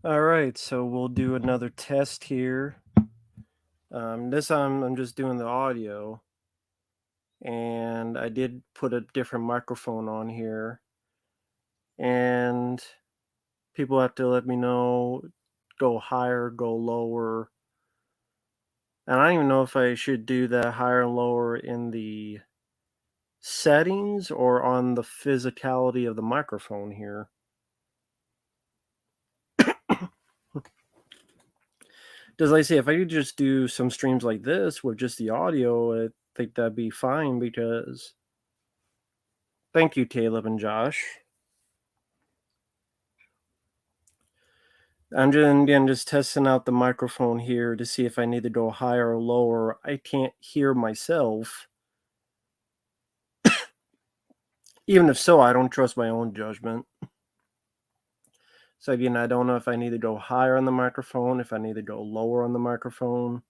All right, so we'll do another test here. This time I'm just doing the audio, and I did put a different microphone on here, and people have to let me know go higher, go lower. And I don't even know if I should do that higher and lower in the settings or on the physicality of the microphone here. Because like I say, if I could just do some streams like this with just the audio, I think that'd be fine because thank you, Caleb and Josh. I'm just testing out the microphone here to see if I need to go higher or lower. I can't hear myself. Even if so, I don't trust my own judgment. So again, I don't know if I need to go higher on the microphone, if I need to go lower on the microphone.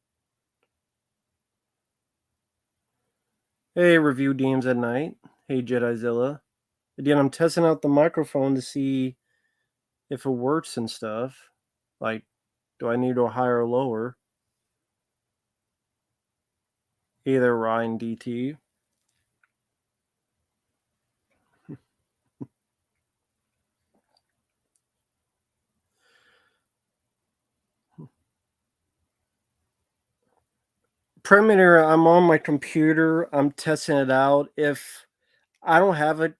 Hey, Review Deems at Night. Hey, Jedizilla. Again, I'm testing out the microphone to see if it works and stuff. Like, do I need to go higher or lower? Hey there, Ryan DT. Premiere, I'm on my computer. I'm testing it out. If I don't have a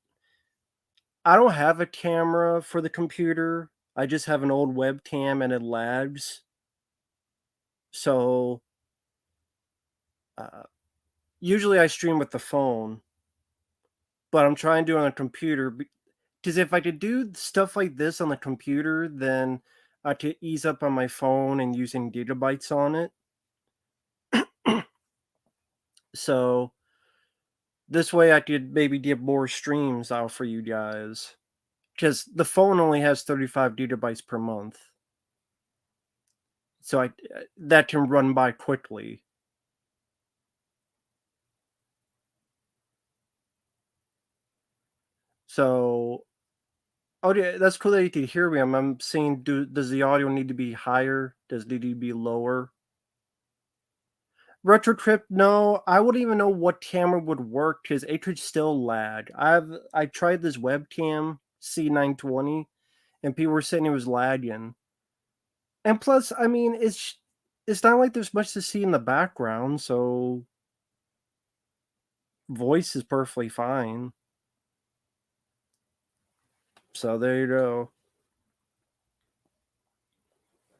I don't have a camera for the computer. I just have an old webcam and it lags. So uh, usually I stream with the phone, but I'm trying to do it on a computer because if I could do stuff like this on the computer, then I could ease up on my phone and using gigabytes on it. So this way I could maybe get more streams out for you guys. Because the phone only has 35 gigabytes per month. So that can run by quickly. So, oh yeah, that's cool that you can hear me. I'm saying, does the audio need to be higher? Does it need to be lower? Retrotrip, no, I wouldn't even know what camera would work because it could still lag. I tried this webcam C920, and people were saying it was lagging. And plus, I mean, it's not like there's much to see in the background, so voice is perfectly fine. So there you go.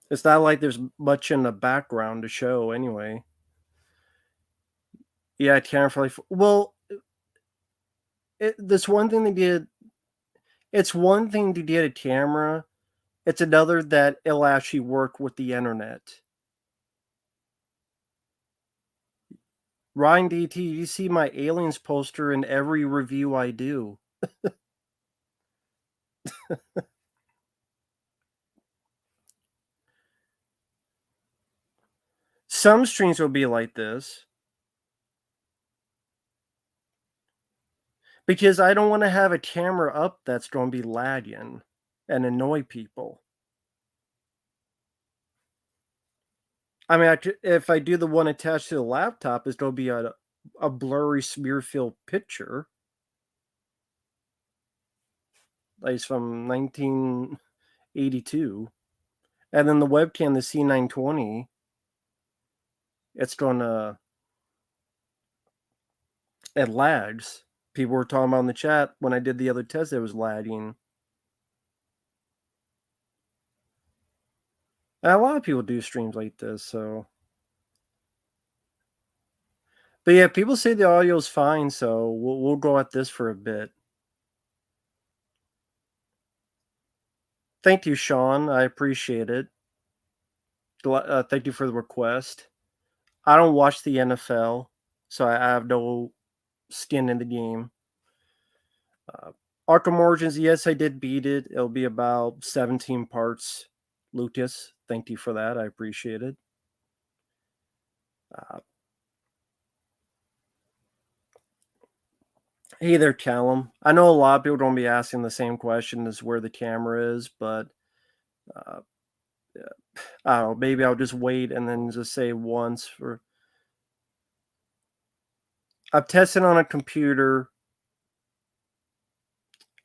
It's not like there's much in the background to show anyway. Yeah, camera for like well, this one thing they did. It's one thing to get a camera. It's another that it'll actually work with the internet. Ryan DT, you see my aliens poster in every review I do. Some streams will be like this because I don't want to have a camera up that's going to be lagging and annoy people. I mean, if I do the one attached to the laptop, it's going to be a blurry smear filled picture. Like it's from 1982. And then the webcam, the C920, it's going to, it lags. People were talking about in the chat when I did the other test, it was lagging. And a lot of people do streams like this, so. But yeah, people say the audio is fine, so we'll go at this for a bit. Thank you, Sean. I appreciate it. Thank you for the request. I don't watch the NFL, so I have no skin in the game. Arkham Origins, yes, I did beat it. It'll be about 17 parts. Lucas, thank you for that. I appreciate it. Uh, hey there, Callum. I know a lot of people don't be asking the same question as where the camera is, but I don't know, maybe I'll just wait and then just say once for. I'm testing on a computer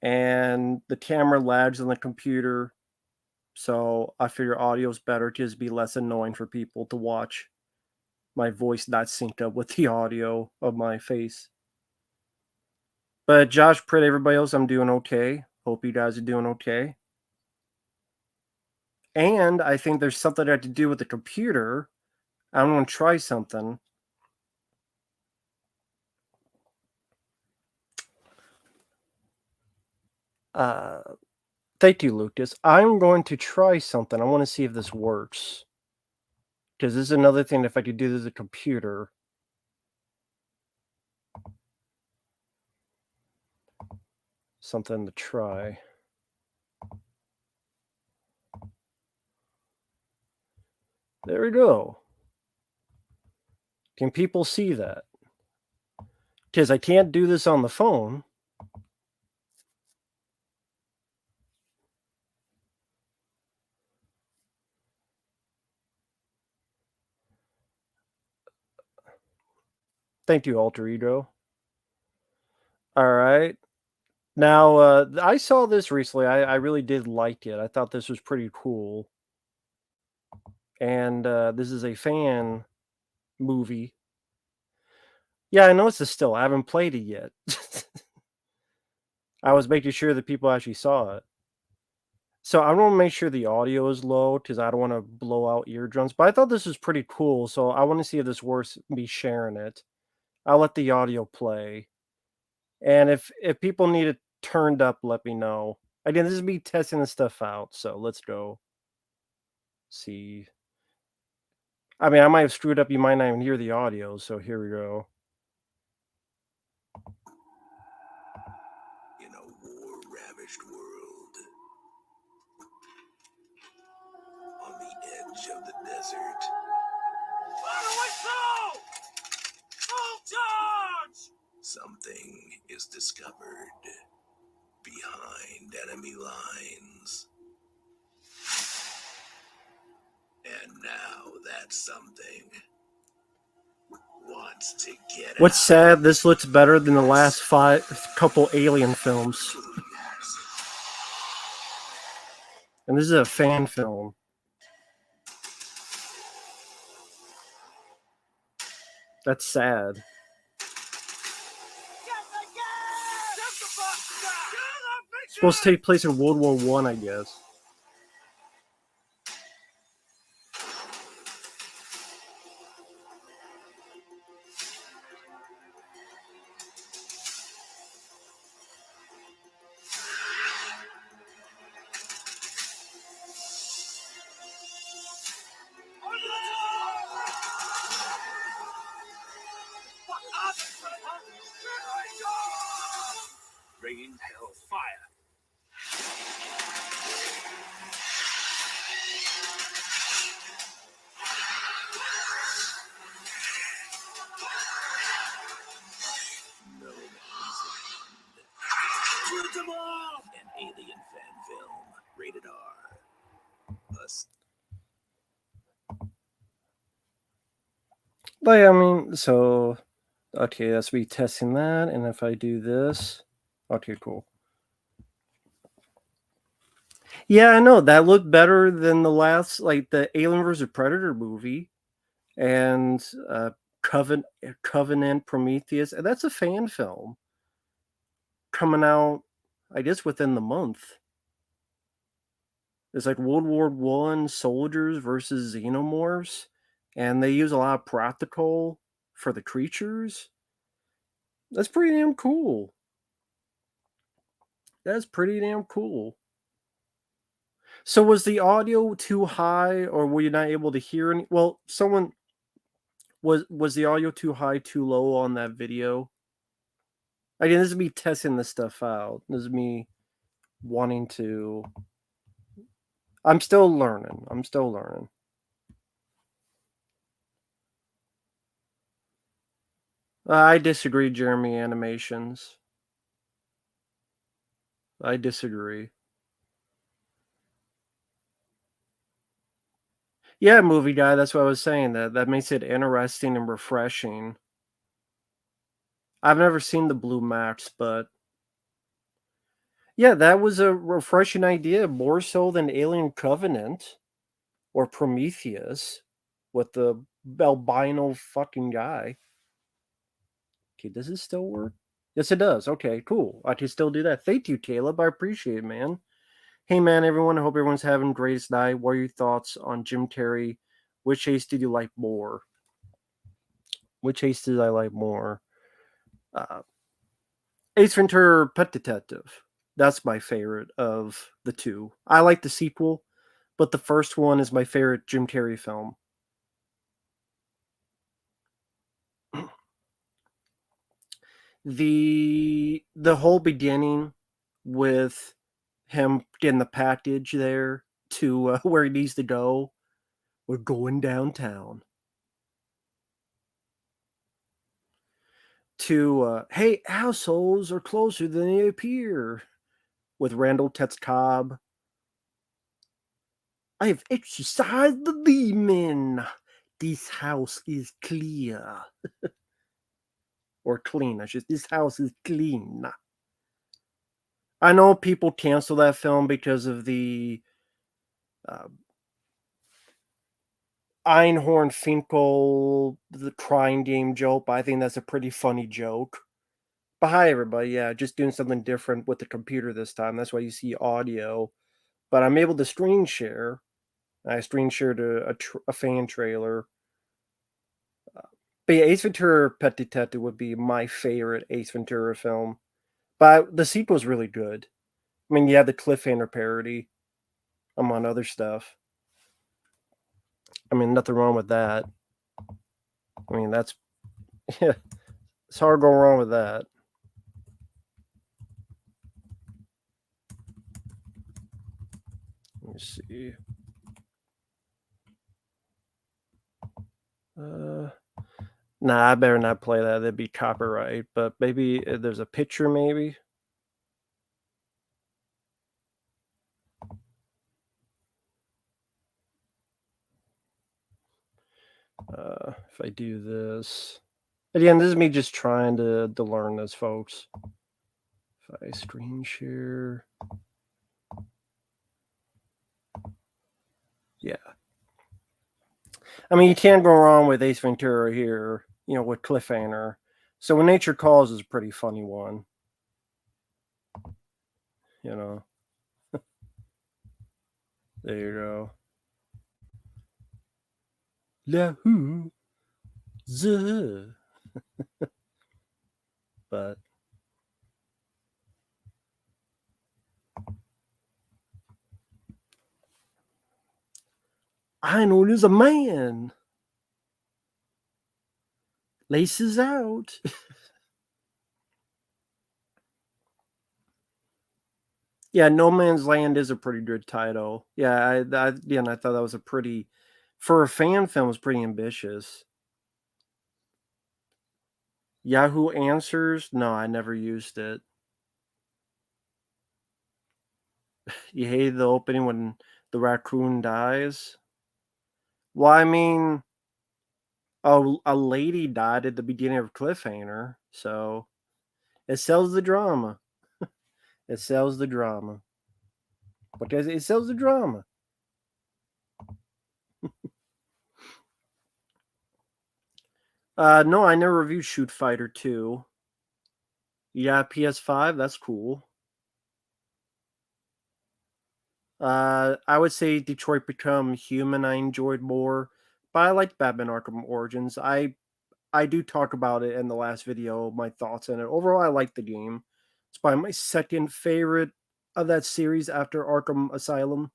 and the camera lags on the computer. So I figure audio's better to just be less annoying for people to watch my voice not synced up with the audio of my face. But Josh, Pritt, everybody else, I'm doing okay. Hope you guys are doing okay. And I think there's something I have to do with the computer. I'm going to try something. Thank you, Lucas. I'm going to try something. I want to see if this works. Because this is another thing, if I could do this with a computer. Something to try. There we go. Can people see that? Because I can't do this on the phone. Thank you, Alter Ego. All right. Now, I saw this recently. I really did like it. I thought this was pretty cool. And this is a fan movie. Yeah, I know it's a still. I haven't played it yet. I was making sure that people actually saw it. So I want to make sure the audio is low because I don't want to blow out eardrums. But I thought this was pretty cool. So I want to see if this works, me sharing it. I'll let the audio play. And if people need it turned up, let me know. Again, this is me testing this stuff out. So let's go see. I mean, I might have screwed up. You might not even hear the audio. So here we go. In a war-ravaged world, on the edge of the desert, fire whistle! Full charge! Something is discovered behind enemy lines. And now that something wants to get What's out. sad, this looks better than the last couple Alien films. And this is a fan film. That's sad. It's supposed to take place in World War I guess. Bringing hellfire. No Shoot them all! An alien fan film. Rated R. Like, I mean, so okay, that's me testing that, and if I do this, okay, cool. Yeah, I know that looked better than the last, like the Alien vs Predator movie, and Covenant Prometheus, and that's a fan film coming out, I guess, within the month. It's like World War I soldiers versus xenomorphs, and they use a lot of practical for the creatures. That's pretty damn cool. That's pretty damn cool. So was the audio too high, or were you not able to hear any? Well, someone was the audio too high, too low on that video? Again, this is me testing this stuff out. This is me wanting to. I'm still learning. I disagree, Jeremy Animations. I disagree. Yeah, movie guy. That's what I was saying. That makes it interesting and refreshing. I've never seen the Blue Max, but yeah, that was a refreshing idea, more so than Alien Covenant or Prometheus with the albino fucking guy. Okay, does it still work? Yes, it does. Okay, cool. I can still do that. Thank you, Caleb. I appreciate it, man. Hey, man, everyone. I hope everyone's having the greatest night. What are your thoughts on Jim Carrey? Which ace did you like more? Which ace did I like more? Uh, Ace Ventura: Pet Detective. That's my favorite of the two. I like the sequel, but the first one is my favorite Jim Carrey film. The whole beginning with him getting the package there to where he needs to go. We're going downtown. To hey, assholes are closer than they appear. With Randall Tets Cobb. I have exercised the demon. This house is clear. Or clean. This house is clean. I know people cancel that film because of the uh, Einhorn Finkel, the crying game joke, but I think that's a pretty funny joke. But hi, everybody. Yeah, just doing something different with the computer this time. That's why you see audio. But I'm able to screen share. I screen shared a fan trailer. But yeah, Ace Ventura: Pet Detective would be my favorite Ace Ventura film. But the sequel's really good. I mean, you have the cliffhanger parody, among other stuff. I mean, nothing wrong with that. I mean, that's yeah, it's hard to go wrong with that. Let me see. Nah, I better not play that. That'd be copyright. But maybe there's a picture, maybe. If I do this. Again, this is me just trying to learn this, folks. If I screen share. Yeah. I mean, you can't go wrong with Ace Ventura here, with Cliffhanger. So When Nature Calls is a pretty funny one. You know. There you go. Yahoo! The. But I know there's a man. Laces out. Yeah, No Man's Land is a pretty good title. Yeah, I thought that was a pretty, for a fan film, was pretty ambitious. Yahoo Answers? No, I never used it. You hated the opening when the raccoon dies? Well, I mean, a lady died at the beginning of Cliffhanger, so it sells the drama. It sells the drama. Because it sells the drama. No, I never reviewed Shoot Fighter 2. Yeah, PS5, that's cool. I would say Detroit Become Human I enjoyed more, but I liked Batman Arkham Origins. I do talk about it in the last video, my thoughts on it. Overall, I like the game. It's probably my second favorite of that series after Arkham Asylum.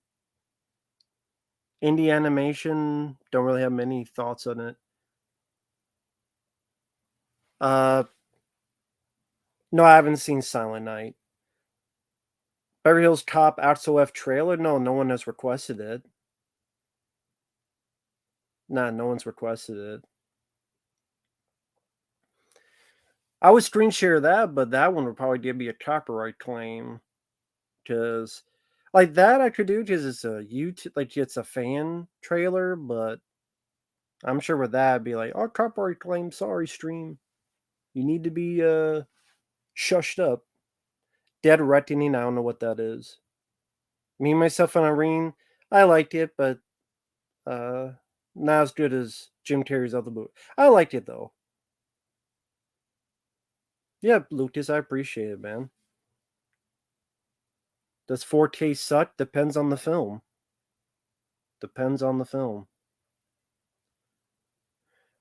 Indie animation, don't really have many thoughts on it. Uh, no, I haven't seen Silent Night. Beverly Hills Cop Axel F trailer? No one has requested it. Nah, no one's requested it. I would screen share that, but that one would probably give me a copyright claim because Like that I could do because it's a YouTube, like it's a fan trailer, but I'm sure with that it'd be like, oh, copyright claim, sorry, stream. You need to be shushed up. Dead reckoning, I don't know what that is. Me, myself, and Irene, I liked it, but not as good as Jim Carrey's other movie. I liked it though. Yeah, Lucas, I appreciate it, man. Does 4K suck? Depends on the film. Depends on the film.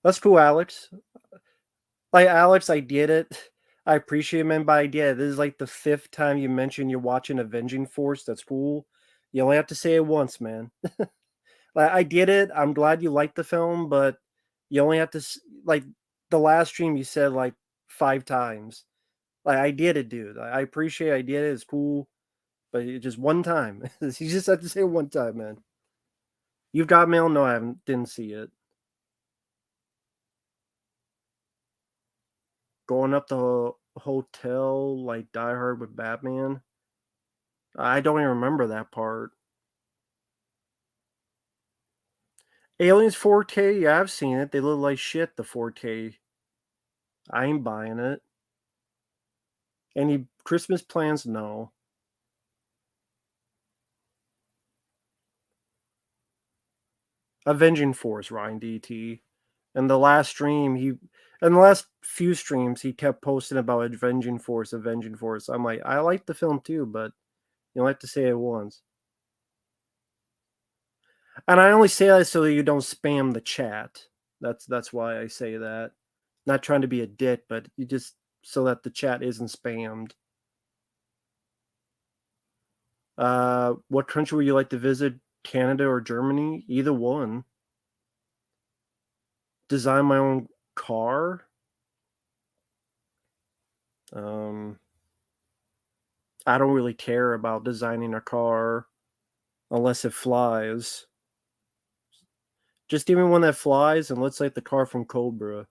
That's cool, Alex. Like Alex, I get it. I appreciate it, man, but I get it. This is like the 5th time you mentioned you're watching Avenging Force. That's cool. You only have to say it once, man. Like I get it. I'm glad you liked the film, but you only have to like the last stream you said like 5 times. Like I did it, dude. I appreciate it. I did it. It's cool, but just one time. You just have to say it one time, man. You've got mail? No, I didn't see it. Going up the hotel like Die Hard with Batman. I don't even remember that part. Aliens 4K, yeah, I've seen it. They look like shit, the 4K. I ain't buying it. Any Christmas plans? No. Avenging Force, Ryan DT. And the last stream, in the last few streams, he kept posting about Avenging Force, Avenging Force. I'm like, I like the film too, but you don't have to say it once. And I only say that so that you don't spam the chat. That's why I say that. Not trying to be a dick, but you just so that the chat isn't spammed. What country would you like to visit? Canada or Germany? Either one. Design my own car. I don't really care about designing a car unless it flies. Just give me one that flies and looks like the car from Cobra.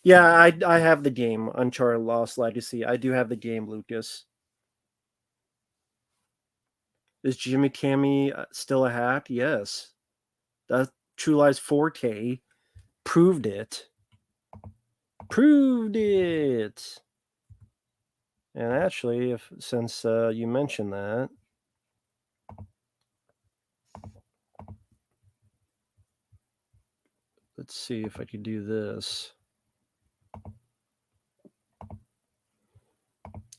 Yeah, I have the game, Uncharted Lost Legacy. I do have the game, Lucas. Is Jimmy Cammy still a hack? Yes. That True Lies 4K proved it. Proved it. And actually, since you mentioned that, let's see if I could do this.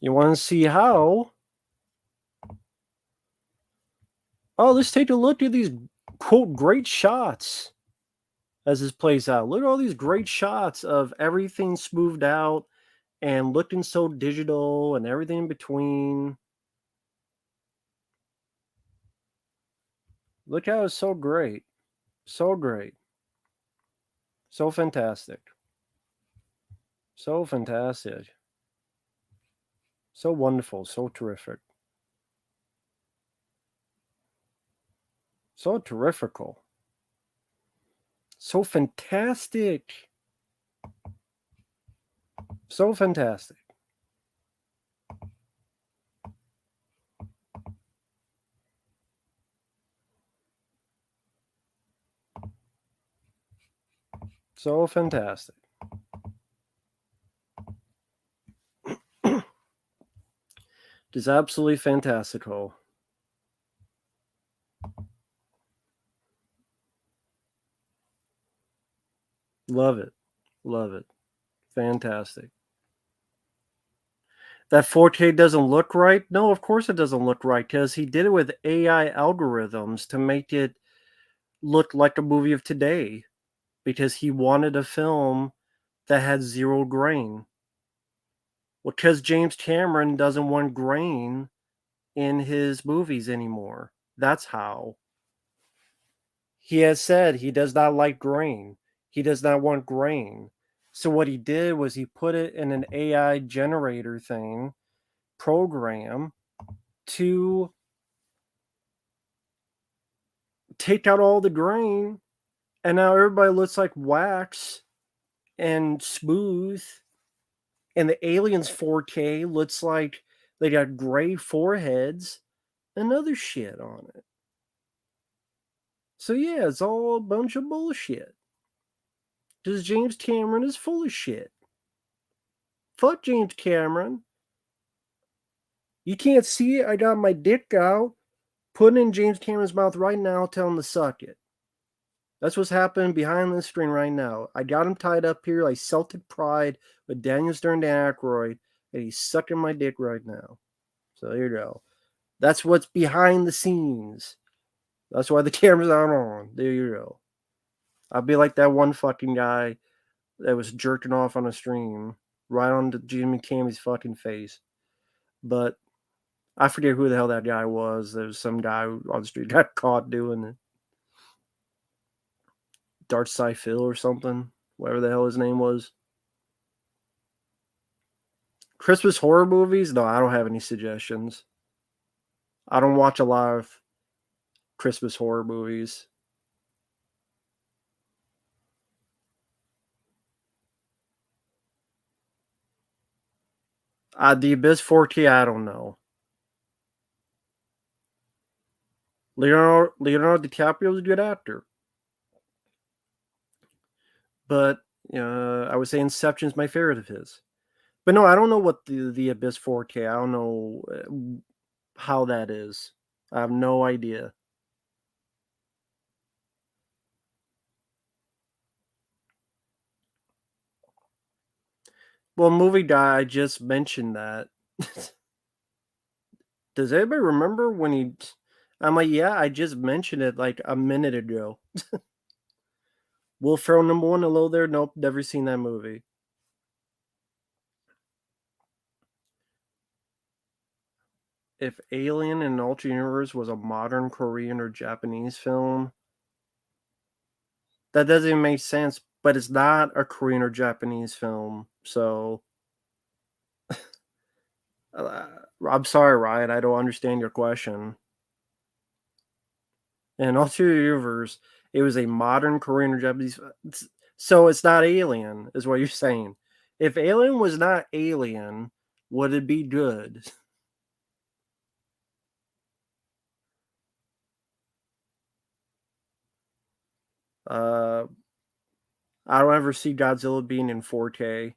You want to see how? Oh, let's take a look at these quote great shots as this plays out. Look at all these great shots of everything smoothed out and looking so digital and everything in between. Look how it's so great. So great. So fantastic. So fantastic. So wonderful. So terrific. So terrifical. So fantastic. So fantastic. So fantastic. Just absolutely fantastical. Love it. Love it. Fantastic. That 4K doesn't look right? No, of course it doesn't look right because he did it with AI algorithms to make it look like a movie of today because he wanted a film that had zero grain. Well, because James Cameron doesn't want grain in his movies anymore. That's how. He has said he does not like grain. He does not want grain. So what he did was he put it in an AI generator thing program to take out all the grain, and now everybody looks like wax and smooth. And the aliens 4K looks like they got gray foreheads and other shit on it. So yeah, it's all a bunch of bullshit. Because James Cameron is full of shit. Fuck James Cameron. You can't see it. I got my dick out, putting in James Cameron's mouth right now, telling him to suck it. That's what's happening behind the screen right now. I got him tied up here like Celtic Pride with Daniel Stern, Dan Aykroyd, and he's sucking my dick right now. So here you go. That's what's behind the scenes. That's why the camera's not on. There you go. I'll be like that one fucking guy that was jerking off on a stream right on Jimmy Cammy's fucking face. But I forget who the hell that guy was. There was some guy on the street got caught doing it. Dark Side Phil or something. Whatever the hell his name was. Christmas horror movies? No, I don't have any suggestions. I don't watch a lot of Christmas horror movies. The Abyss 4K, I don't know. Leonardo DiCaprio is a good actor. But I would say Inception's my favorite of his. But no, I don't know what the Abyss 4K, I don't know how that is. I have no idea. Well, movie guy, I just mentioned that. Does anybody remember when he... I'm like, yeah, I just mentioned it like a minute ago. Will Ferrell #1, hello there. Nope, never seen that movie. If Alien in an Alternate Universe was a modern Korean or Japanese film, that doesn't even make sense. But it's not a Korean or Japanese film, so I'm sorry, Ryan. I don't understand your question. In Alternate Universe, it was a modern Korean or Japanese, so it's not Alien, is what you're saying. If Alien was not Alien, would it be good? I don't ever see Godzilla being in 4K.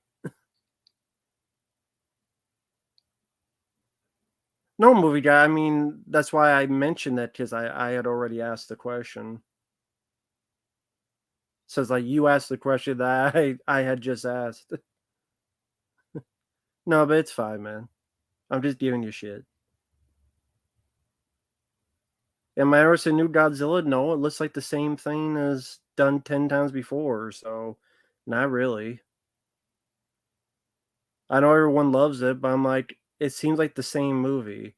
No, movie guy. I mean, that's why I mentioned that, because I had already asked the question. So it's like you asked the question that I had just asked. No, but it's fine, man. I'm just giving you shit. Am I ever seen new Godzilla? No, it looks like the same thing as done 10 times before, so not really. I know everyone loves it, but I'm like, it seems like the same movie.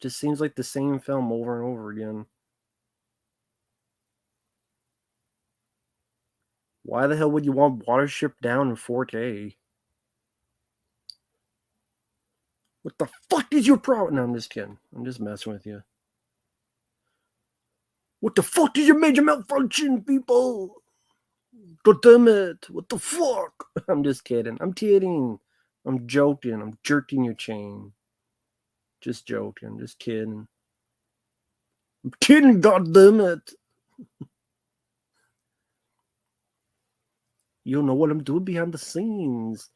Just seems like the same film over and over again. Why the hell would you want Watership Down in 4K? What the fuck is your problem? No, I'm just kidding. I'm just messing with you. What the fuck is your major malfunction, people? God damn it. What the fuck? I'm just kidding. I'm kidding. I'm joking. I'm jerking your chain. Just joking. Just kidding. I'm kidding, god damn it. You don't know what I'm doing behind the scenes.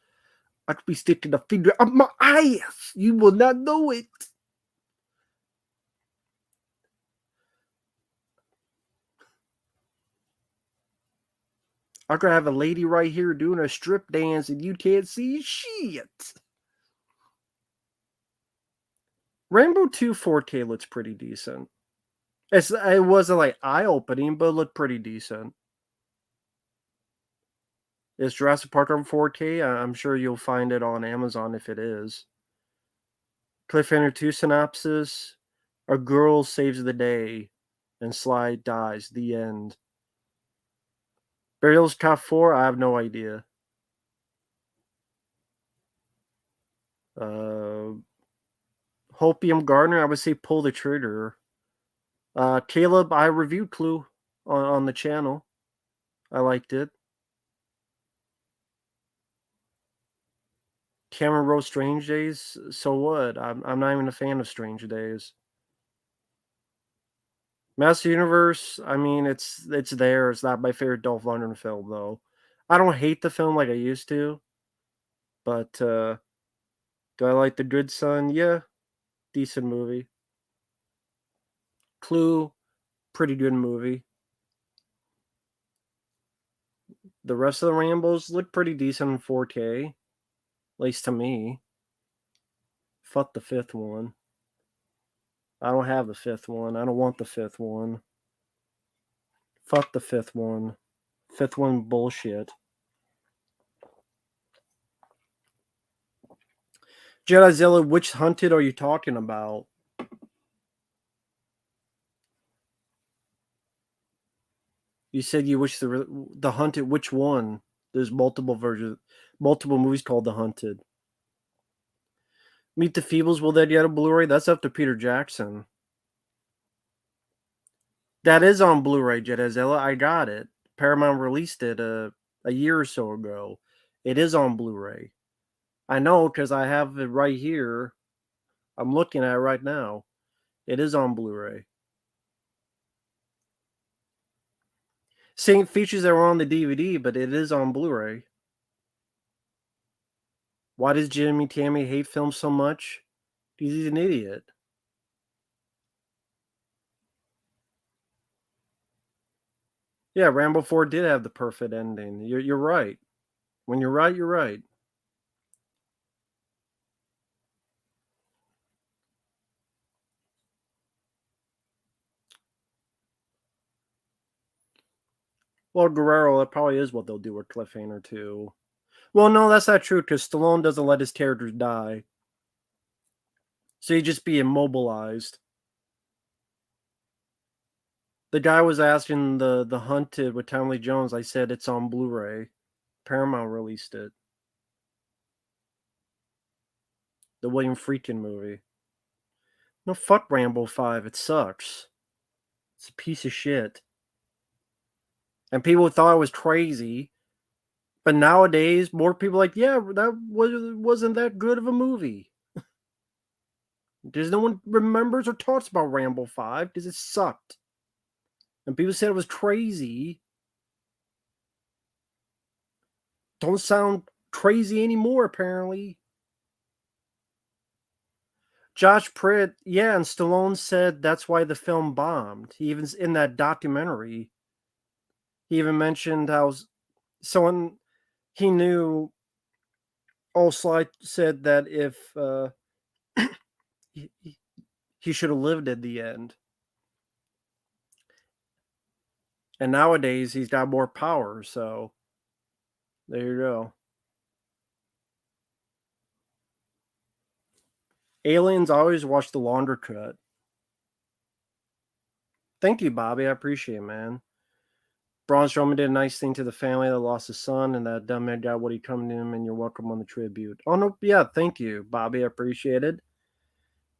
I could be sticking a finger up my ass. You will not know it. I could have a lady right here doing a strip dance and you can't see shit. Rambo 2 4K looks pretty decent. It wasn't like eye-opening, but it looked pretty decent. Is Jurassic Park on 4K? I'm sure you'll find it on Amazon if it is. Cliffhanger 2 synopsis. A girl saves the day and Sly dies. The end. Beverly Hills Cop 4? I have no idea. Hopium Gardner, I would say pull the trigger. Caleb, I reviewed Clue on the channel. I liked it. Cameron wrote Strange Days. So what? I'm not even a fan of Strange Days. Master Universe. I mean, it's there. It's not my favorite Dolph Lundgren film though. I don't hate the film like I used to, but do I like The Good Son? Yeah, decent movie. Clue, pretty good movie. The rest of the Rambos look pretty decent in 4K, at least to me. Fuck the fifth one. I don't have the fifth one. I don't want the fifth one. Fuck the fifth one. Fifth one bullshit. Jedi which hunted are you talking about? You said you wish the hunted. Which one? There's multiple versions, multiple movies called The Hunted. Meet the Feebles. Will that get a Blu-ray? That's up to Peter Jackson. That is on Blu-ray, Jedazilla. I got it. Paramount released it a year or so ago. It is on Blu-ray. I know because I have it right here. I'm looking at it right now. It is on Blu-ray. Same features that were on the DVD, but it is on Blu-ray. Why does Jimmy Tammy hate films so much? Because he's an idiot. Yeah, Rambo 4 did have the perfect ending. You're right. When you're right, you're right. Well, Guerrero, that probably is what they'll do with Cliffhanger too. Well, no, that's not true because Stallone doesn't let his characters die. So he'd just be immobilized. The guy was asking the Hunted with Tommy Lee Jones. I said it's on Blu-ray. Paramount released it. The William Friedkin movie. No, fuck Rambo 5. It sucks. It's a piece of shit. And people thought I was crazy. But nowadays, more people are like, yeah, that wasn't that good of a movie. Because no one remembers or talks about Rambo 5 because it sucked. And people said it was crazy. Don't sound crazy anymore, apparently. Josh Pritt, yeah, and Stallone said that's why the film bombed. He even in that documentary, he even mentioned how someone he knew. Also, said that if he, he should have lived at the end, and nowadays he's got more power. So there you go. Aliens always watch the longer cut. Thank you, Bobby. I appreciate it, man. Braun Strowman did a nice thing to the family that lost his son, and that dumb man got what he come to him, and you're welcome on the tribute. Oh, no, yeah, thank you, Bobby. I appreciate it.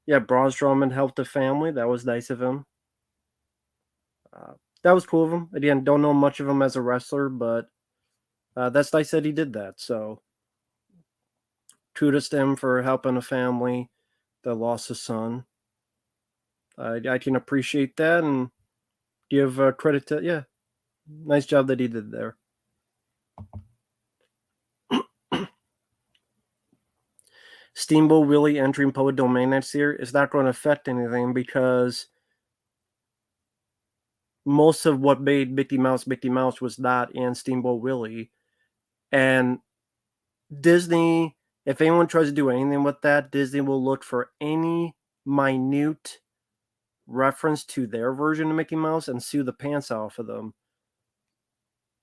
Yeah, Braun Strowman helped the family. That was nice of him. That was cool of him. Again, don't know much of him as a wrestler, but that's nice that he did that. So, kudos to him for helping a family that lost a son. I can appreciate that and give credit to, yeah, nice job that he did there. Steamboat Willie entering public domain next year is not going to affect anything because most of what made Mickey Mouse was not in Steamboat Willie. And Disney, if anyone tries to do anything with that, Disney will look for any minute reference to their version of Mickey Mouse and sue the pants off of them.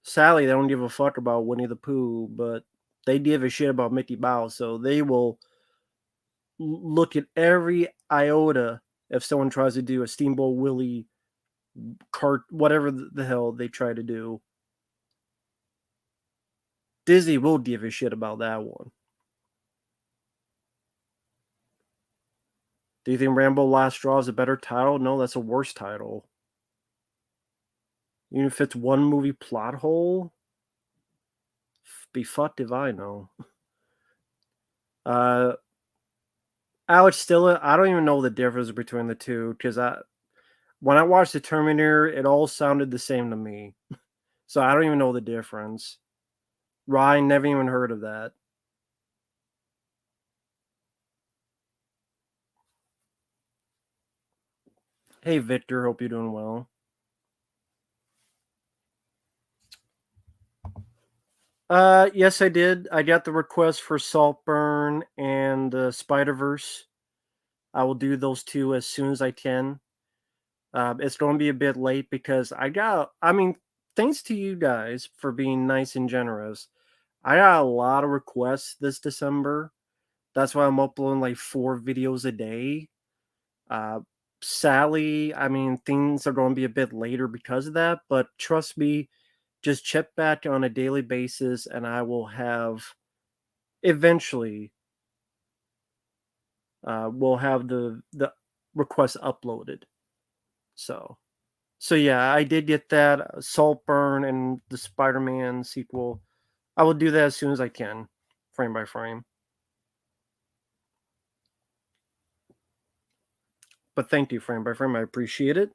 Sadly, they don't give a fuck about Winnie the Pooh, but they give a shit about Mickey Mouse, so they will look at every iota if someone tries to do a Steamboat Willie cart, whatever the hell they try to do. Disney will give a shit about that one. Do you think Rambo Last Straw is a better title? No, that's a worse title. Even if it's one movie plot hole, be fucked if I know. Uh, Alex Stilla, I don't even know the difference between the two because when I watched the Terminator, it all sounded the same to me. So I don't even know the difference. Ryan, never even heard of that. Hey Victor, hope you're doing well. Yes, I did. I got the request for Saltburn and Spider-Verse. I will do those two as soon as I can. It's going to be a bit late because I mean, thanks to you guys for being nice and generous. I got a lot of requests this December. That's why I'm uploading like 4 videos a day. Uh, Sadly, I mean, things are going to be a bit later because of that, but trust me, just check back on a daily basis and I will have eventually we'll have the request uploaded. So yeah, I did get that Saltburn and the Spider-Man sequel. I will do that as soon as I can, frame by frame. But thank you, frame by frame. I appreciate it.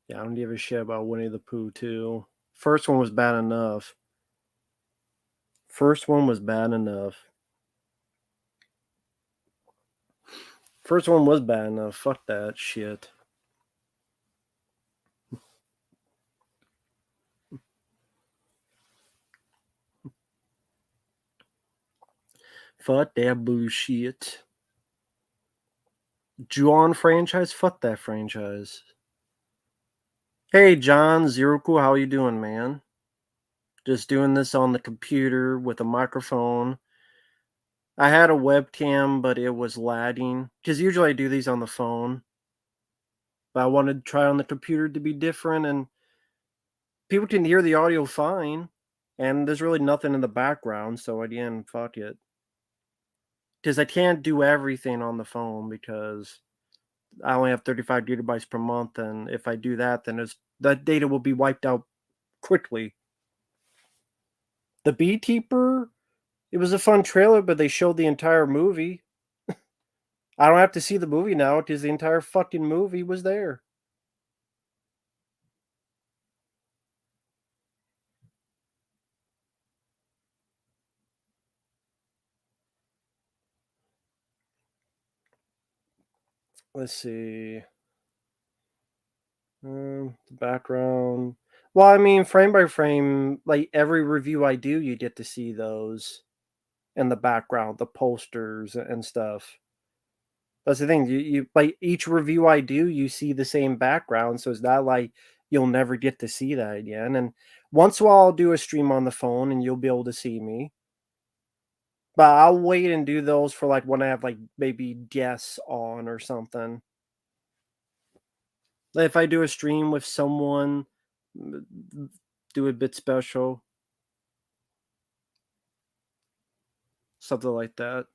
Yeah, I don't give a shit about Winnie the Pooh too. First one was bad enough. First one was bad enough. First one was bad enough. Fuck that shit. Fuck that bullshit. Juon franchise? Fuck that franchise. Hey John, Zeroku, how you doing, man? Just doing this on the computer with a microphone. I had a webcam, but it was lagging. Because usually I do these on the phone. But I wanted to try on the computer to be different, and people can hear the audio fine. And there's really nothing in the background, so again, fuck it. Because I can't do everything on the phone because I only have 35 gigabytes per month, and if I do that, then that data will be wiped out quickly. The Beekeeper, it was a fun trailer, but they showed the entire movie. I don't have to see the movie now because the entire fucking movie was there. Let's see. The background. Well, I mean, frame by frame, like every review I do, you get to see those in the background, the posters and stuff. That's the thing. You like each review I do, you see the same background, so it's not like you'll never get to see that again. And once in a while, I'll do a stream on the phone, and you'll be able to see me. But I'll wait and do those for like when I have like maybe guests on or something. Like if I do a stream with someone, do a bit special, something like that.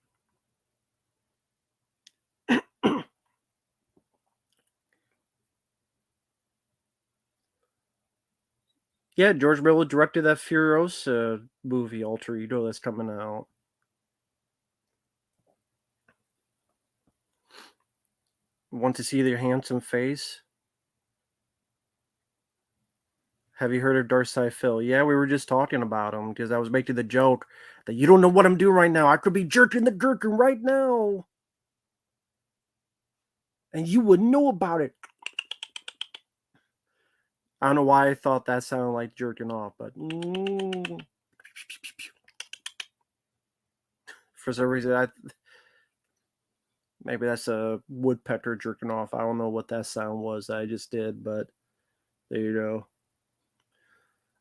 Yeah, George Miller directed that Furiosa movie, Alter Ego, that's coming out. Want to see their handsome face? Have you heard of Darkside Phil? Yeah, we were just talking about him because I was making the joke that you don't know what I'm doing right now. I could be jerking the gherkin right now. And you wouldn't know about it. I don't know why I thought that sounded like jerking off, but for some reason, maybe that's a woodpecker jerking off. I don't know what that sound was I just did, but there you go.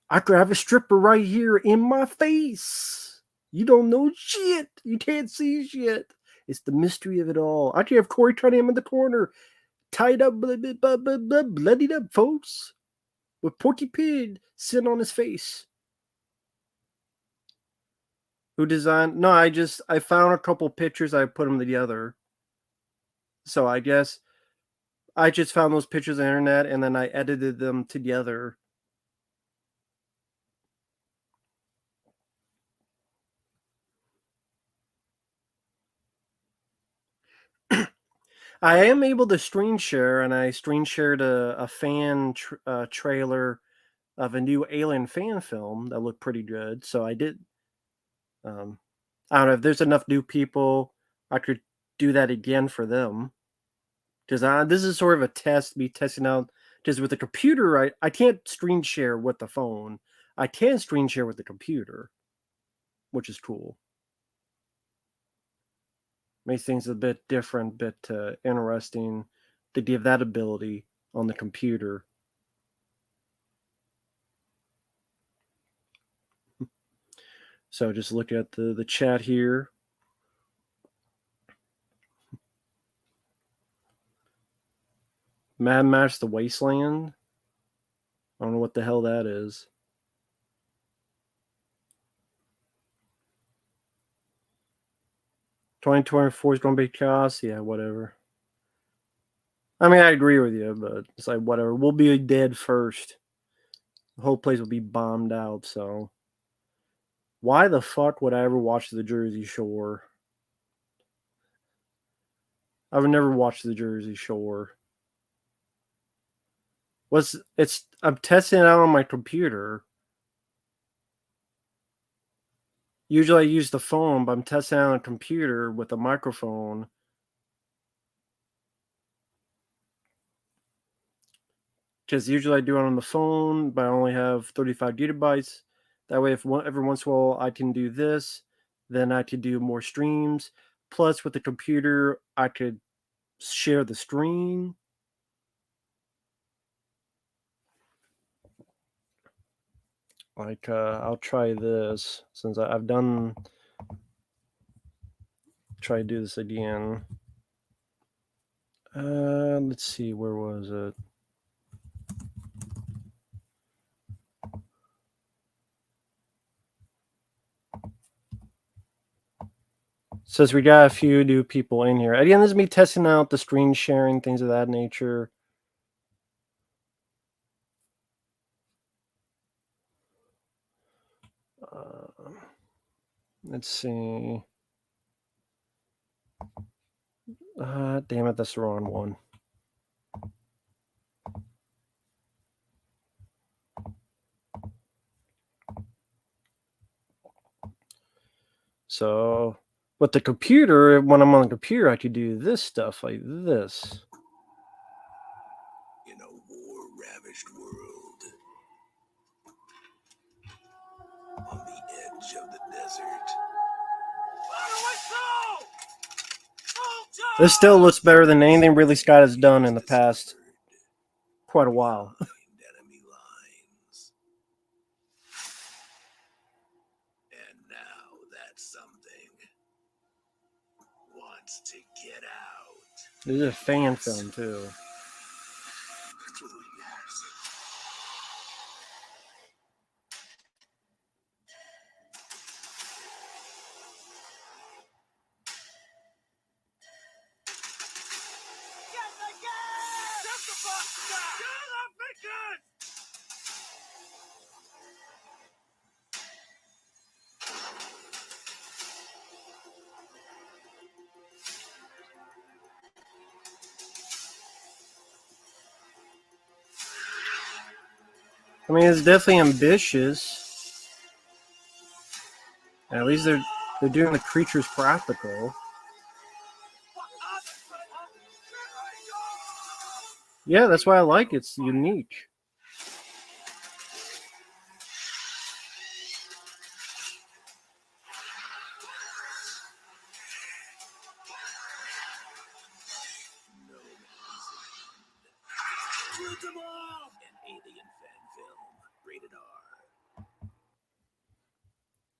I could have a stripper right here in my face. You don't know shit. You can't see shit. It's the mystery of it all. I could have Corey Cunningham in the corner, tied up, bloodied up, folks, with Porky Pig sitting on his face. Who designed? No, I found a couple pictures. I put them together. So I guess I just found those pictures on the internet and then I edited them together. I am able to screen share, and I screen shared a fan trailer of a new Alien fan film that looked pretty good. So I did. Um, I don't know if there's enough new people, I could do that again for them. Because this is sort of a test, me testing out. Because with the computer, I can't screen share with the phone. I can screen share with the computer, which is cool. Makes things a bit different, bit interesting to give that ability on the computer. So just look at the chat here. Mad Max The Wasteland. I don't know what the hell that is. "2024 is going to be chaos." Yeah, whatever. I mean, I agree with you, but it's like, whatever. We'll be dead first. The whole place will be bombed out, so. Why the fuck would I ever watch The Jersey Shore? I would never watch The Jersey Shore. I'm testing it out on my computer. Usually I use the phone, but I'm testing it on a computer with a microphone. Because usually I do it on the phone, but I only have 35 gigabytes. That way, if every once in a while I can do this, then I could do more streams. Plus, with the computer, I could share the screen. Like, I'll try this since I've done. Try to do this again. Let's see, where was it? Says we got a few new people in here. Again, this is me testing out the screen sharing, things of that nature. Let's see. Damn it, that's the wrong one. So with the computer, when I'm on the computer, I could do this stuff like this. In a war-ravished world, on the edge of the desert. This still looks better than anything Ridley Scott has done in the past quite a while. Enemy lines. And now that something wants to get out. This is a fan film too. I mean, it's definitely ambitious. At least they're doing the creatures practical. Yeah, that's why I like it. It's unique. An alien fan film, rated R.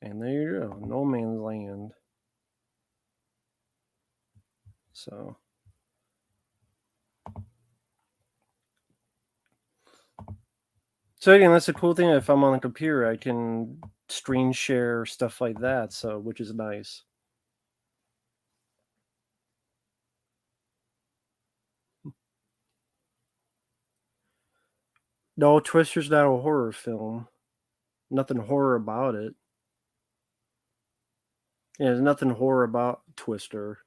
And there you go, No Man's Land. So again, that's a cool thing. If I'm on a computer, I can screen share stuff like that. So, which is nice. No, Twister's not a horror film. Nothing horror about it. Yeah, there's nothing horror about Twister.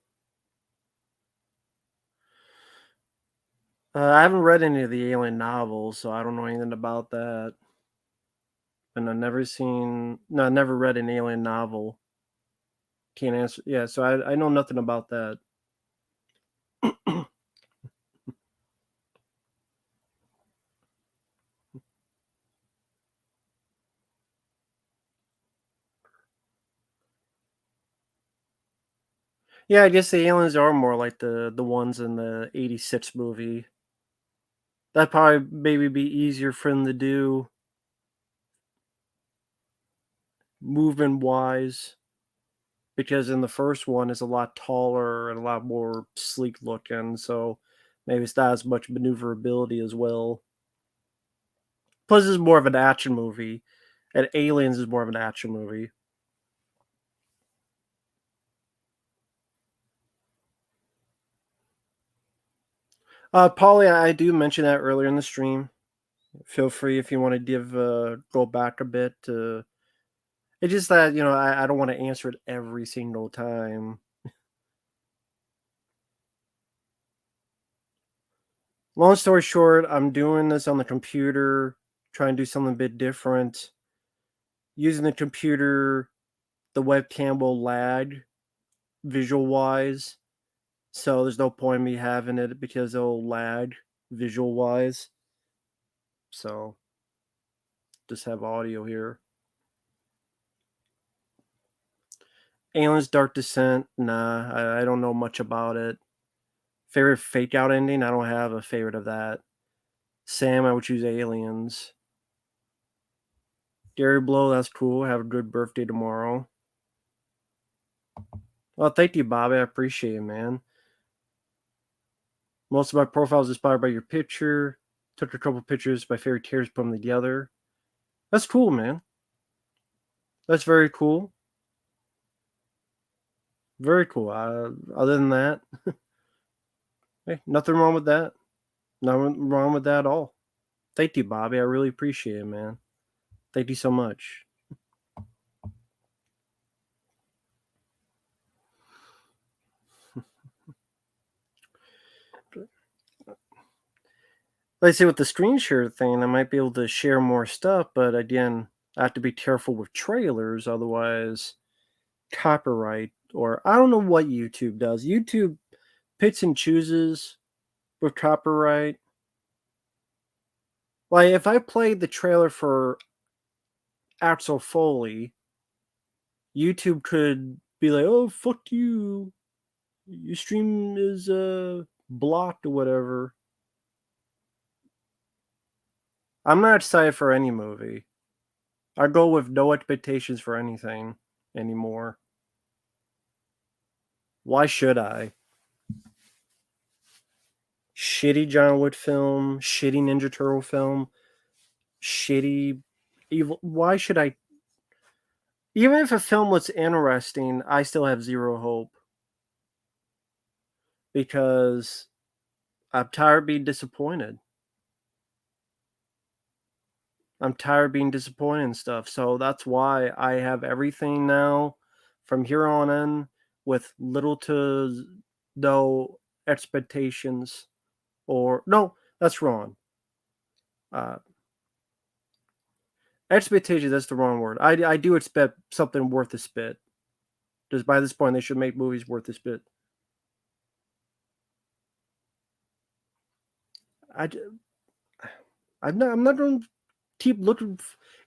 I haven't read any of the Alien novels, so I don't know anything about that. And I never read an Alien novel. Can't answer. Yeah, so I know nothing about that. Yeah, I guess the aliens are more like the ones in the '86 movie. That'd probably maybe be easier for them to do movement wise, because in the first one is a lot taller and a lot more sleek looking, so maybe it's not as much maneuverability as well. Plus, it's more of an action movie, and Aliens is more of an action movie. Polly, I do mention that earlier in the stream. Feel free if you want to go back a bit. It's just that I don't want to answer it every single time. Long story short, I'm doing this on the computer, trying to do something a bit different. Using the computer, the webcam will lag visual wise, so there's no point in me having it because it'll lag visual wise. So just have audio here. Aliens Dark Descent, nah, I don't know much about it. Favorite fake out ending? I don't have a favorite of that. Sam, I would choose Aliens. Gary Blow, that's cool. Have a good birthday tomorrow. Well, thank you, Bobby. I appreciate it, man. Most of my profiles inspired by your picture. Took a couple pictures of my favorite tears, put them together. That's cool, man. That's very cool. Very cool. Other than that, hey, nothing wrong with that. Nothing wrong with that at all. Thank you, Bobby. I really appreciate it, man. Thank you so much. Like I say, with the screen share thing, I might be able to share more stuff, but again, I have to be careful with trailers, otherwise, copyright, or I don't know what YouTube does. YouTube picks and chooses with copyright. Like, if I played the trailer for Axel Foley, YouTube could be like, "Oh, fuck you. Your stream is blocked or whatever." I'm not excited for any movie. I go with no expectations for anything anymore. Why should I? Shitty John Wick film, shitty Ninja Turtle film, shitty evil. Why should I? Even if a film was interesting, I still have zero hope because I'm tired of being disappointed. I'm tired of being disappointed and stuff. So that's why I have everything now from here on in with little to no expectations. Or, no, that's wrong. Uh, Expectations, that's the wrong word. I do expect something worth a spit. Because by this point, they should make movies worth a spit. I, I'm not going to keep looking.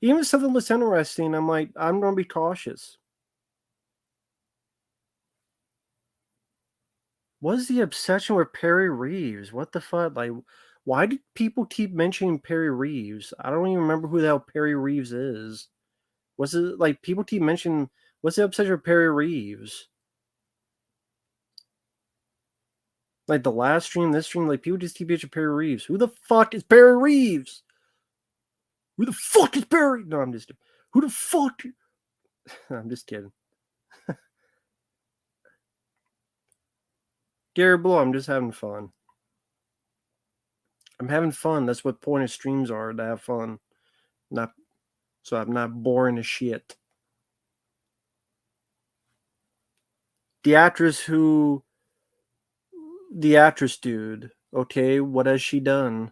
Even if something looks interesting, I'm going to be cautious. What is the obsession with Perry Reeves? What the fuck? Like, why do people keep mentioning Perry Reeves? I don't even remember who the hell Perry Reeves is. What's it like? People keep mentioning. What's the obsession with Perry Reeves? Like the last stream, this stream, like people just keep mentioning Perry Reeves. Who the fuck is Perry Reeves? Who the fuck is Perry? No, I'm just. Who the fuck? I'm just kidding. Gary Blow, I'm just having fun. I'm having fun. That's what point of streams are, to have fun. Not so I'm not boring as shit. The actress dude, Okay, what has she done?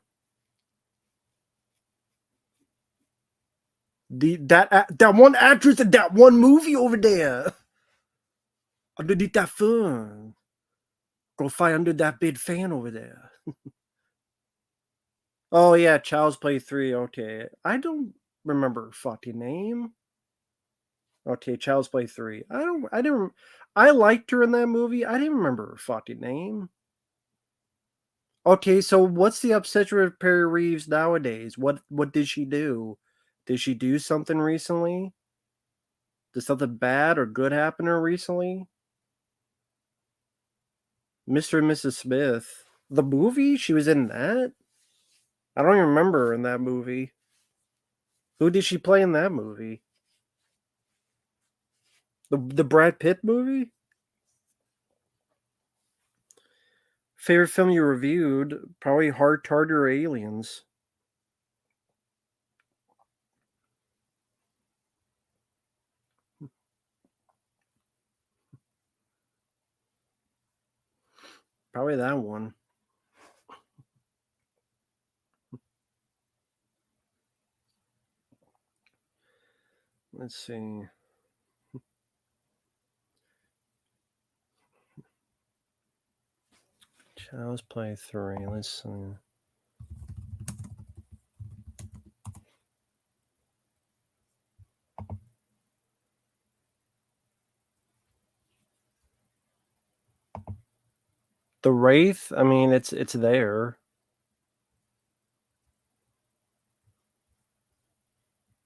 That one actress in that one movie over there. Underneath that fern. Go fight under that big fan over there. Oh yeah, Child's Play 3. Okay. I don't remember her fucking name. Okay, Child's Play 3. I didn't I liked her in that movie. I didn't remember her fucking name. Okay, so what's the obsession with Perry Reeves nowadays? What did she do? Did she do something recently? Did something bad or good happen to her recently? Mr. and Mrs. Smith. The movie? She was in that? I don't even remember her in that movie. Who did she play in that movie? The Brad Pitt movie? Favorite film you reviewed? Probably Hard Target or Aliens. Probably that one. Let's see. Child's Play 3. Let's see. The Wraith, I mean, it's there.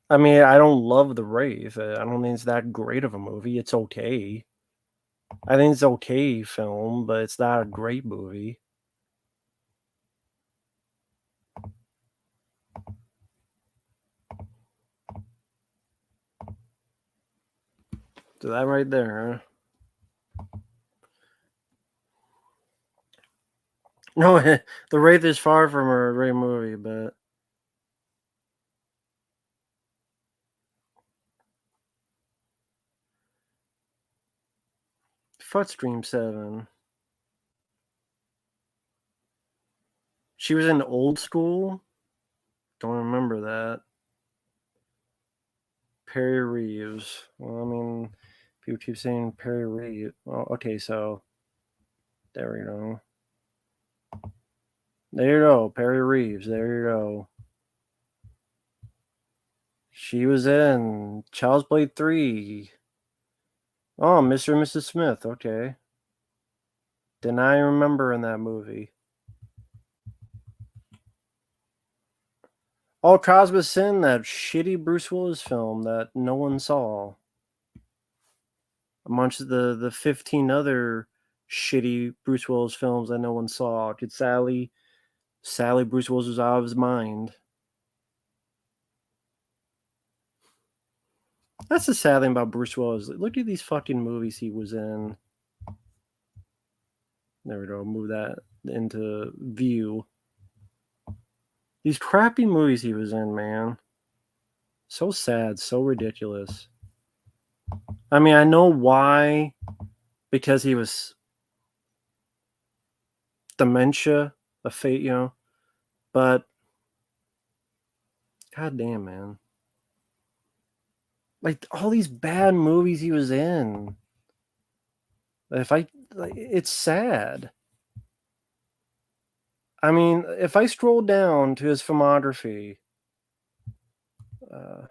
I mean, I don't love The Wraith. I don't think it's that great of a movie. It's okay. I think it's okay film, but it's not a great movie. So that right there. No, The Wraith is far from a great movie, but fuck Stream 7. She was in Old School. Don't remember that. Perry Reeves. Well, I mean, people keep saying Perry Reeves. Well, okay, so there we go. There you go, Perry Reeves. There you go. She was in Child's Play 3. Oh, Mr. and Mrs. Smith. Okay. Didn't I remember in that movie? Oh, Cosby Sin, that shitty Bruce Willis film that no one saw. Amongst the 15 other shitty Bruce Willis films that no one saw. Could Sally Bruce Willis was out of his mind. That's the sad thing about Bruce Willis. Look at these fucking movies he was in. There we go. Move that into view. These crappy movies he was in, man. So sad, so ridiculous. I mean, I know why. Because he was dementia, a fate, but god damn, man. Like all these bad movies he was in. It's sad. I mean, if I scroll down to his filmography, let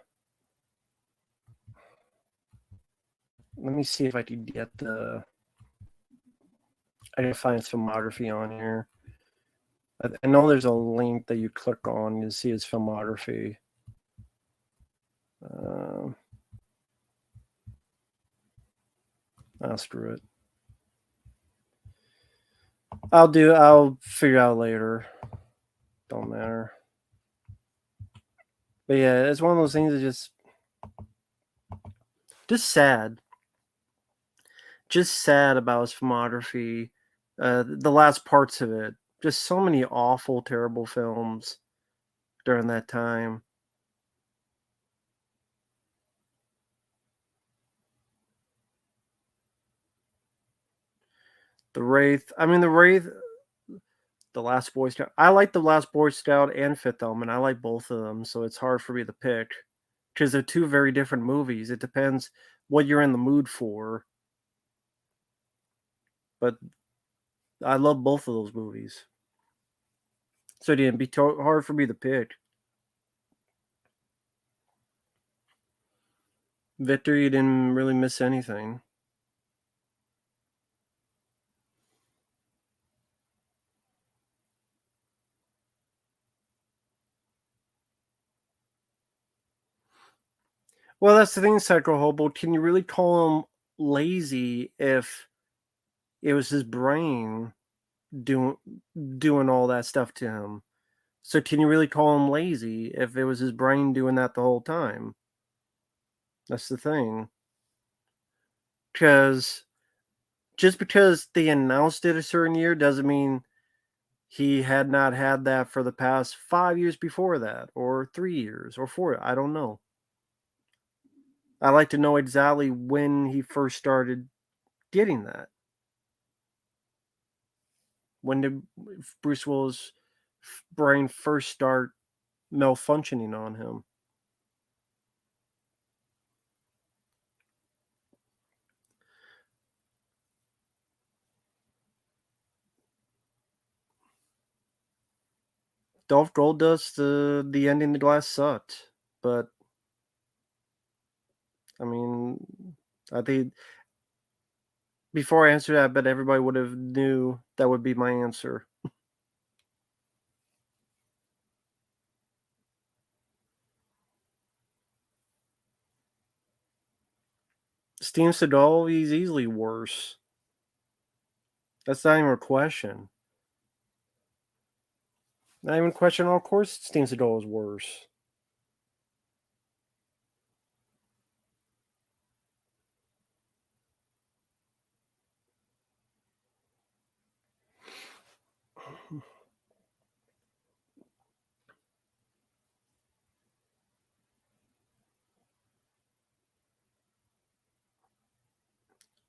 me see if I can get the. I can find his filmography on here. I know there's a link that you click on to see his filmography. Screw it. I'll figure out later. Don't matter. But yeah, it's one of those things that just sad. Just sad about his filmography. The last parts of it. Just so many awful, terrible films during that time. The Wraith. I mean, The Wraith. The Last Boy Scout. I like The Last Boy Scout and Fifth Element. I like both of them, so it's hard for me to pick because they're two very different movies. It depends what you're in the mood for. But I love both of those movies. So it'd be hard for me to pick. Victor, you didn't really miss anything. Well, that's the thing, Psycho Hobo. Can you really call him lazy if it was his brain doing all that stuff to him? So can you really call him lazy if it was his brain doing that the whole time? That's the thing. Because just because they announced it a certain year doesn't mean he had not had that for the past 5 years before that, or 3 years, or 4. I don't know. I like to know exactly when he first started getting that. When did Bruce Willis' brain first start malfunctioning on him? Dolph Goldust, the ending of the glass sucked, but I mean, I think before I answer that, I bet everybody would have knew that would be my answer. Steven Seagal, he's easily worse. That's not even a question. Not even a question. Of course, Steven Seagal is worse.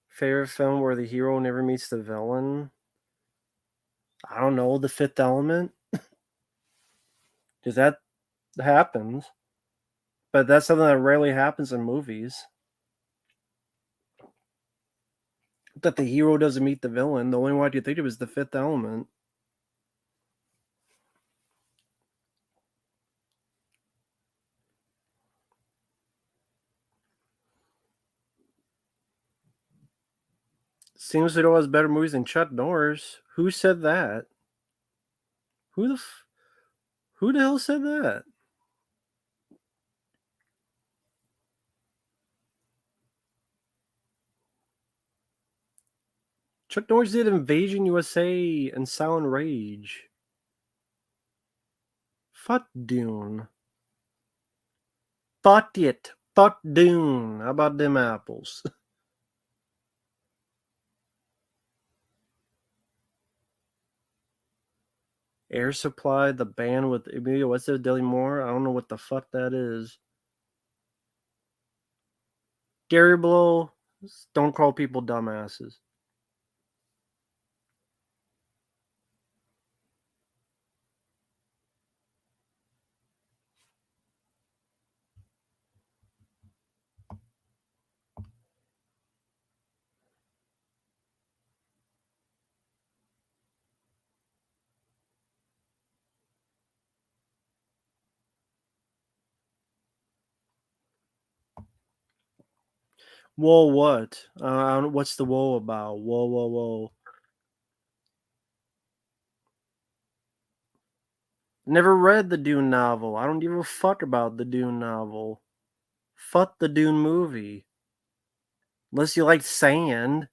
Favorite film where the hero never meets the villain? I don't know. The Fifth Element, because that happens, but that's something that rarely happens in movies. That the hero doesn't meet the villain. The only one I could think of is The Fifth Element. Seems it has better movies than Chuck Norris. Who said that? Who the who the hell said that? Chuck Norris did Invasion USA and Silent Rage. Fuck Dune. Fuck it. Fuck Dune. How about them apples? Air Supply, the band with Emilio Estevez, Deli Moore. I don't know what the fuck that is. Gary Blow, don't call people dumbasses. Whoa, what? What's the whoa about? Whoa, whoa, whoa. Never read the Dune novel. I don't give a fuck about the Dune novel. Fuck the Dune movie. Unless you like sand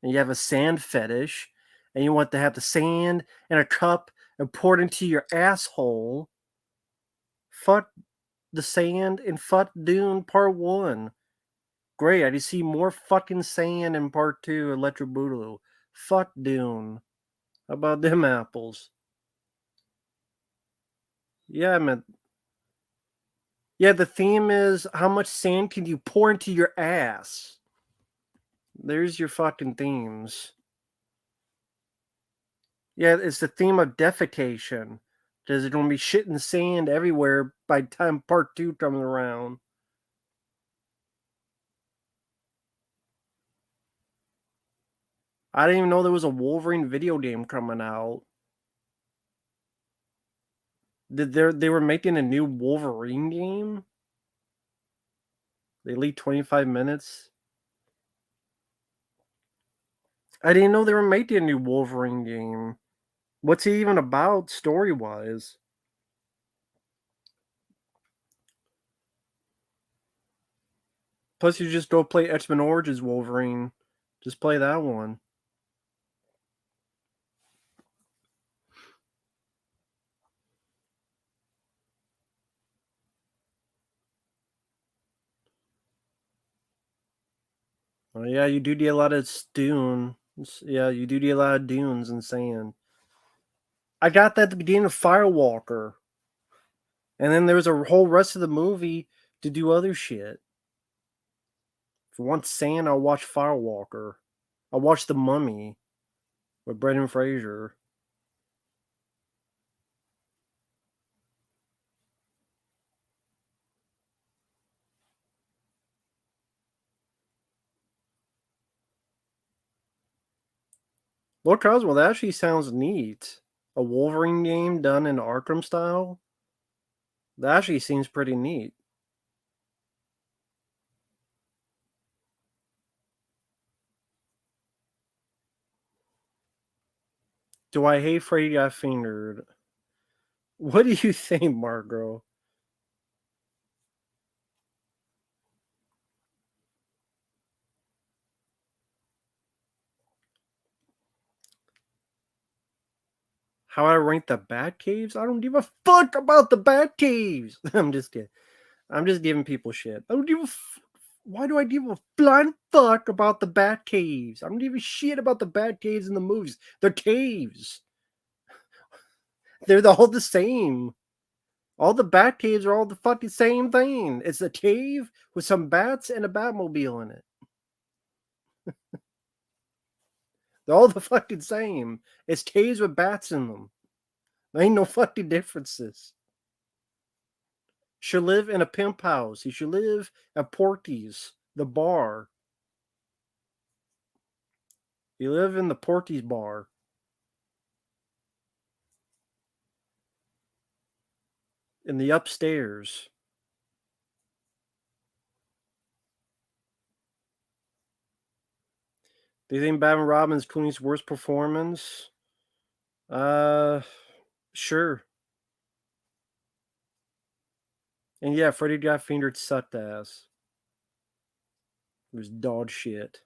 and you have a sand fetish and you want to have the sand in a cup and pour it into your asshole. Fuck the sand and fuck Dune Part 1. Great, I just see more fucking sand in Part 2, Electric Boogaloo. Fuck Dune. How about them apples? Yeah, man. Yeah, the theme is how much sand can you pour into your ass? There's your fucking themes. Yeah, it's the theme of defecation. There's going to be shit and sand everywhere by the time part 2 comes around. I didn't even know there was a Wolverine video game coming out. They were making a new Wolverine game? They leaked 25 minutes? I didn't know they were making a new Wolverine game. What's he even about story-wise? Plus, you just go play X-Men Origins Wolverine. Just play that one. Oh, yeah, you do need a lot of dune. Yeah, you do need a lot of dunes and sand. I got that at the beginning of Firewalker. And then there was a whole rest of the movie to do other shit. If I want sand, I'll watch Firewalker. I'll watch The Mummy with Brendan Fraser. Lord Coswell, that actually sounds neat. A Wolverine game done in Arkham style? That actually seems pretty neat. Do I hate Freddy Got Fingered? What do you think, Margot? How I rank the Bat Caves? I don't give a fuck about the Bat Caves. I'm just kidding. I'm just giving people shit. I don't give a why do I give a blind fuck about the Bat Caves? I don't give a shit about the Bat Caves in the movies. They're caves. They're all the same. All the Bat Caves are all the fucking same thing. It's a cave with some bats and a Batmobile in it. They're all the fucking same. It's caves with bats in them. There ain't no fucking differences. Should live in a pimp house. He should live at Porky's, the bar. You live in the Porky's bar. In the upstairs. Do you think Batman Robin's Clooney's worst performance? Sure. And yeah, Freddy Got Fingered sucked ass. It was dog shit.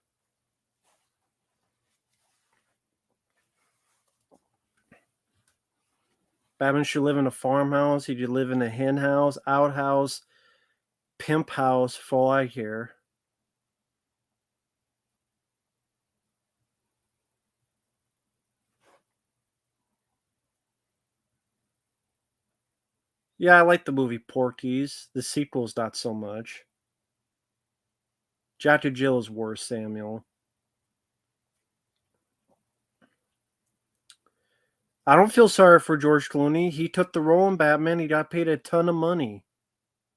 Batman should live in a farmhouse. He should live in a hen house, outhouse, pimp house, for all I care. Yeah, I like the movie Porky's. The sequel's not so much. Jack and Jill is worse, Samuel. I don't feel sorry for George Clooney. He took the role in Batman. He got paid a ton of money.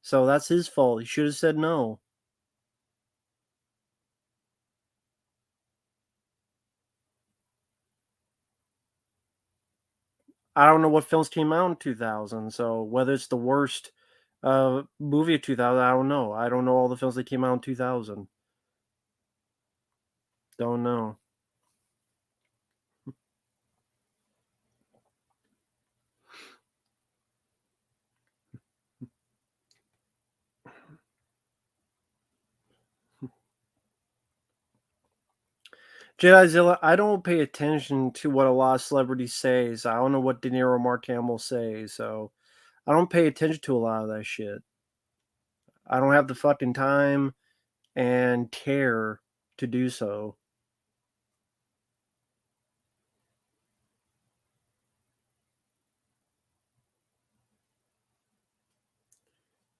So that's his fault. He should have said no. I don't know what films came out in 2000. So whether it's the worst movie of 2000, I don't know. I don't know all the films that came out in 2000. Don't know. Jedizilla, I don't pay attention to what a lot of celebrities say. So I don't know what De Niro or Mark Hamill say. So I don't pay attention to a lot of that shit. I don't have the fucking time and care to do so.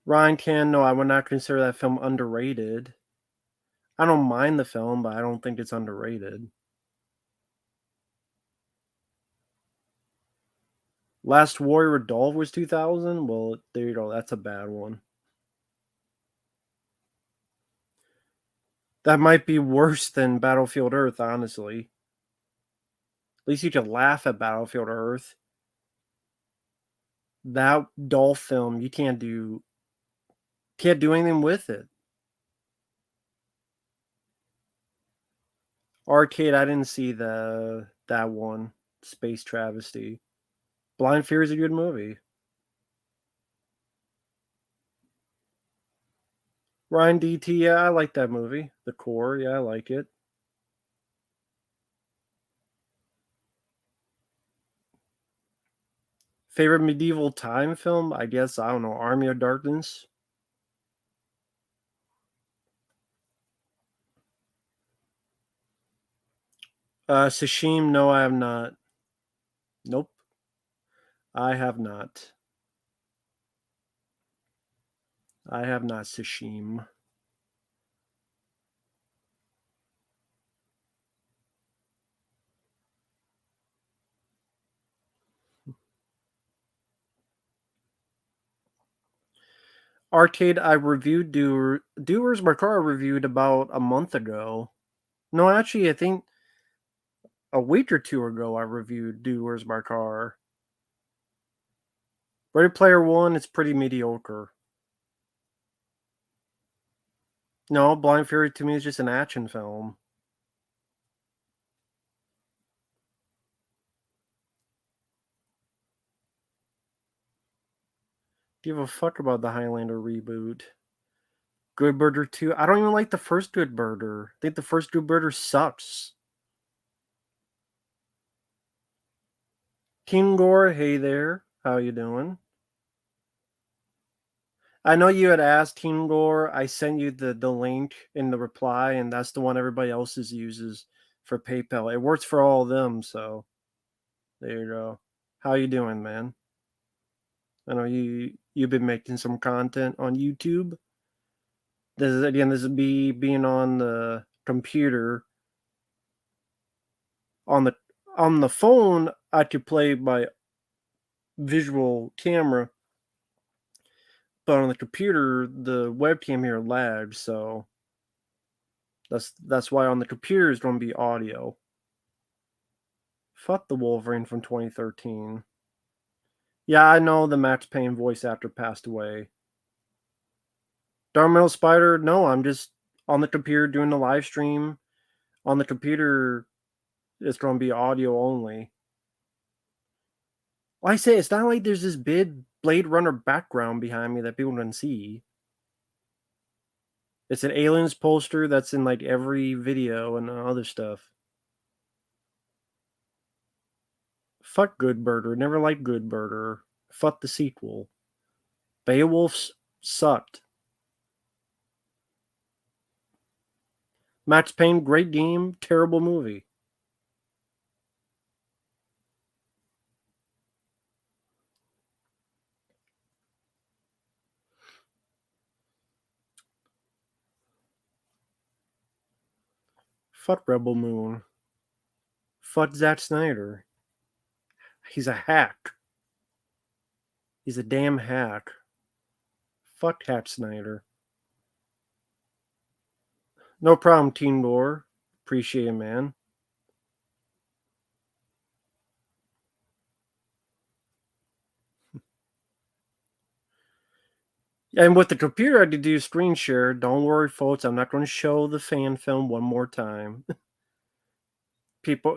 Ryan Can, no, I would not consider that film underrated. I don't mind the film, but I don't think it's underrated. Last Warrior Adult was 2000. Well, there you go. That's a bad one. That might be worse than Battlefield Earth, honestly. At least you could laugh at Battlefield Earth. That doll film, you can't do anything with it. Arcade, I didn't see that one. Space Travesty. Blind Fury is a good movie. Ryan DT, yeah, I like that movie. The Core, yeah, I like it. Favorite medieval time film? I guess, I don't know, Army of Darkness. Sashim, no, I have not. Nope, I have not. I have not Sashim. Arcade, I reviewed Doers My Car reviewed about a month ago. No, actually, I think a week or two ago I reviewed Doers My Car. Ready Player One, it's pretty mediocre. No, Blind Fury to me is just an action film. Give a fuck about the Highlander reboot. Good Burger 2. I don't even like the first Good Burger. I think the first Good Burger sucks. King Gore, hey there. How you doing? I know you had asked King Gore. I sent you the link in the reply, and that's the one everybody else uses for PayPal. It works for all of them, so there you go. How you doing, man? I know you've been making some content on YouTube. This is being on the computer. On the phone, I could play by visual camera, but on the computer, the webcam here lags, so that's why on the computer is going to be audio. Fuck the Wolverine from 2013. Yeah, I know the Max Payne voice actor passed away. Dark Metal Spider, no, I'm just on the computer doing the live stream. On the computer, it's going to be audio only. Well, I say it's not like there's this big Blade Runner background behind me that people can see. It's an Aliens poster that's in like every video and other stuff. Fuck Good Burger. Never liked Good Burger. Fuck the sequel. Beowulf sucked. Max Payne, great game, terrible movie. Fuck Rebel Moon. Fuck Zack Snyder. He's a hack. He's a damn hack. Fuck Zack Snyder. No problem, Teen Gore. Appreciate it, man. And with the computer, I could do screen share. Don't worry, folks. I'm not going to show the fan film one more time.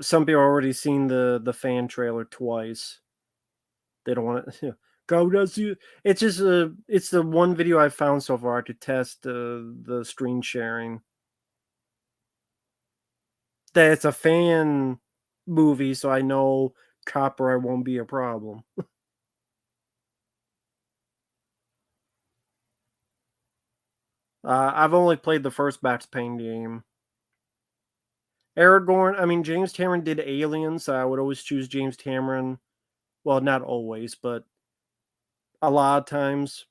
Some people already seen the fan trailer twice. They don't want to go does you. It's just it's the one video I've found so far to test the screen sharing. That it's a fan movie, so I know copyright won't be a problem. I've only played the first Max Payne game. Aragorn, I mean, James Cameron did Aliens, so I would always choose James Cameron. Well, not always, but a lot of times.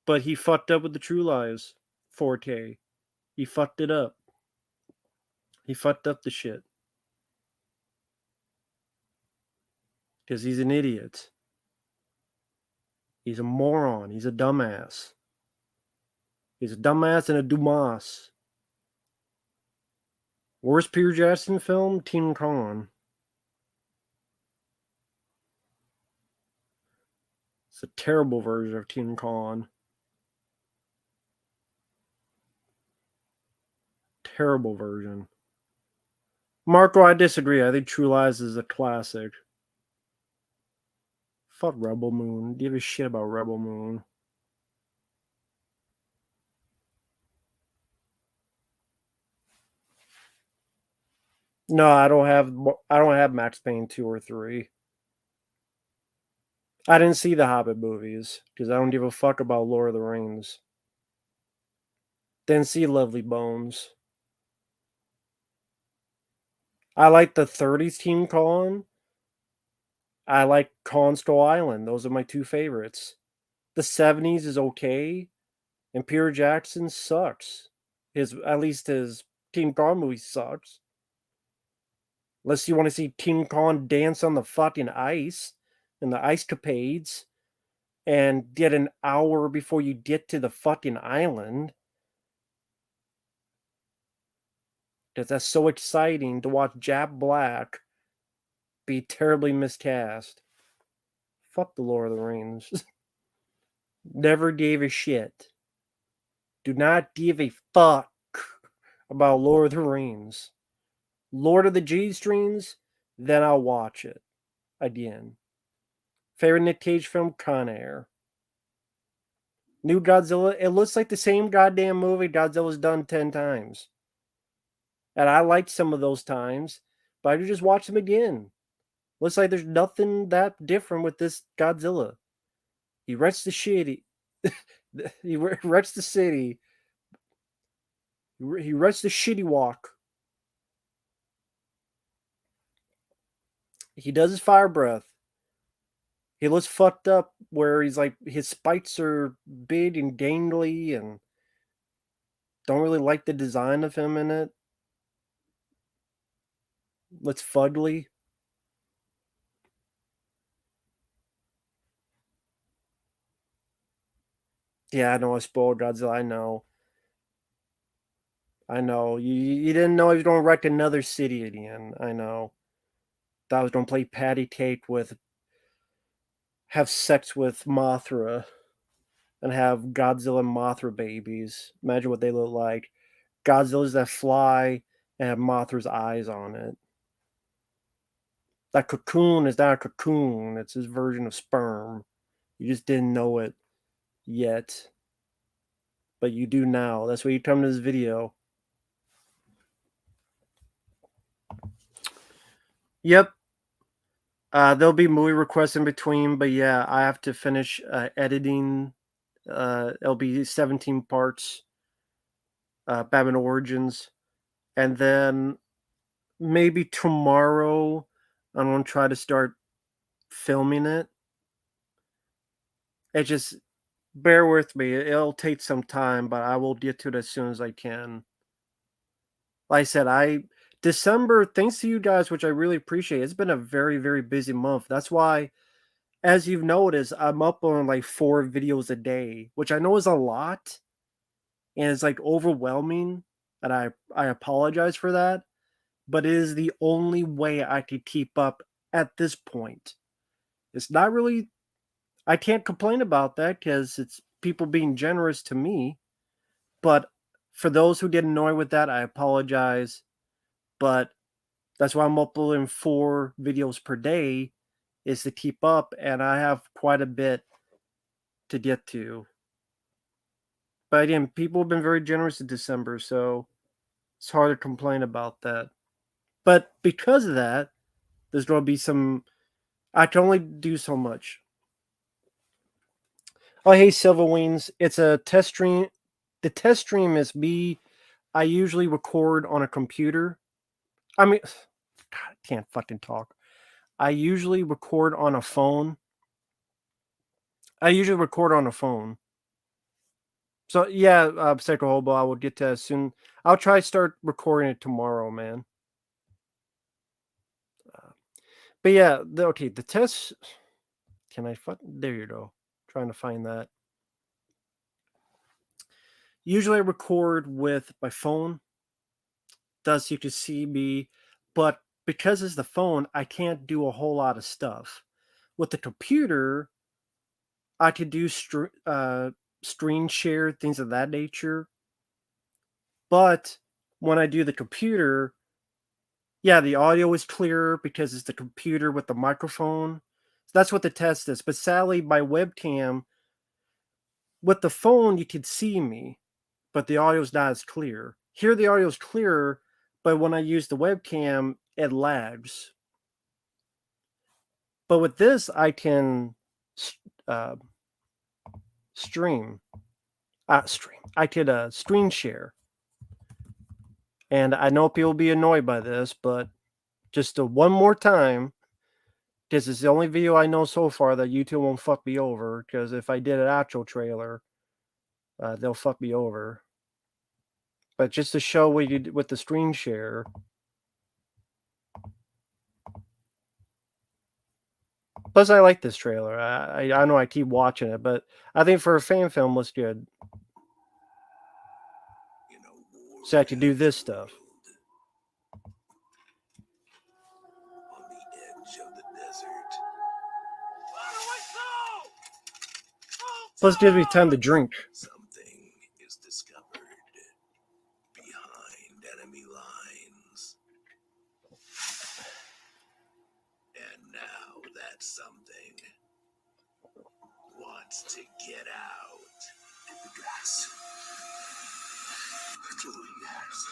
But he fucked up with the True Lies 4K. He fucked it up. He fucked up the shit. Because he's an idiot. He's a moron. He's a dumbass. He's a dumbass and a Dumas. Worst Peter Jackson film? Teen Con. It's a terrible version of Teen Con. Terrible version. Marco, I disagree. I think True Lies is a classic. Fuck Rebel Moon. Give a shit about Rebel Moon. No, I don't have Max Payne 2 or 3. I didn't see the Hobbit movies because I don't give a fuck about Lord of the Rings. Didn't see Lovely Bones. I like the 30s Teen Con. I like Con Skull Island. Those are my two favorites. The 70s is okay, and Peter Jackson sucks. At least his Teen Con movie sucks. Unless you want to see Teen Con dance on the fucking ice in the ice capades and get an hour before you get to the fucking island. Because that's so exciting to watch Jack Black be terribly miscast. Fuck the Lord of the Rings. Never gave a shit. Do not give a fuck about Lord of the Rings. Lord of the G-Strings, then I'll watch it again. Favorite Nick Cage film? Con Air. New Godzilla, it looks like the same goddamn movie Godzilla's done 10 times. And I liked some of those times, but I could just watch them again. Looks like there's nothing that different with this Godzilla. He wrecks the shitty. He wrecks the city. He wrecks the shitty walk. He does his fire breath. He looks fucked up where he's like, his spikes are big and gangly and don't really like the design of him in it. Looks fugly. Yeah, I know I spoiled Godzilla. I know. You didn't know he was going to wreck another city again. I know. Thought I was going to play patty cake with, have sex with Mothra and have Godzilla and Mothra babies. Imagine what they look like. Godzillas that fly and have Mothra's eyes on it. That cocoon is not a cocoon. It's his version of sperm. You just didn't know it yet. But you do now. That's why you come to this video. Yep. There'll be movie requests in between, but yeah, I have to finish editing. It'll be 17 parts. Batman Origins. And then maybe tomorrow I'm going to try to start filming it. It just, bear with me. It'll take some time, but I will get to it as soon as I can. Like I said, December, thanks to you guys, which I really appreciate. It's been a very, very busy month. That's why, as you've noticed, I'm up on like 4 videos a day, which I know is a lot. And it's like overwhelming. And I apologize for that. But it is the only way I could keep up at this point. It's not really, I can't complain about that because it's people being generous to me. But for those who get annoyed with that, I apologize. But that's why I'm uploading 4 videos per day, is to keep up, and I have quite a bit to get to. But again, people have been very generous in December, so it's hard to complain about that. But because of that, there's going to be some, I can only do so much. Oh, hey, Silver Wings. It's a test stream. The test stream is me. I usually record on a computer. I mean, God, I can't fucking talk. I usually record on a phone. So, yeah, Psycho Hobo, I will get to that soon. I'll try to start recording it tomorrow, man. But yeah, okay, the test. Can I fuck? There you go. trying to find that. Usually I record with my phone. Thus you can see me, but because it's the phone, I can't do a whole lot of stuff. With the computer, I could do screen share, things of that nature. But when I do the computer, yeah, the audio is clearer because it's the computer with the microphone. That's what the test is. But sadly, my webcam, with the phone, you can see me, but the audio is not as clear. Here, the audio is clearer, but when I use the webcam, it lags. But with this, I can uh, stream. I could screen share. And I know people will be annoyed by this, but just one more time, because it's the only video I know so far that YouTube won't fuck me over. Because if I did an actual trailer, they'll fuck me over. But just to show what you did with the screen share. Plus, I like this trailer. I know I keep watching it, but I think for a fan film, looks good. So I can do this stuff. On the edge of the desert. Plus, it gives me time to drink. Something is discovered behind enemy lines. And now that something wants to get out. Get the gas. To the gas.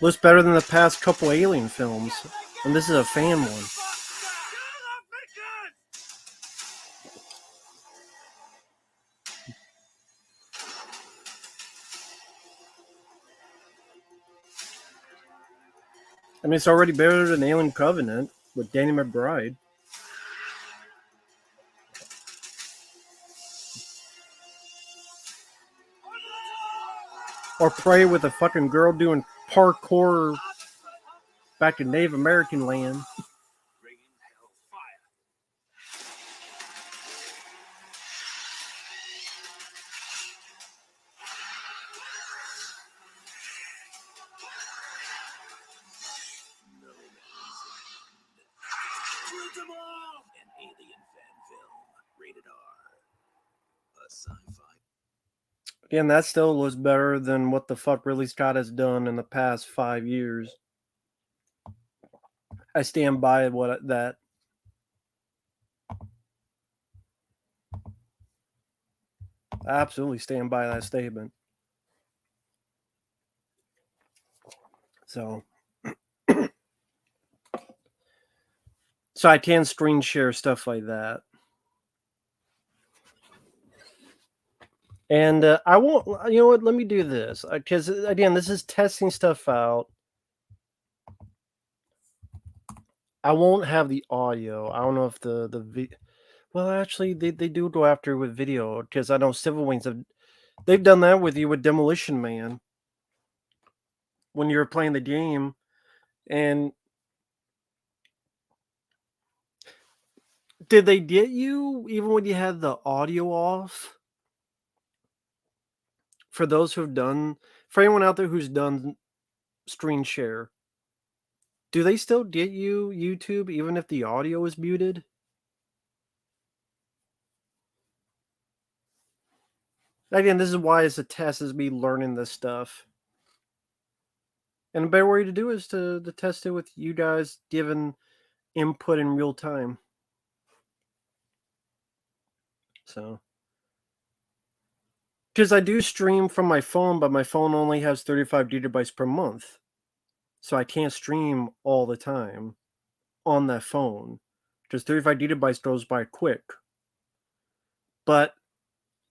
Looks better than the past couple Alien films. And this is a fan one. I mean, it's already better than Alien Covenant with Danny McBride. Or Prey with a fucking girl doing parkour back in Native American land. An alien fan film, rated R. A sci-fi. Again, that still was better than what the fuck Ridley Scott has done in the past 5 years. I stand by that. I absolutely stand by that statement. So I can screen share stuff like that. And I won't, you know what, let me do this. Because, again, this is testing stuff out. I won't have the audio. I don't know if the well, actually, they do go after with video. Because I know Civil Wings, they've done that with you with Demolition Man. When you were playing the game. And did they get you even when you had the audio off? For those who've done, for anyone out there who's done screen share, do they still get you YouTube even if the audio is muted? Again, this is why it's a test, is me learning this stuff. And a better way to do it is to test it with you guys giving input in real time. So, because I do stream from my phone, but my phone only has 35 gigabytes per month. So I can't stream all the time on that phone. Because 35 gigabytes goes by quick. But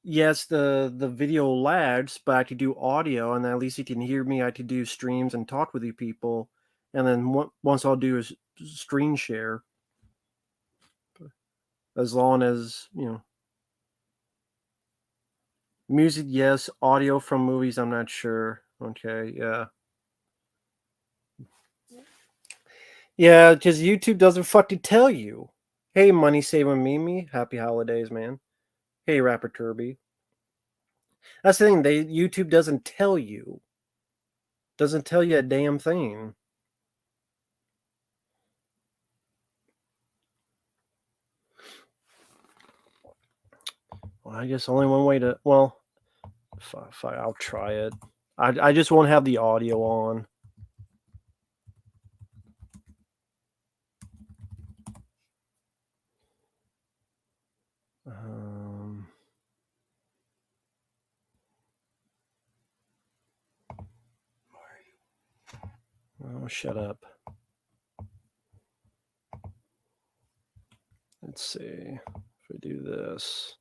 yes, the video lags, but I could do audio, and at least you can hear me. I could do streams and talk with you people. And then once I'll do is screen share. As long as, you know, music, yes. Audio from movies, I'm not sure. Okay, yeah. Yeah, because YouTube doesn't fucking tell you. Hey, money saving Mimi, happy holidays, man. Hey, rapper Kirby. That's the thing. YouTube doesn't tell you. Doesn't tell you a damn thing. Well, I guess only one way to. Well, I'll try it. I just won't have the audio on. Oh, shut up. Let's see if we do this.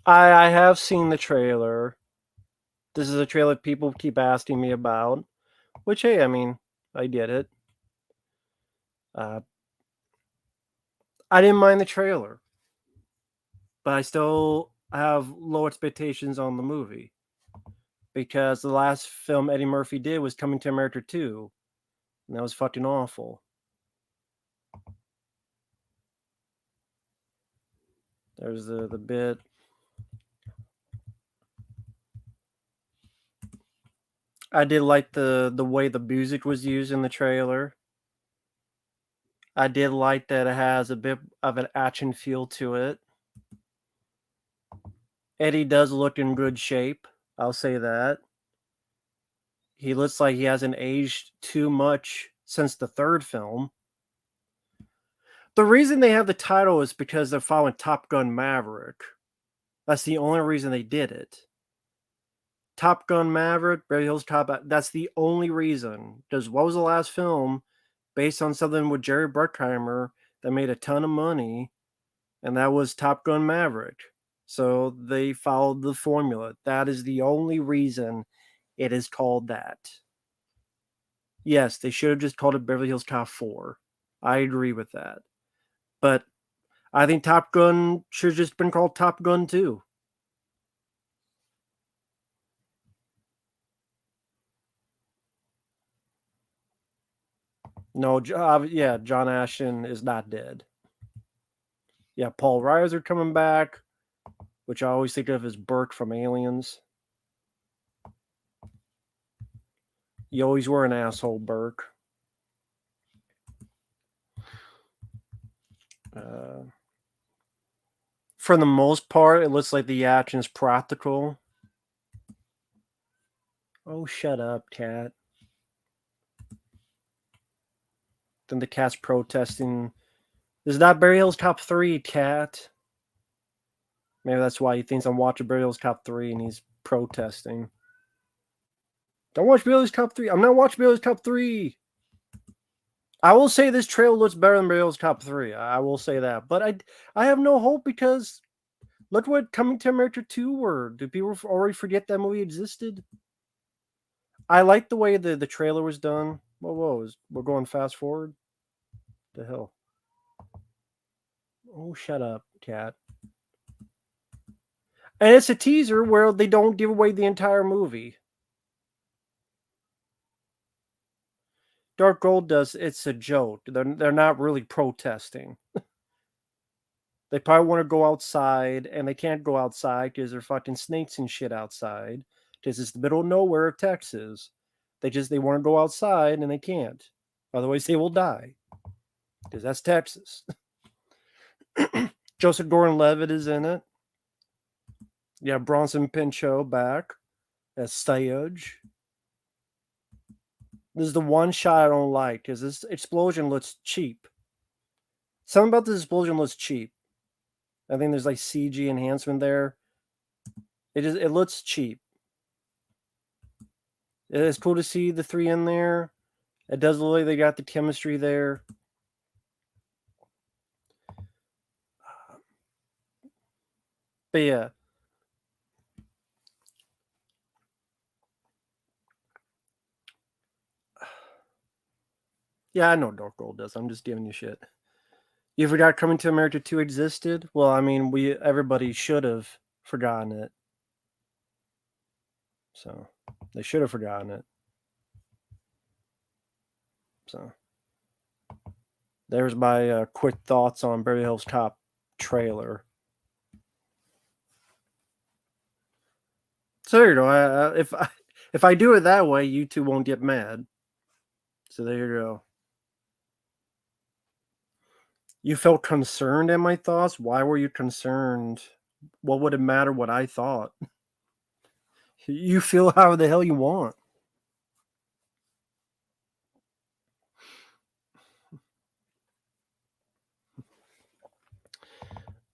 I have seen the trailer. This is a trailer people keep asking me about. Which, hey, I mean, I get it. I didn't mind the trailer, but I still have low expectations on the movie because the last film Eddie Murphy did was Coming to America 2, and that was fucking awful. There's the bit. I did like the way the music was used in the trailer. I did like that it has a bit of an action feel to it. Eddie does look in good shape. I'll say that. He looks like he hasn't aged too much since the third film. The reason they have the title is because they're following Top Gun Maverick. That's the only reason they did it. Top Gun Maverick, Beverly Hills Cop, that's the only reason. Because what was the last film based on something with Jerry Bruckheimer that made a ton of money, and that was Top Gun Maverick. So they followed the formula. That is the only reason it is called that. Yes, they should have just called it Beverly Hills Cop 4. I agree with that. But I think Top Gun should have just been called Top Gun 2. No, yeah, John Ashton is not dead. Yeah, Paul Reiser coming back, which I always think of as Burke from Aliens. You always were an asshole, Burke. For the most part, it looks like the action's practical. Oh, shut up, cat. Then the cat's protesting. This is not Beverly Hills Cop 3, cat. Maybe that's why he thinks I'm watching Beverly Hills Cop 3 and he's protesting. Don't watch Beverly Hills Cop 3. I'm not watching Beverly Hills Cop 3. I will say this trailer looks better than Beverly Hills Cop 3. I will say that. But I have no hope because look what Coming to America 2 were. Do people already forget that movie existed? I like the way the trailer was done. Whoa, we're going fast forward? The hell? Oh, shut up, cat. And it's a teaser where they don't give away the entire movie. Dark Gold does. It's a joke. They're not really protesting. They probably want to go outside, and they can't go outside because there's fucking snakes and shit outside. Because it's the middle of nowhere, Texas. They want to go outside, and they can't. Otherwise, they will die. Because that's Texas. Joseph Gordon-Levitt is in it. Yeah, Bronson Pinchot back as Sage. This is the one shot I don't like because this explosion looks cheap. Something about this explosion looks cheap. I think there's like CG enhancement there. It looks cheap. It's cool to see the three in there. It does look like they got the chemistry there. But yeah. Yeah, I know Dark Gold does. I'm just giving you shit. You forgot Coming to America 2 existed? Well, I mean, everybody should have forgotten it. So they should have forgotten it. So there's my quick thoughts on Beverly Hills Cop trailer. So there you go. If I do it that way, you two won't get mad. So there you go. You felt concerned at my thoughts? Why were you concerned? What would it matter what I thought? You feel how the hell you want.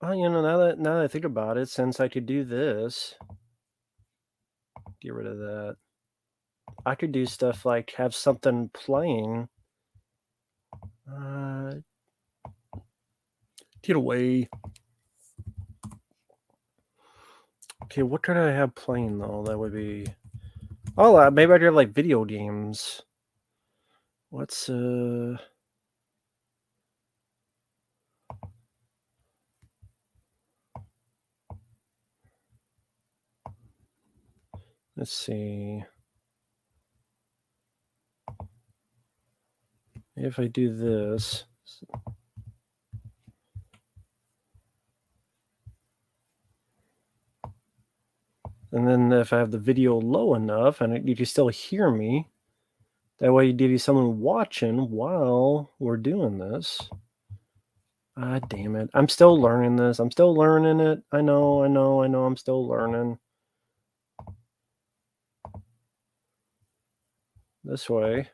Oh, now that I think about it, since I could do this, get rid of that. I could do stuff like have something playing. Get away. Okay, what could I have playing though? That would be. Oh, maybe I could have like video games. What's Let's see. If I do this. And then if I have the video low enough and you can still hear me, that way you give you someone watching while we're doing this. Ah, damn it. I'm still learning this. I'm still learning it. I know. I'm still learning. This way.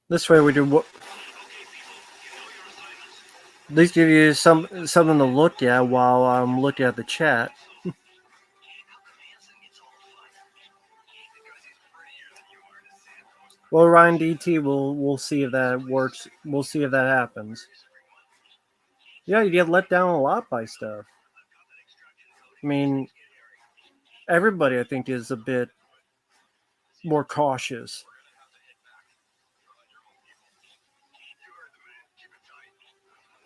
This way we do what. At least give you something to look at while I'm looking at the chat. Well, Ryan DT, we'll see if that works. We'll see if that happens. Yeah, you get let down a lot by stuff. I mean, everybody I think is a bit more cautious.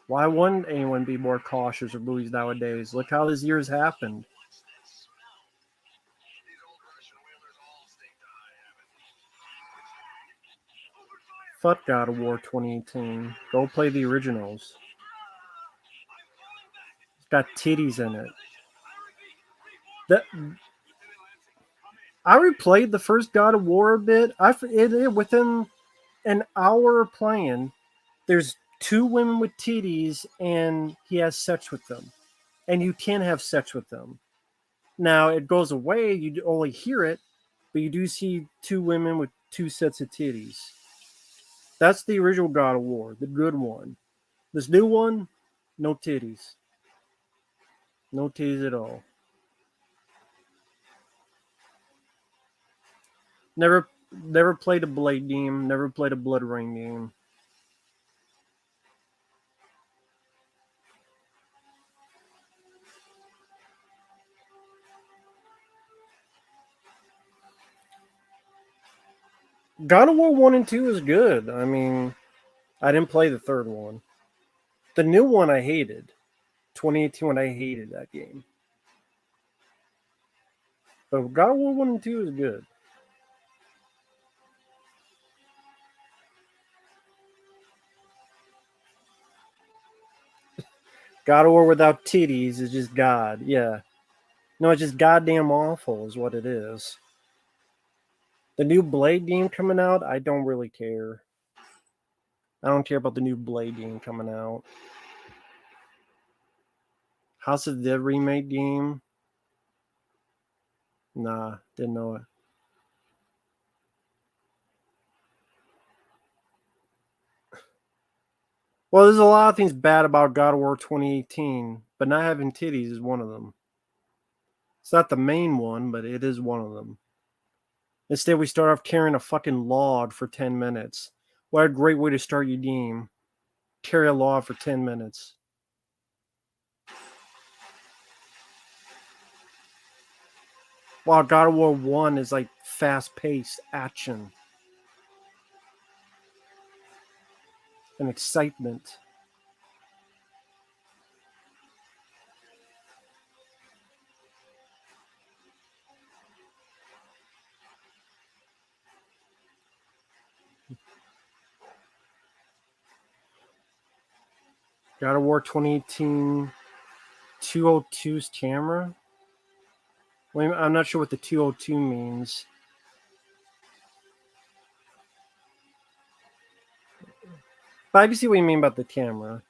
Why wouldn't anyone be more cautious of movies nowadays? Look how this year's happened. Fuck God of War 2018. Go play the originals. It's got titties in it. I replayed the first God of War a bit. Within an hour of playing, there's 2 women with titties, and he has sex with them, and you can have sex with them. Now it goes away; you only hear it, but you do see 2 women with 2 sets of titties. That's the original God of War, the good one. This new one, no titties, no titties at all. Never played a Blade game. Never played a Blood Rain game. God of War 1 and 2 is good. I mean, I didn't play the third one. The new one I hated. 2018 when I hated that game. But God of War 1 and 2 is good. God of War without titties is just God. Yeah. No, it's just goddamn awful is what it is. The new Blade game coming out, I don't really care. I don't care about the new Blade game coming out. House of the Dead remake game? Nah, didn't know it. Well, there's a lot of things bad about God of War 2018, but not having titties is one of them. It's not the main one, but it is one of them. Instead, we start off carrying a fucking log for 10 minutes. What a great way to start your game. Carry a log for 10 minutes. while God of War 1 is like fast-paced action and excitement. God of War 2018 202's camera. Wait, I'm not sure what the 202 means. But I can see what you mean about the camera.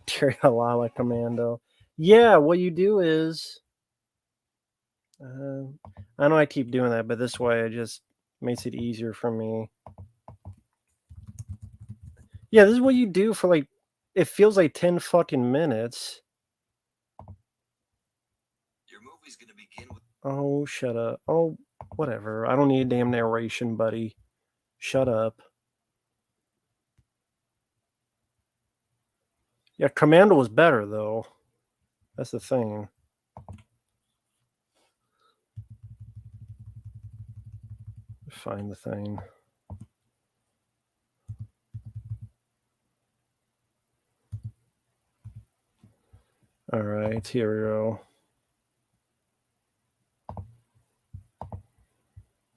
Terry Halala Commando. Yeah, what you do is, I know I keep doing that, but this way it just makes it easier for me. Yeah, this is what you do for like, it feels like 10 fucking minutes. Your movie's gonna begin with. Oh, shut up. Oh, whatever. I don't need a damn narration, buddy. Shut up. Yeah, Commando was better, though. That's the thing. Find the thing. All right, here we go.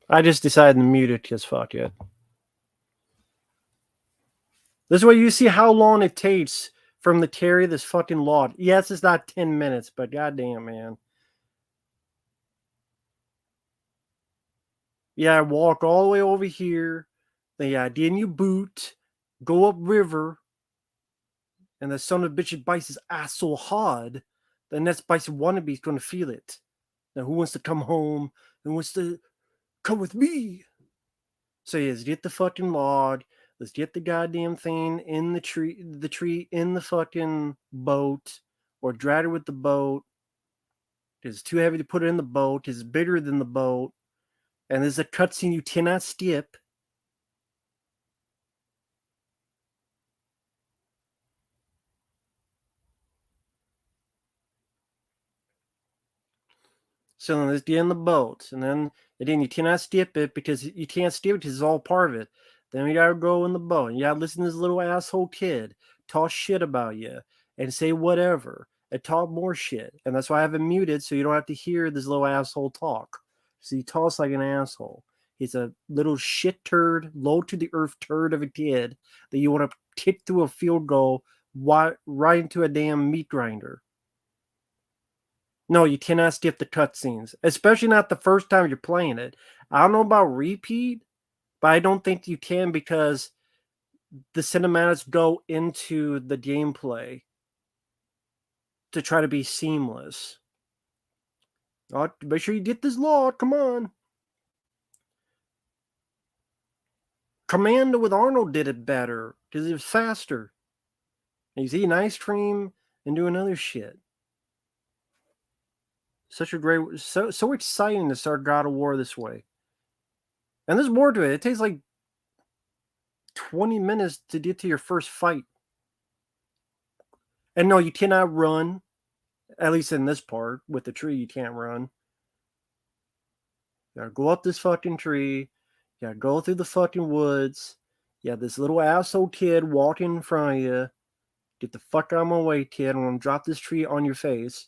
I just decided to mute it because fuck it. This way you see how long it takes from the Terry this fucking lot. Yes, it's not 10 minutes, but goddamn, man. Yeah, I walk all the way over here. Then then you boot, go up river, and the son of a bitch bites his ass so hard, the next bites wannabe's gonna feel it. Now who wants to come home? Who wants to come with me? So yes, get the fucking log. Let's get the goddamn thing in the tree in the fucking boat, or drag it with the boat. It's too heavy to put it in the boat. It's bigger than the boat. And there's a cutscene you cannot skip. So then let's get in the boat. And then you cannot skip it because you can't skip it because it's all part of it. Then we gotta go in the boat. And you gotta listen to this little asshole kid talk shit about you and say whatever and talk more shit. And that's why I have it muted so you don't have to hear this little asshole talk. So he talks like an asshole. He's a little shit turd, low to the earth turd of a kid that you want to kick through a field goal right into a damn meat grinder. No, you cannot skip the cutscenes, especially not the first time you're playing it. I don't know about repeat, but I don't think you can because the cinematics go into the gameplay to try to be seamless. Oh, make sure you get this log. Come on. Commando with Arnold did it better because it was faster. He's eating ice cream and doing other shit. Such a great, so exciting to start God of War this way. And there's more to it. It takes like 20 minutes to get to your first fight. And no, you cannot run. At least in this part, with the tree, you can't run. You gotta go up this fucking tree. You gotta go through the fucking woods. You have this little asshole kid walking in front of you. Get the fuck out of my way, kid. I'm gonna drop this tree on your face.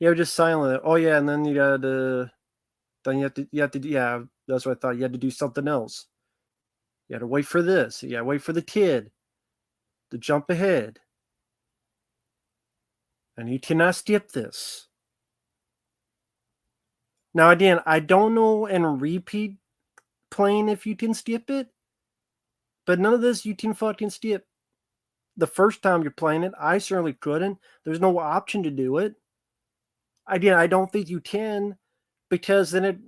Yeah, just silent. Oh yeah, and then you gotta. Then you have to. Yeah, that's what I thought. You had to do something else. You had to wait for this. You gotta wait for the kid to jump ahead. And you cannot skip this. Now again, I don't know in repeat playing if you can skip it, but none of this you can fucking skip. The first time you're playing it, I certainly couldn't. There's no option to do it. Again, I don't think you can because then it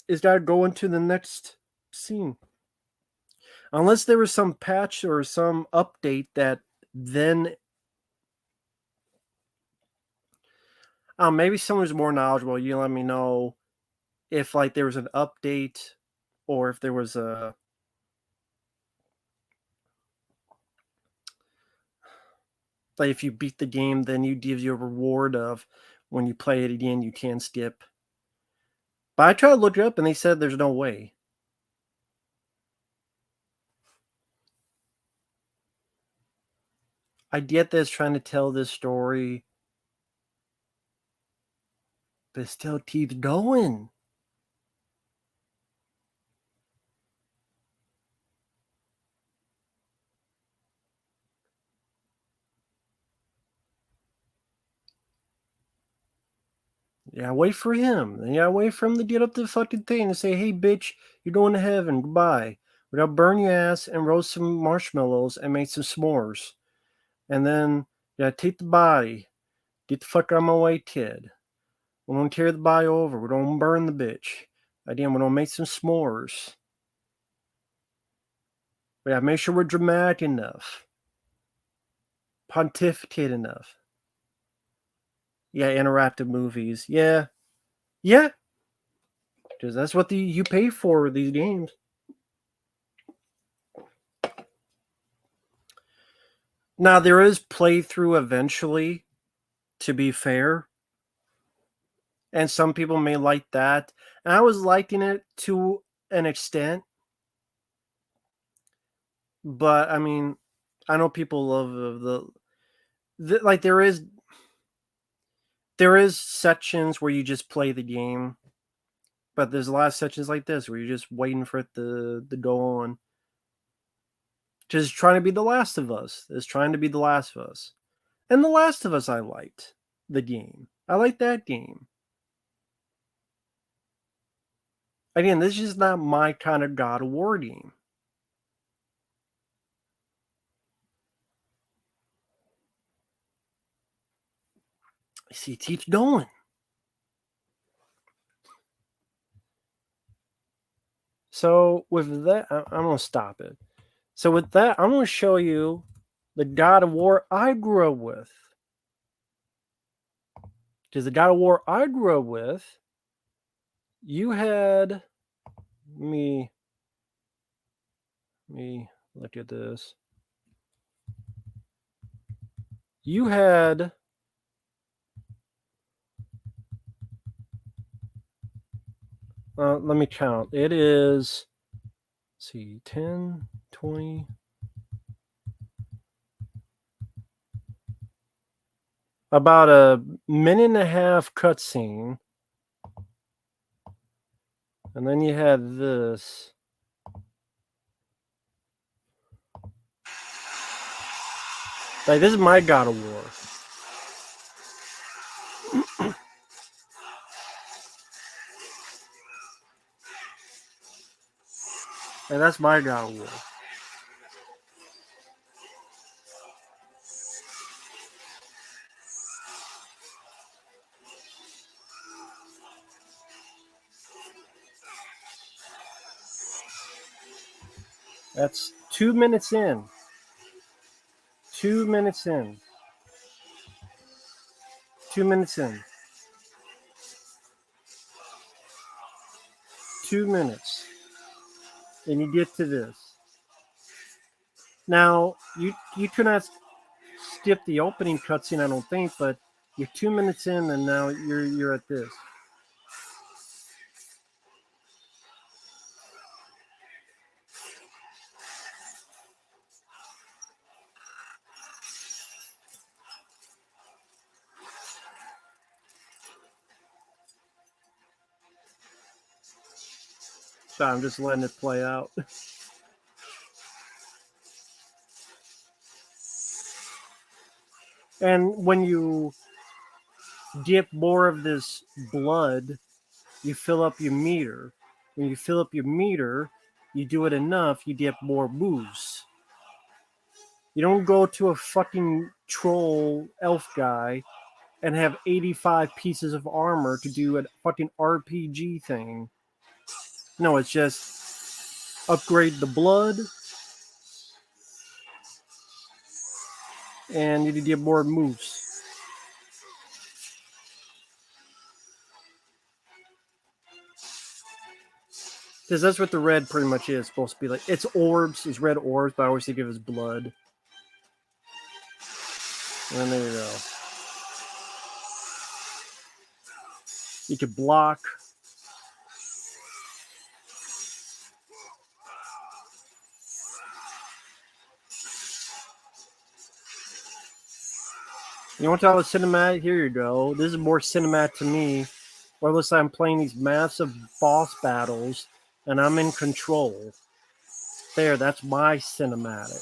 is got to go into the next scene. Unless there was some patch or some update that then Maybe someone's more knowledgeable. You let me know if like there was an update or if there was a like if you beat the game, then you gives you a reward of when you play it again, you can skip. But I tried to look it up and they said there's no way. I get this trying to tell this story, but it still keeps going. Yeah, wait for him. Yeah, wait for him to get up the fucking thing and say, "Hey, bitch, you're going to heaven. Goodbye." We're gonna burn your ass and roast some marshmallows and make some s'mores. And then, yeah, take the body. Get the fuck out of my way, kid. We're gonna tear the body over. We're gonna burn the bitch. Again, we're gonna make some s'mores. But yeah, make sure we're dramatic enough. Pontificate enough. Yeah, interactive movies. Yeah. Yeah. Because that's what you pay for these games. Now there is playthrough eventually, to be fair. And some people may like that. And I was liking it to an extent. But I mean, I know people love the like there is sections where you just play the game, but there's a lot of sections like this where you're just waiting for it to go on. Just trying to be The Last of Us. It's trying to be The Last of Us. And The Last of Us I liked the game. I like that game. Again, this is not my kind of God of War game. See, it keeps going. So with that, I'm going to stop it. So with that, I'm going to show you the God of War I grew up with. Because the God of War I grew up with, you had me look at this. You had let me count. It is, let's see, 10, 20. About a minute and a half cutscene. And then you had this. Like, this is my God of War. And that's my God of War. That's 2 minutes in. 2 minutes in. 2 minutes in. 2 minutes. And you get to this. Now, you cannot skip the opening cutscene, I don't think, but you're 2 minutes in and now you're at this. So I'm just letting it play out. And when you get more of this blood, you fill up your meter. When you fill up your meter, you do it enough, you get more moves. You don't go to a fucking troll elf guy and have 85 pieces of armor to do a fucking RPG thing. No, it's just upgrade the blood and you get more moves. Because that's what the red pretty much is supposed to be like. It's orbs, it's red orbs, but I always think of it as blood. And there you go. You could block. You want to talk about cinematic? Here you go. This is more cinematic to me. Or unless I'm playing these massive boss battles and I'm in control. There, that's my cinematic.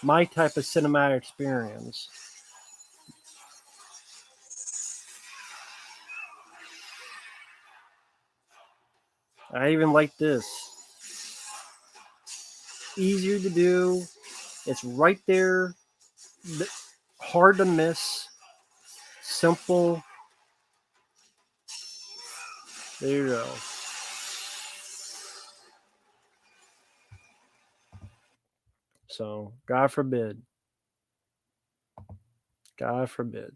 My type of cinematic experience. I even like this. Easier to do. It's right there. Hard to miss. Simple. There you go. So, God forbid. God forbid.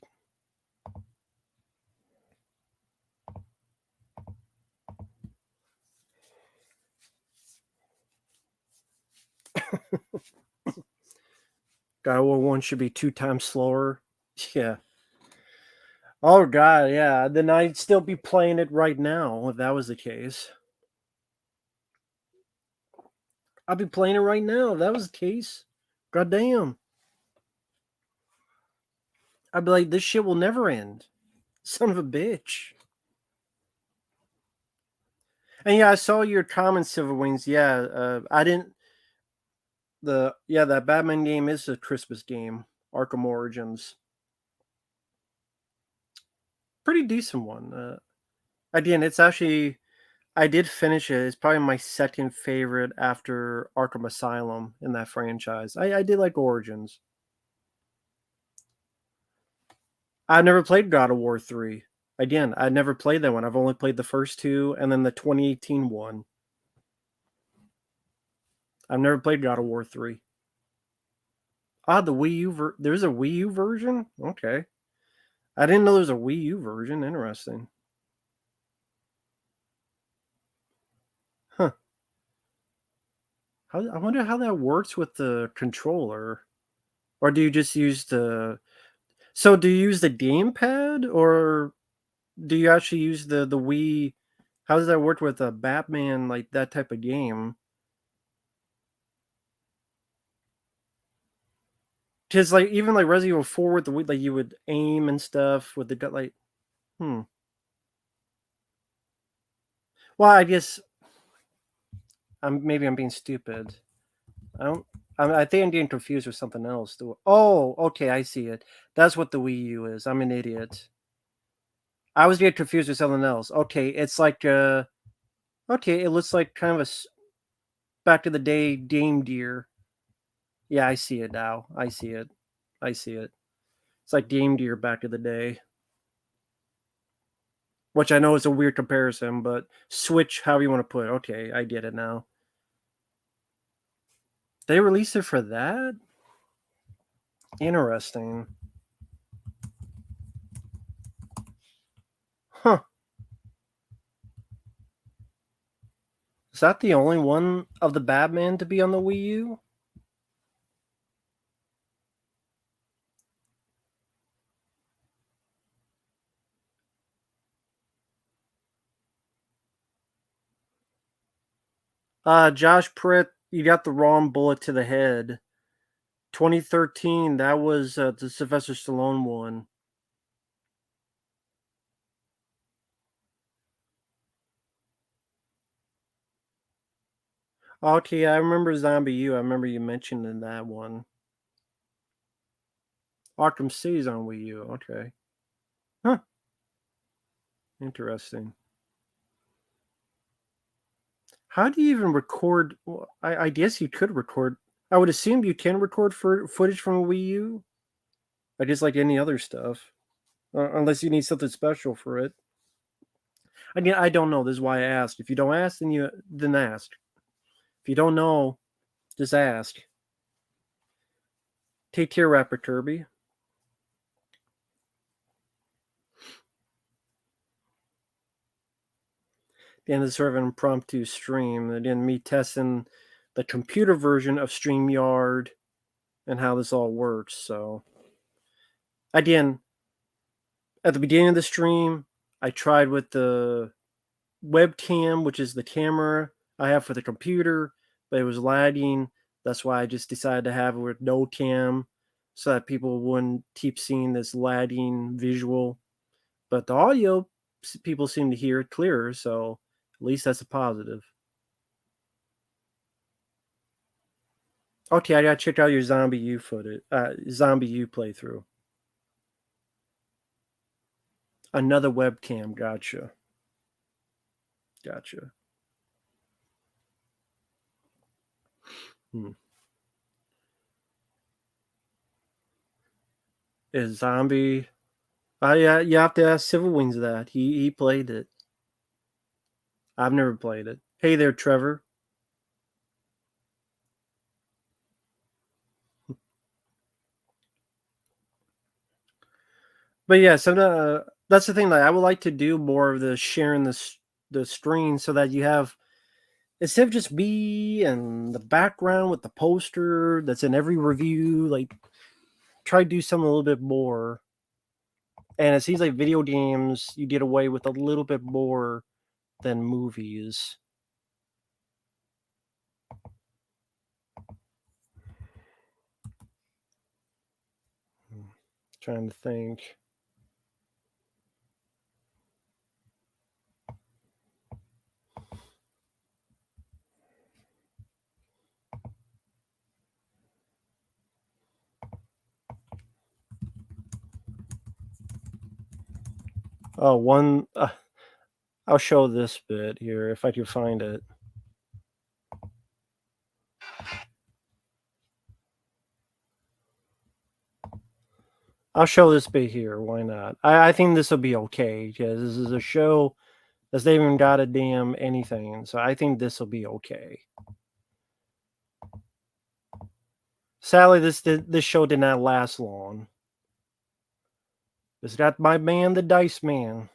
God of War 1 should be 2 times slower. Yeah. Oh, God, yeah. Then I'd still be playing it right now if that was the case. I'd be playing it right now if that was the case. God damn. I'd be like, this shit will never end. Son of a bitch. And yeah, I saw your comments, Silver Wings. Yeah, I didn't. That Batman game is a Christmas game. Arkham Origins. Pretty decent one. Again, it's actually I did finish it. It's probably my second favorite after Arkham Asylum in that franchise. I did like Origins. I've never played God of War 3. Again, I never played that one. I've only played the first two and then the 2018 one. I've never played God of War 3. Ah, the Wii U there's a Wii U version? Okay. I didn't know there was a Wii U version. Interesting. Huh. I wonder how that works with the controller. Or do you just use the So do you use the gamepad or do you actually use the Wii? How does that work with a Batman, like that type of game? Because like even like Resident Evil 4 with the Wii, like you would aim and stuff with the like. Hmm. Well, I guess maybe I'm being stupid. I don't. I think I'm getting confused with something else. Oh, okay, I see it. That's what the Wii U is. I'm an idiot. I was getting confused with something else. Okay, it's like okay, it looks like kind of back to the day Game Gear. Yeah, I see it now. I see it. I see it. It's like Game Gear back in the day. Which I know is a weird comparison, but Switch, however you want to put it. Okay, I get it now. They released it for that? Interesting. Huh. Is that the only one of the Batman to be on the Wii U? Josh Pritt, you got the wrong bullet to the head. 2013, that was the Sylvester Stallone one. Okay, I remember Zombie U. I remember you mentioned in that one. Arkham City's on Wii U. Okay. Huh. Interesting. How do you even record? Well, I guess you could record. I would assume you can record for footage from a Wii U. I just like any other stuff, unless you need something special for it. Again, I don't know. This is why I asked. If you don't ask, then ask. If you don't know, just ask. Take care, Rapper Kirby. And it's sort of an impromptu stream. And then me testing the computer version of StreamYard and how this all works. So again, at the beginning of the stream, I tried with the webcam, which is the camera I have for the computer, but it was lagging. That's why I just decided to have it with no cam so that people wouldn't keep seeing this lagging visual. But the audio, people seem to hear it clearer, so at least that's a positive. Okay, I gotta check out your Zombie U footage, Zombie U playthrough. Another webcam, gotcha. Gotcha. Hmm. Is Zombie? Yeah, you have to ask Civil Wings that. He played it. I've never played it. Hey there, Trevor. But yeah, so that's the thing that I would like to do more of the sharing the screen so that you have instead of just me and the background with the poster that's in every review, like try to do something a little bit more. And it seems like video games you get away with a little bit more than movies. Trying to think. Oh, one. I'll show this bit here if I can find it. I'll show this bit here. Why not? I think this will be okay because this is a show that's not even got a damn anything. So I think this will be okay. Sadly, this show did not last long. It's got my man, the Dice Man.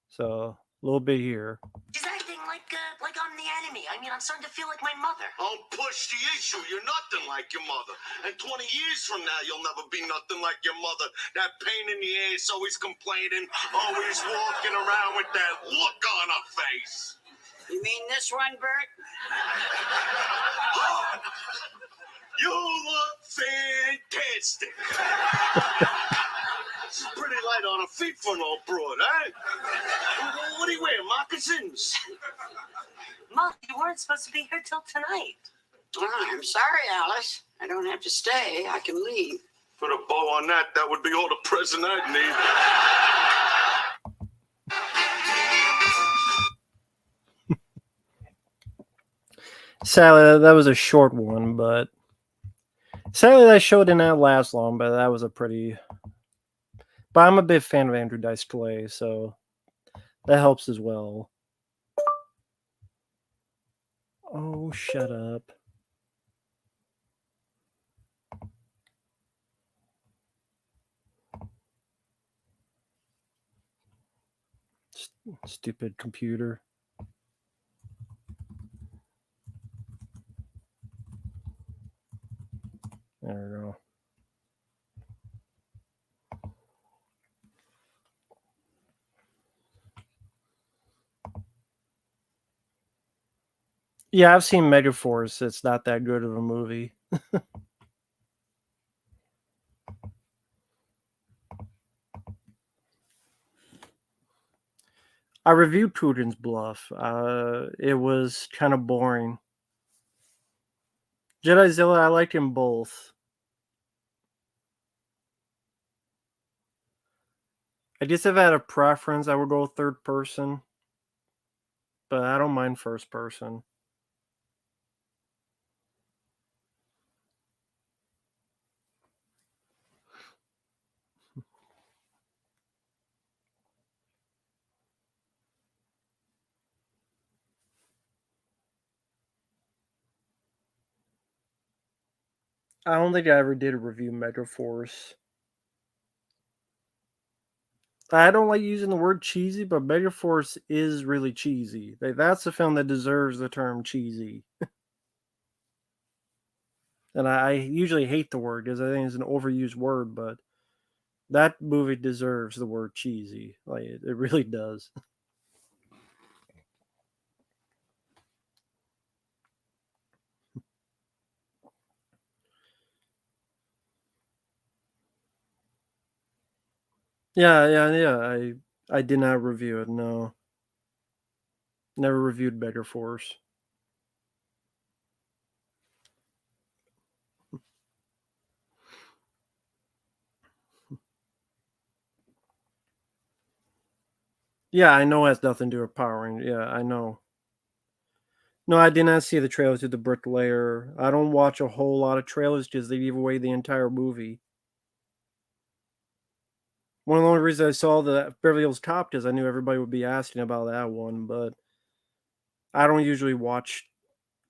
So a little bit here. She's acting like I'm the enemy. I mean, I'm starting to feel like my mother. Don't push the issue. You're nothing like your mother. And 20 years from now, you'll never be nothing like your mother. That pain in the ass, always complaining, always walking around with that look on her face. You mean this one, Bert? You look fantastic. She's pretty light on her feet for an old broad, eh? What do you wear, moccasins? Mom, you weren't supposed to be here till tonight. Oh, I'm sorry, Alice. I don't have to stay. I can leave. Put a bow on that, that would be all the present I'd need. Sadly, that was a short one, but sadly that show did not last long. But that was a pretty. But I'm a big fan of Andrew Dice Clay, so that helps as well. Oh, shut up. Stupid computer. There we go. Yeah, I've seen Megaforce. It's not that good of a movie. I reviewed Putin's Bluff. It was kind of boring. Jedi-Zilla, I liked him both. I guess if I had a preference, I would go third person. But I don't mind first person. I don't think I ever did a review Megaforce. I don't like using the word cheesy, but Megaforce is really cheesy. That's a film that deserves the term cheesy. And I usually hate the word because I think it's an overused word, but that movie deserves the word cheesy. Like it really does. Yeah. I did not review it. No, never reviewed Beggar Force. Yeah, I know it has nothing to do with Power Rangers. Yeah, I know. No, I did not see the trailers to the Bricklayer. I don't watch a whole lot of trailers because they give away the entire movie. One of the only reasons I saw the Beverly Hills Cop is I knew everybody would be asking about that one, but I don't usually watch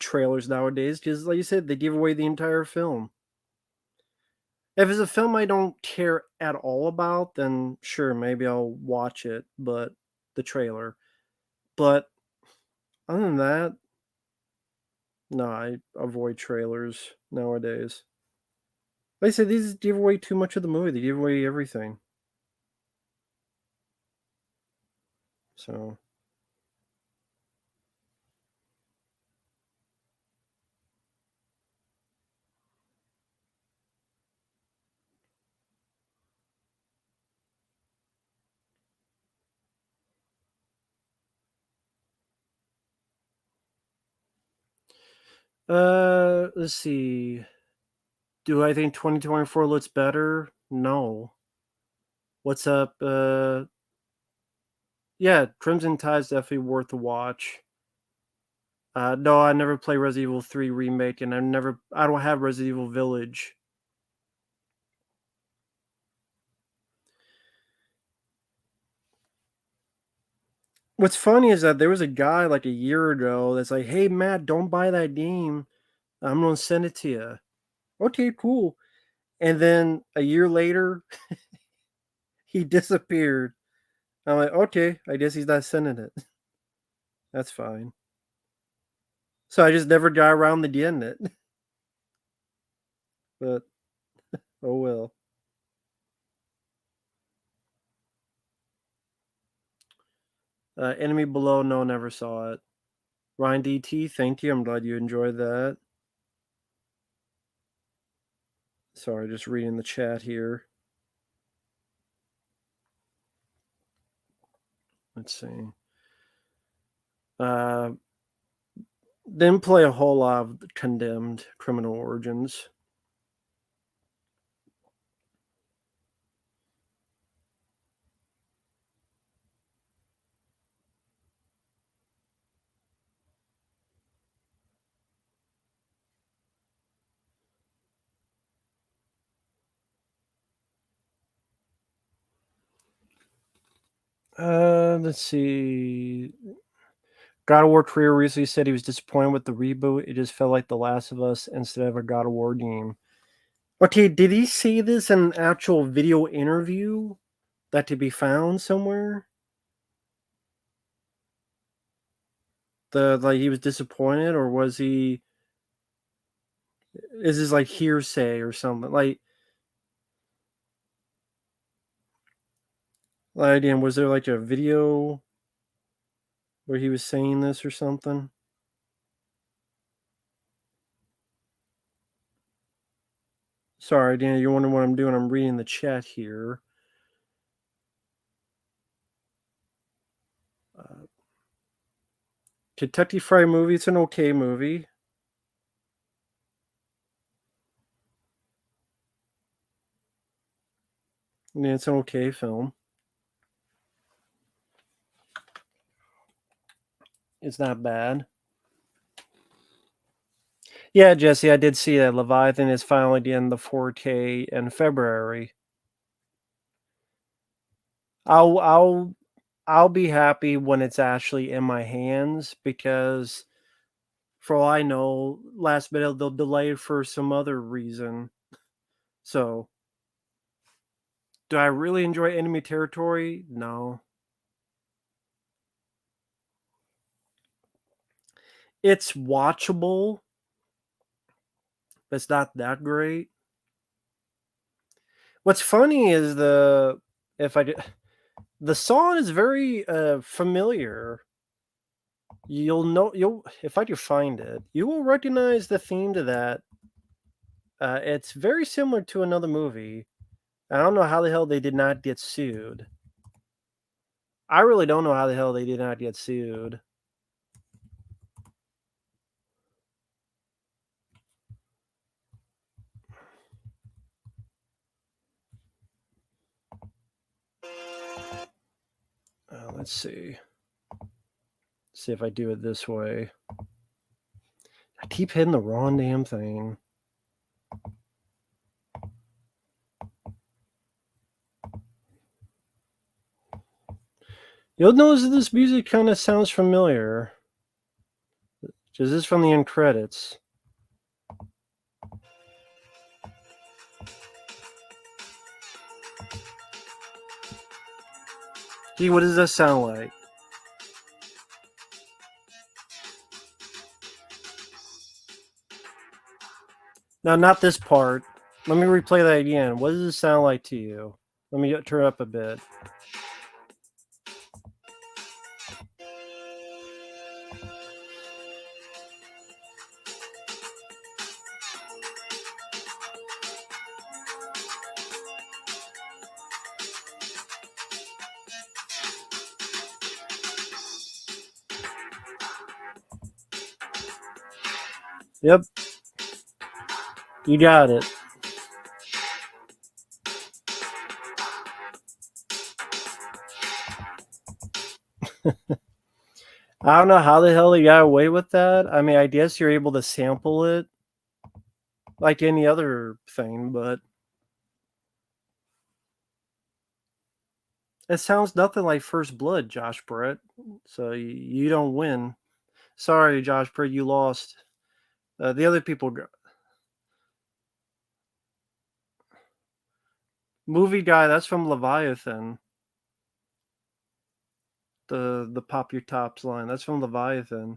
trailers nowadays because, like you said, they give away the entire film. If it's a film I don't care at all about, then sure, maybe I'll watch it, but the trailer. But other than that, no, I avoid trailers nowadays. Like I said, these give away too much of the movie. They give away everything. So, let's see. Do I think 2024 looks better? No. What's up? Yeah, Crimson Tide's definitely worth a watch. No, I never play Resident Evil 3 remake, and I don't have Resident Evil Village. What's funny is that there was a guy like a year ago that's like, "Hey Matt, don't buy that game. I'm gonna send it to you." Okay, cool. And then a year later, he disappeared. I'm like, okay, I guess he's not sending it. That's fine. So I just never got around to getting it. But oh well. Enemy Below, no, never saw it. Ryan DT, thank you. I'm glad you enjoyed that. Sorry, just reading the chat here. Let's see. Didn't play a whole lot of Condemned Criminal Origins. Let's see. God of War Career recently said he was disappointed with the reboot. It just felt like The Last of Us instead of a God of War game. Okay, did he say this in an actual video interview that to be found somewhere? Like he was disappointed, or was he? Is this like hearsay or something? Like again, was there like a video where he was saying this or something? Sorry, Dan, you're wondering what I'm doing. I'm reading the chat here. Kentucky Fried Movie. It's an okay movie. I mean, it's an okay film. It's not bad. Yeah, Jesse, I did see that Leviathan is finally getting the 4K in February. I'll be happy when it's actually in my hands because for all I know, last minute they'll delay it for some other reason. So Do I really enjoy Enemy Territory? No. It's watchable, but it's not that great. What's funny is the song is very familiar. If I do find it, you will recognize the theme to that. It's very similar to another movie. I don't know how the hell they did not get sued. I really don't know how the hell they did not get sued. Let's see. See if I do it this way. I keep hitting the wrong damn thing. You'll notice that this music kind of sounds familiar. This is from the end credits. Gee, what does that sound like? No, not this part. Let me replay that again. What does it sound like to you? Let me turn it up a bit. Yep. You got it. I don't know how the hell they got away with that. I mean, I guess you're able to sample it like any other thing, but it sounds nothing like First Blood, Josh Brett. So you don't win. Sorry, Josh Brett, you lost. The other people. Movie guy, that's from Leviathan. The pop your tops line. That's from Leviathan.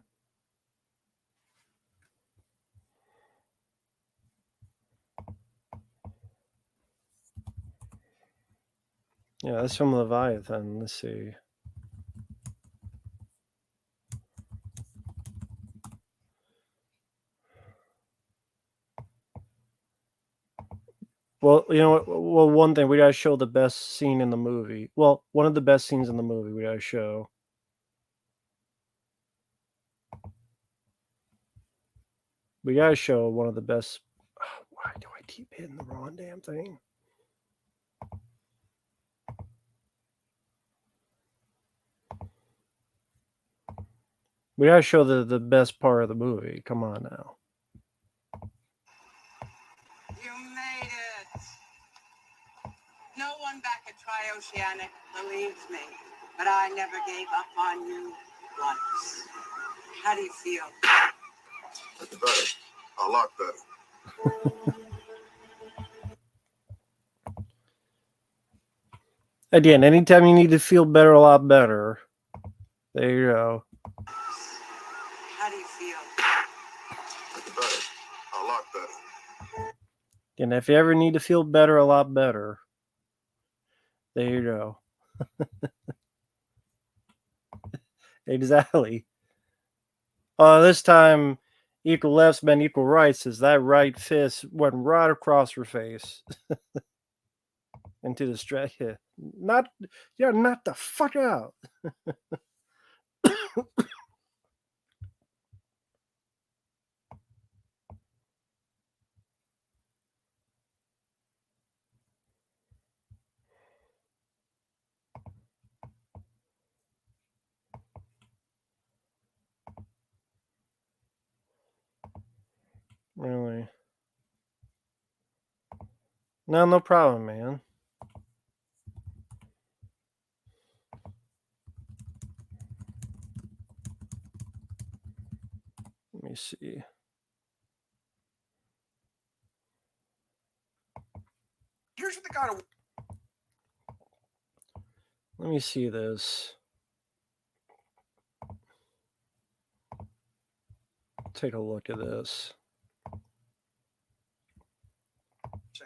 Yeah, that's from Leviathan. Let's see. Well, you know what? Well, one thing, we gotta show the best scene in the movie. Well, one of the best scenes in the movie we gotta show. We gotta show one of the best. Oh, why do I keep hitting the wrong damn thing? We gotta show the best part of the movie. Come on now. You made it. No one back at Trioceanic believes me, but I never gave up on you once. How do you feel? That's better. A lot better. Again, anytime you need to feel better, a lot better. There you go. How do you feel? That's better. A lot better. And if you ever need to feel better, a lot better. There you go. Exactly. This time, equal lefts meant equal rights, as that right fist went right across her face. Into the straight. Not the fuck out. Really? No problem, man. Let me see. Here's what the kind of Let me see this. Take a look at this.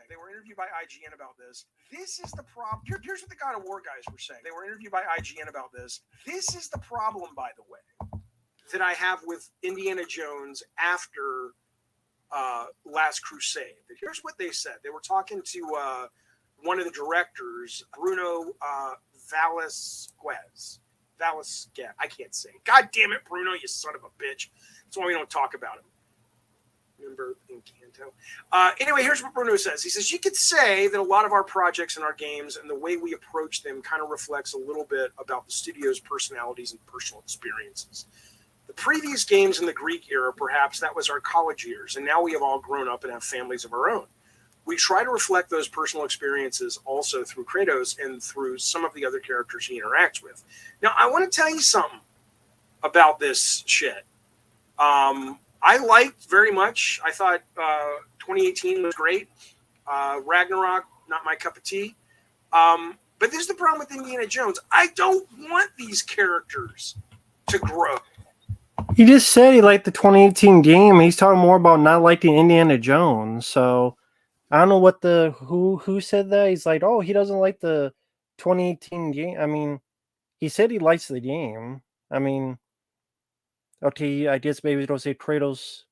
They were interviewed by IGN about this. This is the problem. Here's what the God of War guys were saying. They were interviewed by IGN about this. This is the problem, by the way, that I have with Indiana Jones after Last Crusade. Here's what they said. They were talking to one of the directors, Bruno Velasquez. I can't say. God damn it, Bruno, you son of a bitch. That's why we don't talk about him. Remember Encanto? Anyway, here's what Bruno says. He says, you could say that a lot of our projects and our games and the way we approach them kind of reflects a little bit about the studio's personalities and personal experiences. The previous games in the Greek era, perhaps that was our college years, and now we have all grown up and have families of our own. We try to reflect those personal experiences also through Kratos and through some of the other characters he interacts with. Now, I want to tell you something about this shit. I liked very much. I thought 2018 was great. Ragnarok, not my cup of tea. But this is the problem with Indiana Jones. I don't want these characters to grow. He just said he liked the 2018 game. He's talking more about not liking Indiana Jones. So I don't know what who said that. He's like, oh, he doesn't like the 2018 game. I mean, he said he likes the game. I mean, okay, I guess maybe don't say Kratos.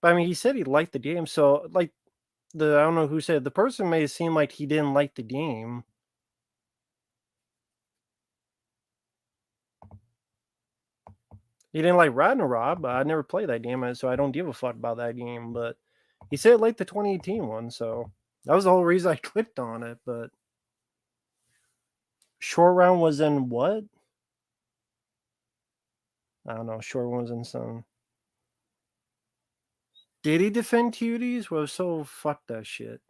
But I mean, he said he liked the game. So like I don't know who said, the person made it seem like he didn't like the game. He didn't like Ragnarok, but I never played that game, so I don't give a fuck about that game. But he said like the 2018 one, so that was the whole reason I clicked on it. But Short Round was in what? I don't know. Short Round was in some. Did he defend cuties? Well, so fuck that shit.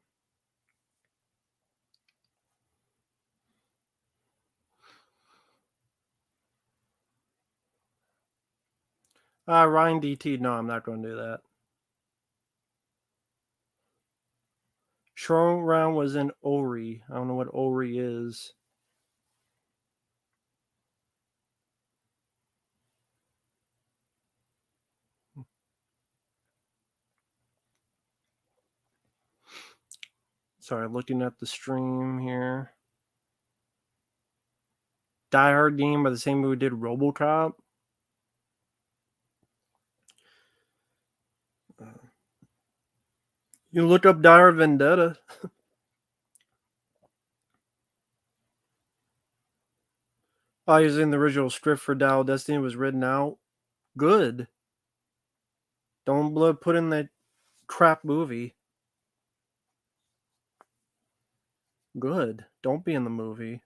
Ryan DT, no, I'm not going to do that. Short Round was in Ori. I don't know what Ori is. Sorry, looking at the stream here. Die Hard game by the same movie who did RoboCop. You look up Die Hard Vendetta. Oh, he's in the original script for Dial of Destiny. Was written out. Good. Don't put in that crap movie. Good. Don't be in the movie.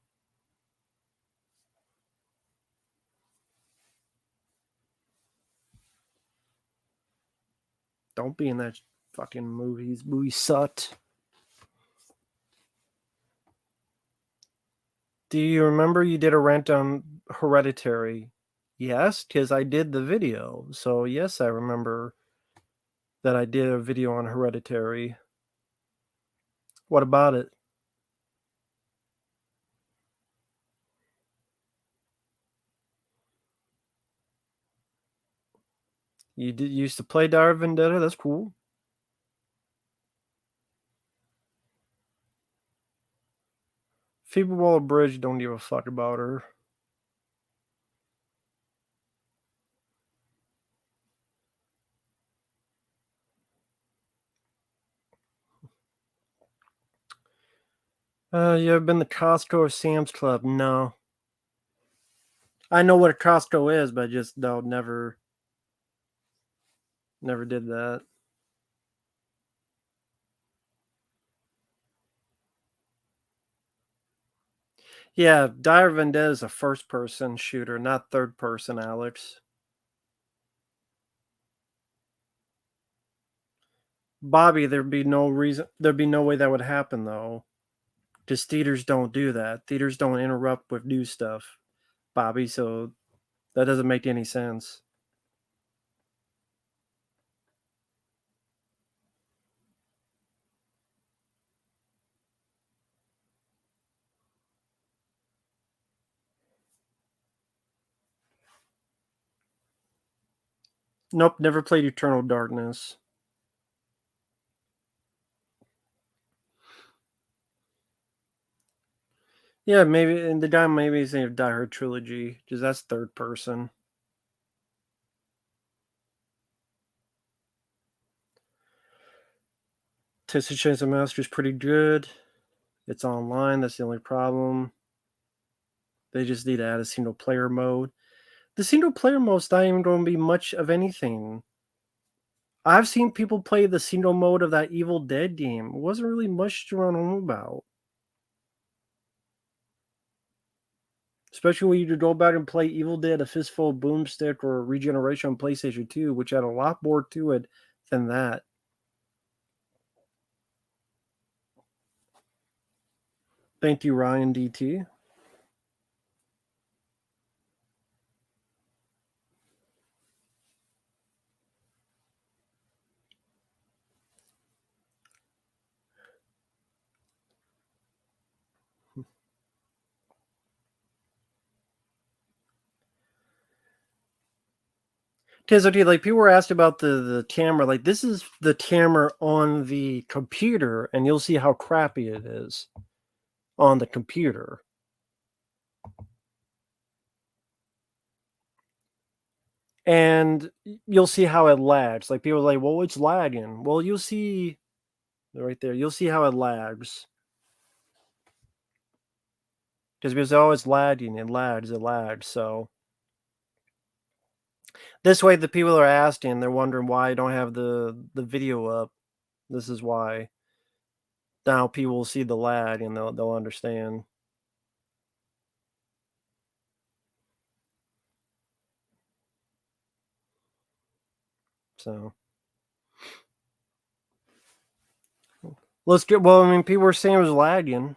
Don't be in that fucking movie. His movie sucked. Do you remember you did a rant on Hereditary? Yes, because I did the video. So yes, I remember that I did a video on Hereditary. What about it? You used to play Die Hard Vendetta? That's cool. Phoebe Waller-Bridge, don't give a fuck about her. You ever been to Costco or Sam's Club? No. I know what a Costco is, but just never did that. Yeah, Die Hard Vendetta is a first-person shooter, not third-person, Alex. Bobby, there'd be no way that would happen, though. Because theaters don't do that. Theaters don't interrupt with new stuff, Bobby, so that doesn't make any sense. Nope, never played Eternal Darkness. Yeah, maybe, and the guy maybe is thinking of Die Hard Trilogy, because that's third person. Texas Chainsaw Massacre is pretty good. It's online, that's the only problem. They just need to add a single player mode. The single player mode's not even going to be much of anything. I've seen people play the single mode of that Evil Dead game. It wasn't really much to run home about. Especially when you could go back and play Evil Dead, A Fistful of Boomstick, or Regeneration on PlayStation 2, which had a lot more to it than that. Thank you, Ryan DT. Because, okay, like, people were asked about the camera. Like, this is the camera on the computer, and you'll see how crappy it is on the computer. And you'll see how it lags. Like, people are like, well, it's lagging. Well, you'll see right there. You'll see how it lags. Because oh, it's lagging. It lags. So this way, the people are asking, they're wondering why I don't have the video up. This is why. Now people will see the lag and they'll understand. So let's get. Well, I mean, people were saying it was lagging.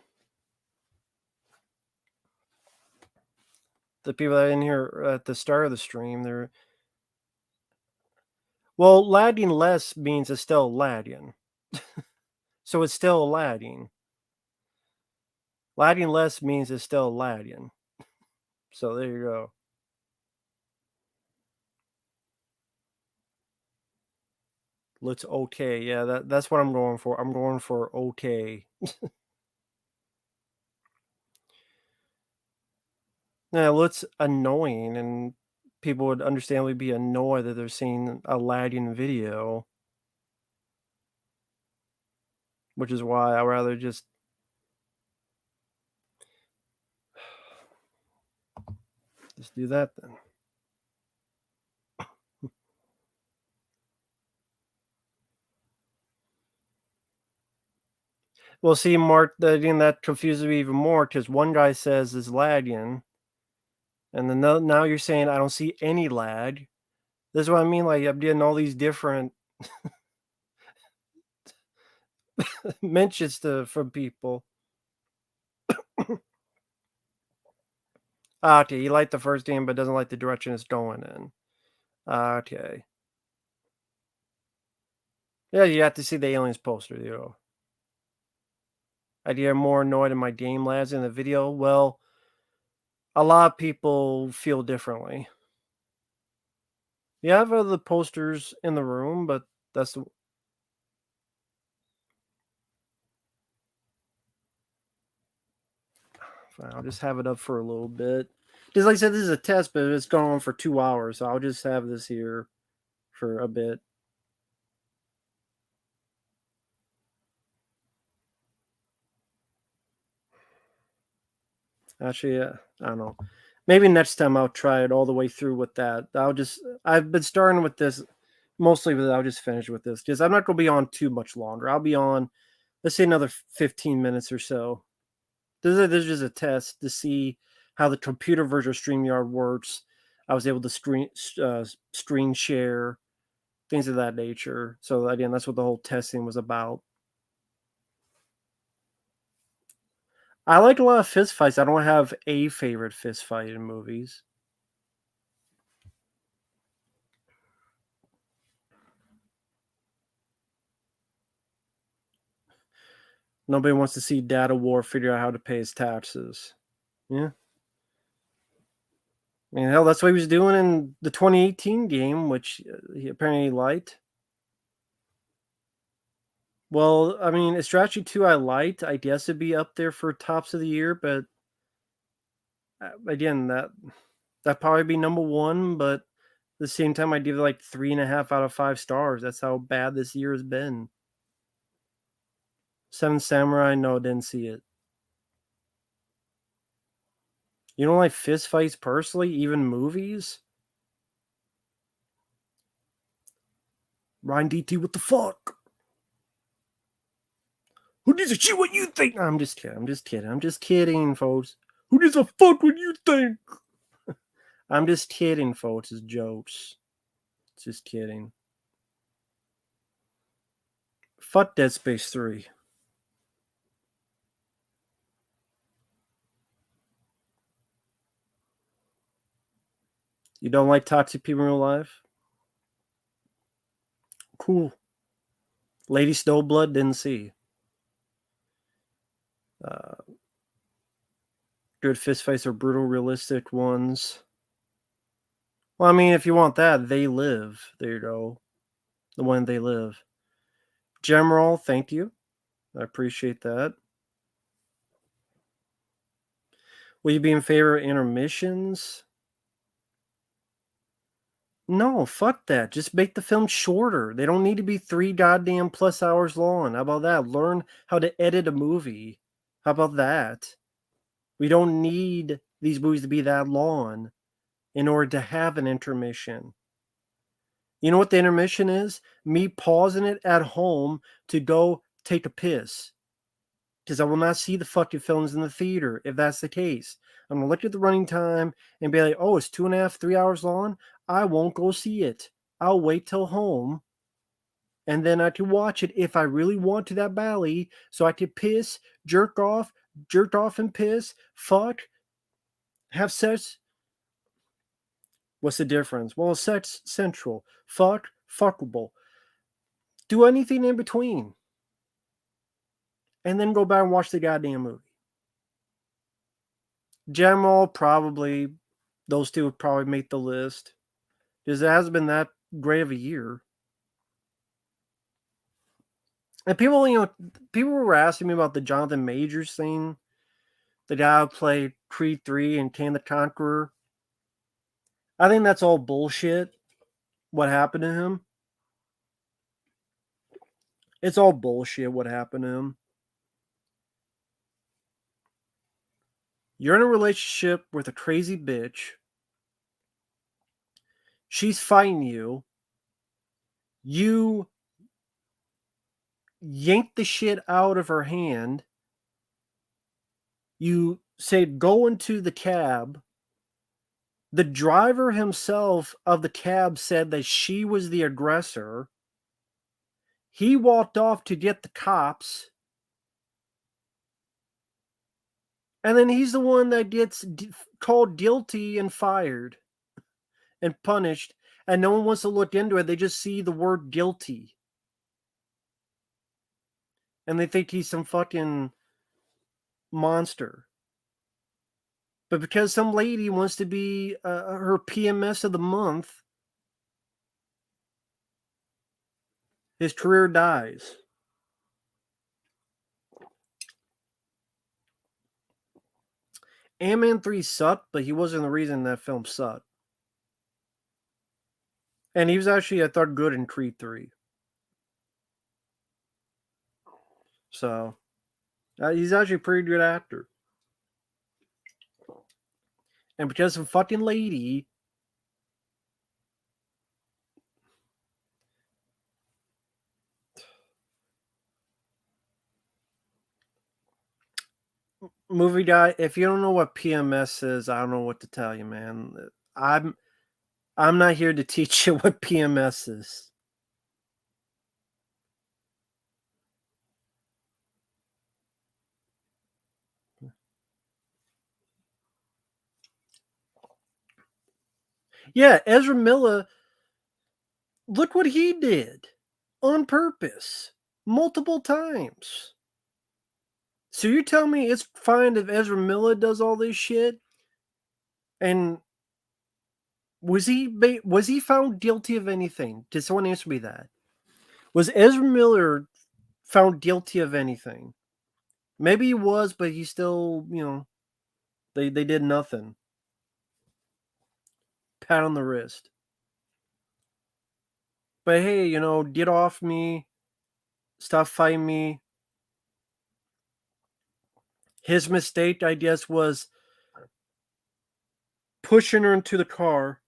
The people that are in here at the start of the stream, they're well, lagging less means it's still lagging. So it's still lagging. Lagging less means it's still lagging. So there you go. Let's okay. Yeah, that's what I'm going for. I'm going for okay. Yeah, looks annoying, and people would understandably be annoyed that they're seeing a lagging video, which is why I'd rather just do that then. Well, see, Mark, that confuses me even more because one guy says it's lagging, and then now you're saying I don't see any lag. This is what I mean. Like, I'm getting all these different mentions from people. Okay, he liked the first game but doesn't like the direction it's going in. Okay. Yeah, you have to see the aliens poster, I get more annoyed in my game lags in the video. Well, a lot of people feel differently. Yeah, I have other posters in the room, but that's the. Fine, I'll just have it up for a little bit. Just like I said, this is a test, but it's going on for 2 hours, so I'll just have this here for a bit. Actually, I don't know. Maybe next time I'll try it all the way through with that. I've been starting with this mostly, but I'll just finish with this because I'm not going to be on too much longer. I'll be on, let's say, another 15 minutes or so. This is just a test to see how the computer version of StreamYard works. I was able to screen share, things of that nature. So again, that's what the whole testing was about. I like a lot of fist fights. I don't have a favorite fist fight in movies. Nobody wants to see Data War figure out how to pay his taxes. Yeah. I mean, hell, that's what he was doing in the 2018 game, which he apparently liked. Well, I mean, Strategy 2 I liked. I guess it'd be up there for tops of the year, but again, that'd probably be number one, but at the same time, I'd give it like 3.5 out of 5 stars. That's how bad this year has been. Seven Samurai, no, didn't see it. You don't like fist fights personally, even movies? Ryan DT, what the fuck? Who gives a shit what you think? No, I'm just kidding, folks. Who gives a fuck what you think? I'm just kidding, folks. It's jokes. Just kidding. Fuck Dead Space 3. You don't like toxic people in real life? Cool. Lady Snowblood, didn't see. Good fistfights are brutal, realistic ones. Well, I mean, if you want that, They Live. There you go. The one They Live. Gemroll, thank you. I appreciate that. Will you be in favor of intermissions? No, fuck that. Just make the film shorter. They don't need to be 3 goddamn plus hours long. How about that? Learn how to edit a movie. How about that? We don't need these movies to be that long in order to have an intermission. You know what the intermission is? Me pausing it at home to go take a piss. Because I will not see the fucking films in the theater if that's the case. I'm going to look at the running time and be like, oh, it's 2.5, 3 hours long. I won't go see it. I'll wait till home. And then I can watch it if I really want to that badly. So I could piss, jerk off and piss, fuck, have sex. What's the difference? Well, sex central. Fuck, fuckable. Do anything in between. And then go back and watch the goddamn movie. General, probably. Those two would probably make the list. Because it hasn't been that great of a year. And people were asking me about the Jonathan Majors thing. The guy who played Creed 3 and Kane the Conqueror. I think that's all bullshit. What happened to him? It's all bullshit what happened to him. You're in a relationship with a crazy bitch. She's fighting you. You yank the shit out of her hand. You say, go into the cab. The driver himself of the cab said that she was the aggressor. He walked off to get the cops. And then he's the one that gets called guilty and fired and punished. And no one wants to look into it. They just see the word guilty. And they think he's some fucking monster. But because some lady wants to be her PMS of the month, his career dies. Ant-Man 3 sucked, but he wasn't the reason that film sucked. And he was actually, I thought, good in Creed 3. So, he's actually a pretty good actor. And because some fucking lady movie guy, if you don't know what PMS is, I don't know what to tell you, man. I'm not here to teach you what PMS is. Yeah, Ezra Miller, look what he did on purpose multiple times. So you tell me it's fine if Ezra Miller does all this shit and Was he found guilty of anything? Did someone answer me that? Was Ezra Miller found guilty of anything? Maybe he was, but he still, they did nothing. Pat on the wrist. But hey, get off me. Stop fighting me. His mistake, I guess, was pushing her into the car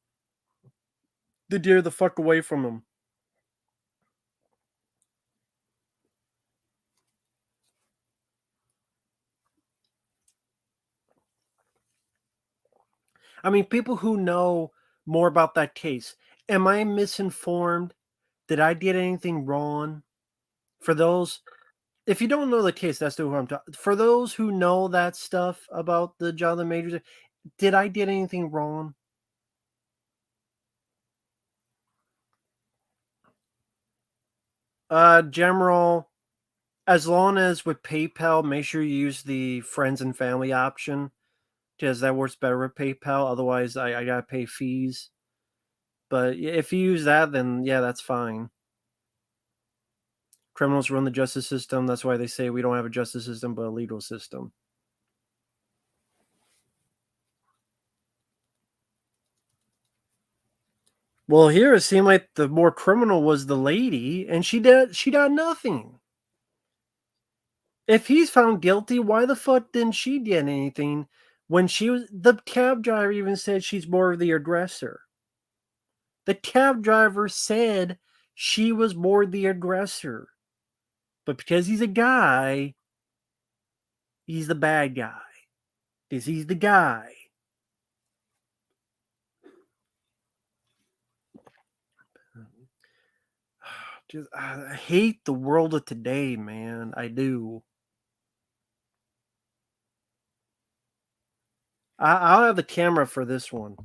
to get her the fuck away from him. I mean, people who know more about that case, am I misinformed? Did I get anything wrong? For those, if you don't know the case, that's who I'm talking. For those who know that stuff about the Jonathan Majors, did I get anything wrong? General, as long as with PayPal, make sure you use the friends and family option, because that works better with PayPal. Otherwise, I gotta pay fees. But if you use that, then yeah, that's fine. Criminals run the justice system. That's why they say we don't have a justice system, but a legal system. Well, here it seemed like the more criminal was the lady, and she got nothing. If he's found guilty, why the fuck didn't she get anything when the cab driver even said she's more of the aggressor. The cab driver said she was more the aggressor. But because he's a guy, he's the bad guy. Because he's the guy. I hate the world of today, man. I do. I'll have the camera for this one.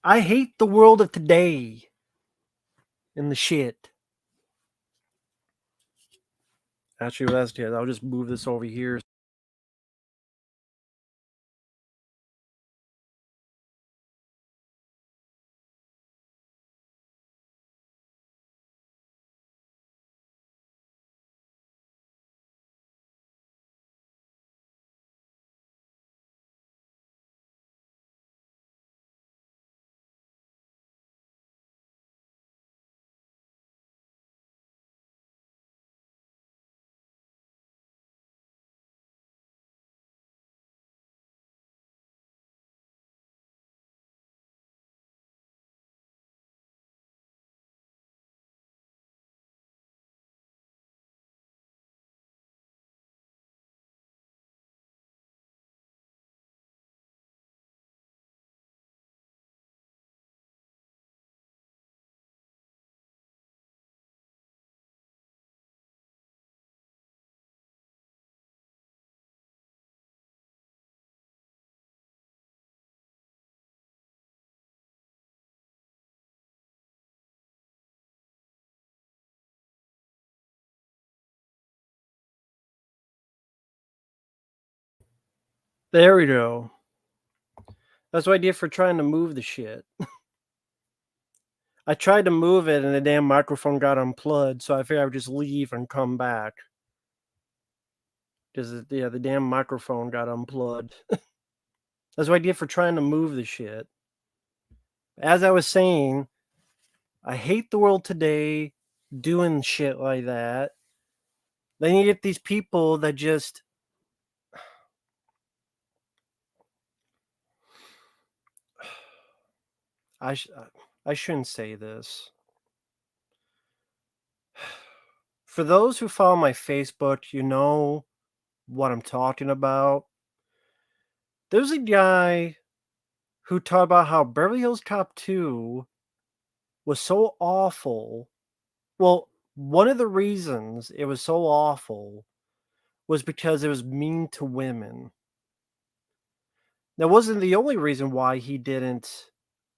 I hate the world of today. And the shit. Actually, that's it. I'll just move this over here. There we go. That's what I did for trying to move the shit. I tried to move it and the damn microphone got unplugged, so I figured I would just leave and come back. Because, the damn microphone got unplugged. That's what I did for trying to move the shit. As I was saying, I hate the world today doing shit like that. Then you get these people that just... I shouldn't say this. For those who follow my Facebook, you know what I'm talking about. There's a guy who talked about how Beverly Hills Cop 2 was so awful. Well, one of the reasons it was so awful was because it was mean to women. That wasn't the only reason why he didn't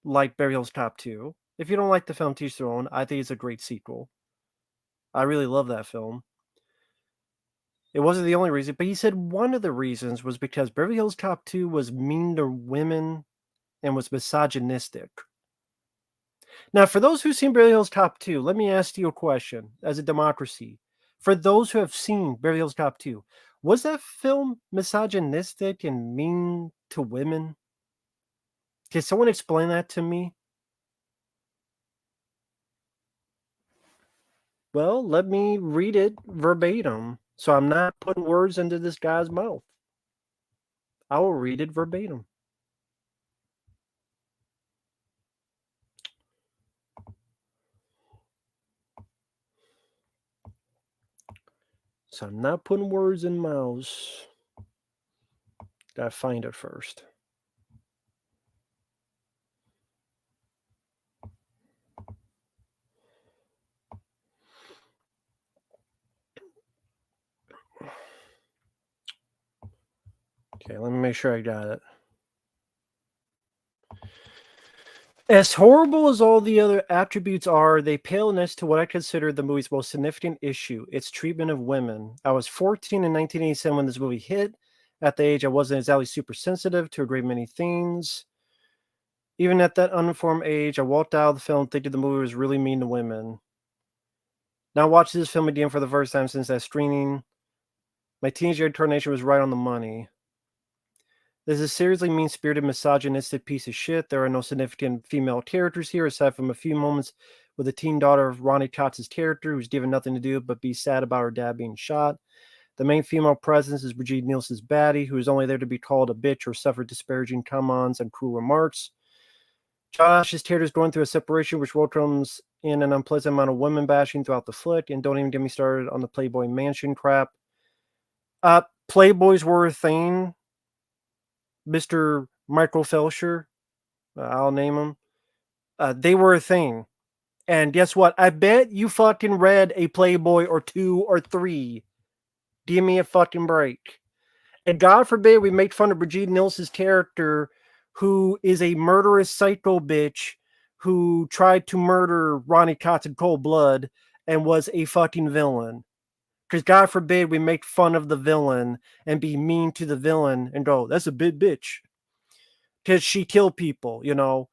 like Beverly Hills Cop 2. If you don't like the film, teach their own. I think it's a great sequel. I really love that film. It wasn't the only reason, but he said one of the reasons was because Beverly Hills Cop 2 was mean to women and was misogynistic. Now, for those who've seen Beverly Hills Cop 2, let me ask you a question as a democracy. For those who have seen Beverly Hills Cop 2, was that film misogynistic and mean to women? Can someone explain that to me? Well, let me read it verbatim, so I'm not putting words into this guy's mouth. I will read it verbatim. So I'm not putting words in mouths. Gotta find it first. Okay, let me make sure I got it. As horrible as all the other attributes are, they pale next to what I consider the movie's most significant issue, its treatment of women. I was 14 in 1987 when this movie hit. At the age, I wasn't exactly super sensitive to a great many things. Even at that uninformed age, I walked out of the film thinking the movie was really mean to women. Now watching this film again for the first time since that screening, my teenage incarnation was right on the money. This is a seriously mean-spirited, misogynistic piece of shit. There are no significant female characters here, aside from a few moments with the teen daughter of Ronnie Cox's character, who's given nothing to do but be sad about her dad being shot. The main female presence is Brigitte Nielsen's baddie, who is only there to be called a bitch or suffer disparaging come-ons and cruel remarks. Josh's character is going through a separation, which welcomes in an unpleasant amount of women bashing throughout the flick, and don't even get me started on the Playboy Mansion crap. Playboys were a thing. Mr. Michael Felsher, I'll name him. They were a thing. And guess what? I bet you fucking read a Playboy or 2 or 3. Give me a fucking break. And God forbid we make fun of Brigitte Nielsen's character, who is a murderous psycho bitch who tried to murder Ronnie Cox in cold blood and was a fucking villain. Because God forbid we make fun of the villain and be mean to the villain and go, that's a big bitch. Because she killed people, you know.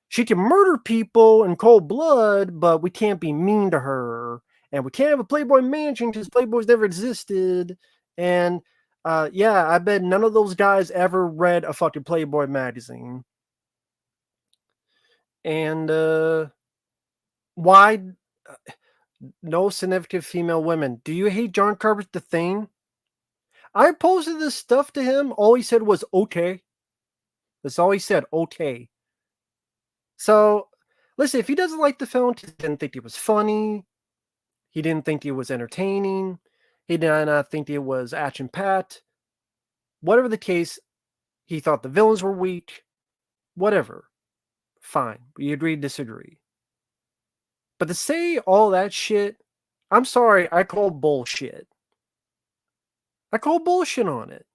She can murder people in cold blood, but we can't be mean to her. And we can't have a Playboy Mansion because Playboys never existed. And yeah, I bet none of those guys ever read a fucking Playboy magazine. And why no significant female women? Do you hate John Carpenter's The Thing? I posted this stuff to him. All he said was, okay. That's all he said, okay. So, listen, if he doesn't like the film, he didn't think it was funny, he didn't think it was entertaining, he did not think it was action-packed, whatever the case, he thought the villains were weak, whatever, fine, we agree, disagree. But to say all that shit, I'm sorry, I call bullshit. I call bullshit on it.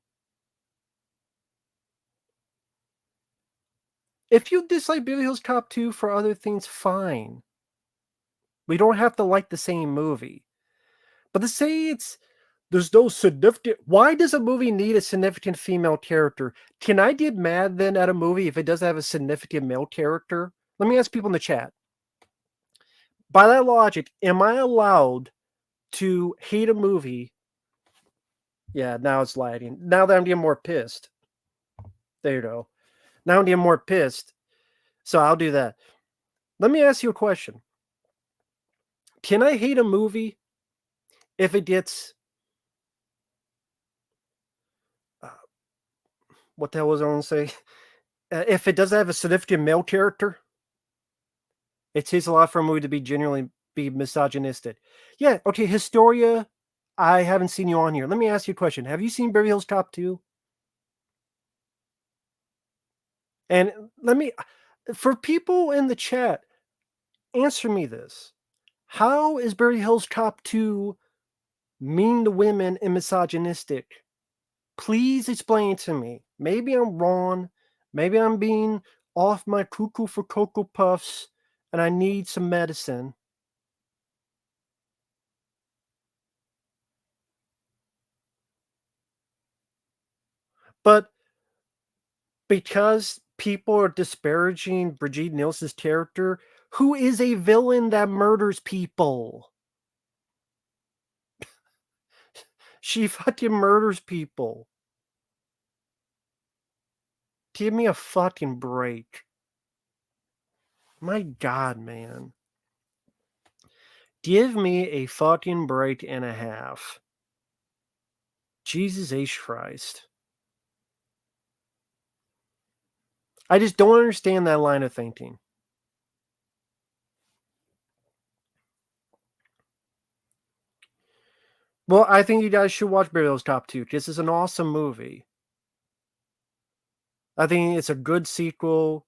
If you dislike Beverly Hills Cop 2 for other things, fine. We don't have to like the same movie. But to say there's no significant... Why does a movie need a significant female character? Can I get mad then at a movie if it doesn't have a significant male character? Let me ask people in the chat. By that logic, am I allowed to hate a movie? Yeah, now it's lagging. Now that I'm getting more pissed. There you go. Now I'm getting more pissed. So I'll do that. Let me ask you a question. Can I hate a movie if it gets... what the hell was I going to say? If it doesn't have a significant male character? It takes a lot for a movie to be genuinely be misogynistic. Yeah, okay, Historia, I haven't seen you on here. Let me ask you a question. Have you seen Beverly Hills Cop 2? And let me... For people in the chat, answer me this. How is Beverly Hills Cop 2 mean to women and misogynistic? Please explain to me. Maybe I'm wrong. Maybe I'm being off my cuckoo for Cocoa Puffs and I need some medicine. But because people are disparaging Brigitte Nielsen's character Who is a villain that murders people? She fucking murders people. Give me a fucking break. My God, man. Give me a fucking break and a half. Jesus H. Christ. I just don't understand that line of thinking. Well, I think you guys should watch Beverly Hills Cop 2. This is an awesome movie. I think it's a good sequel.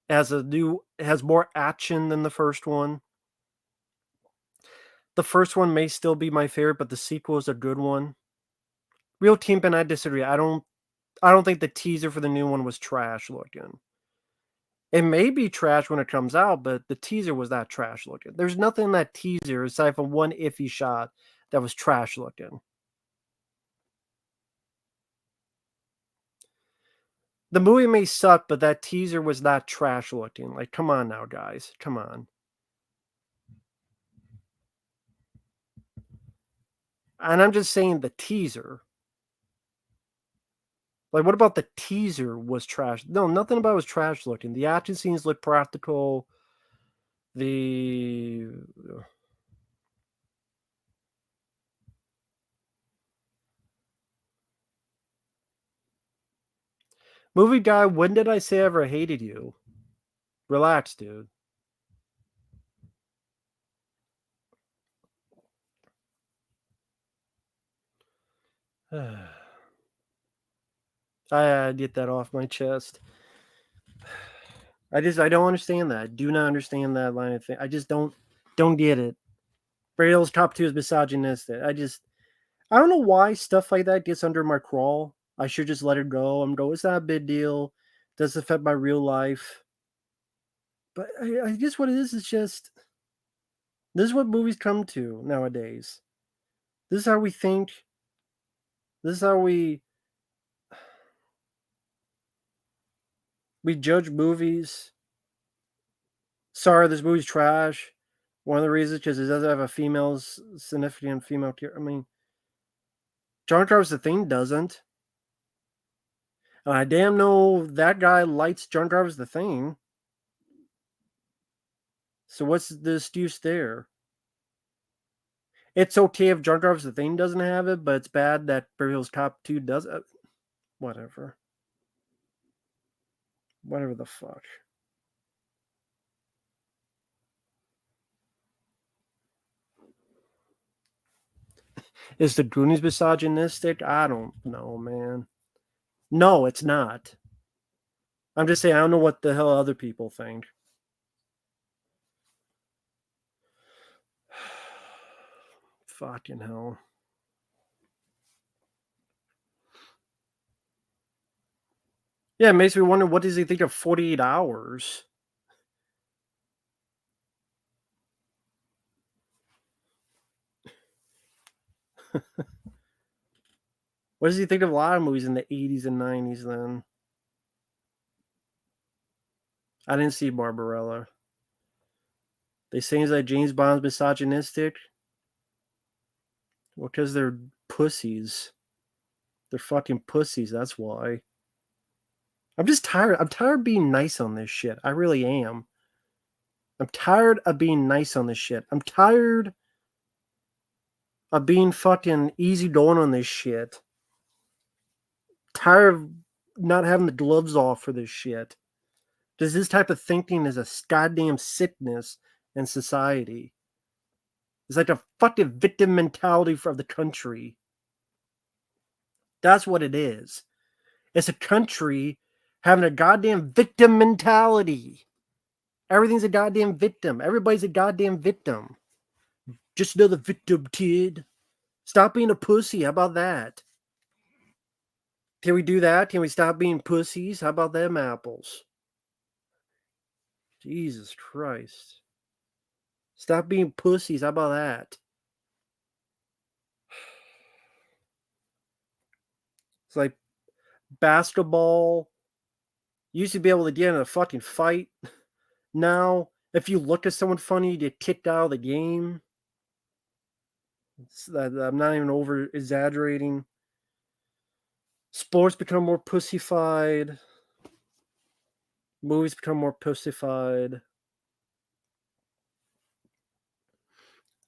It has more action than the first one. The first one may still be my favorite, but the sequel is a good one. Real Team and I disagree. I don't think the teaser for the new one was trash looking. It may be trash when it comes out, but the teaser was that trash looking. There's nothing in that teaser aside from one iffy shot that was trash looking. The movie may suck, but that teaser was not trash looking. Like, come on now, guys. Come on. And I'm just saying the teaser. Like, what about the teaser was trash? No, nothing about it was trash looking. The action scenes look practical. The movie guy, when did I say I ever hated you? Relax, dude. I get that off my chest. I don't understand that. I do not understand that line of thing. I just don't get it. Beverly Hills Cop 2 is misogynistic. I don't know why stuff like that gets under my crawl. I should just let it go. It's not a big deal. It doesn't affect my real life. But I guess what it is just, this is what movies come to nowadays. This is how we think. This is how we judge movies. Sorry, this movie's trash. One of the reasons because it doesn't have a significant female character. I mean, John Carver's The Thing doesn't. And I damn know that guy likes John Carver's The Thing. So what's the excuse there? It's okay if John Carver's The Thing doesn't have it, but it's bad that Beverly Hills Cop 2 does. Whatever. Whatever the fuck. Is the Goonies misogynistic? I don't know, man. No, it's not. I'm just saying, I don't know what the hell other people think. Fucking hell. Yeah, it makes me wonder, what does he think of 48 hours? What does he think of a lot of movies in the 80s and 90s then? I didn't see Barbarella. They say that James Bond's misogynistic. Well, because they're pussies. They're fucking pussies, that's why. I'm just tired. I'm tired of being nice on this shit. I really am. I'm tired of being nice on this shit. I'm tired of being fucking easygoing on this shit. Tired of not having the gloves off for this shit. Because this type of thinking is a goddamn sickness in society. It's like a fucking victim mentality of the country. That's what it is. It's a country having a goddamn victim mentality. Everything's a goddamn victim. Everybody's a goddamn victim. Just another victim, kid. Stop being a pussy. How about that? Can we do that? Can we stop being pussies? How about them apples? Jesus Christ. Stop being pussies. How about that? It's like basketball. You used to be able to get in a fucking fight Now, if you look at someone funny, you get kicked out of the game. I'm not even over exaggerating. Sports become more pussified. Movies become more pussified.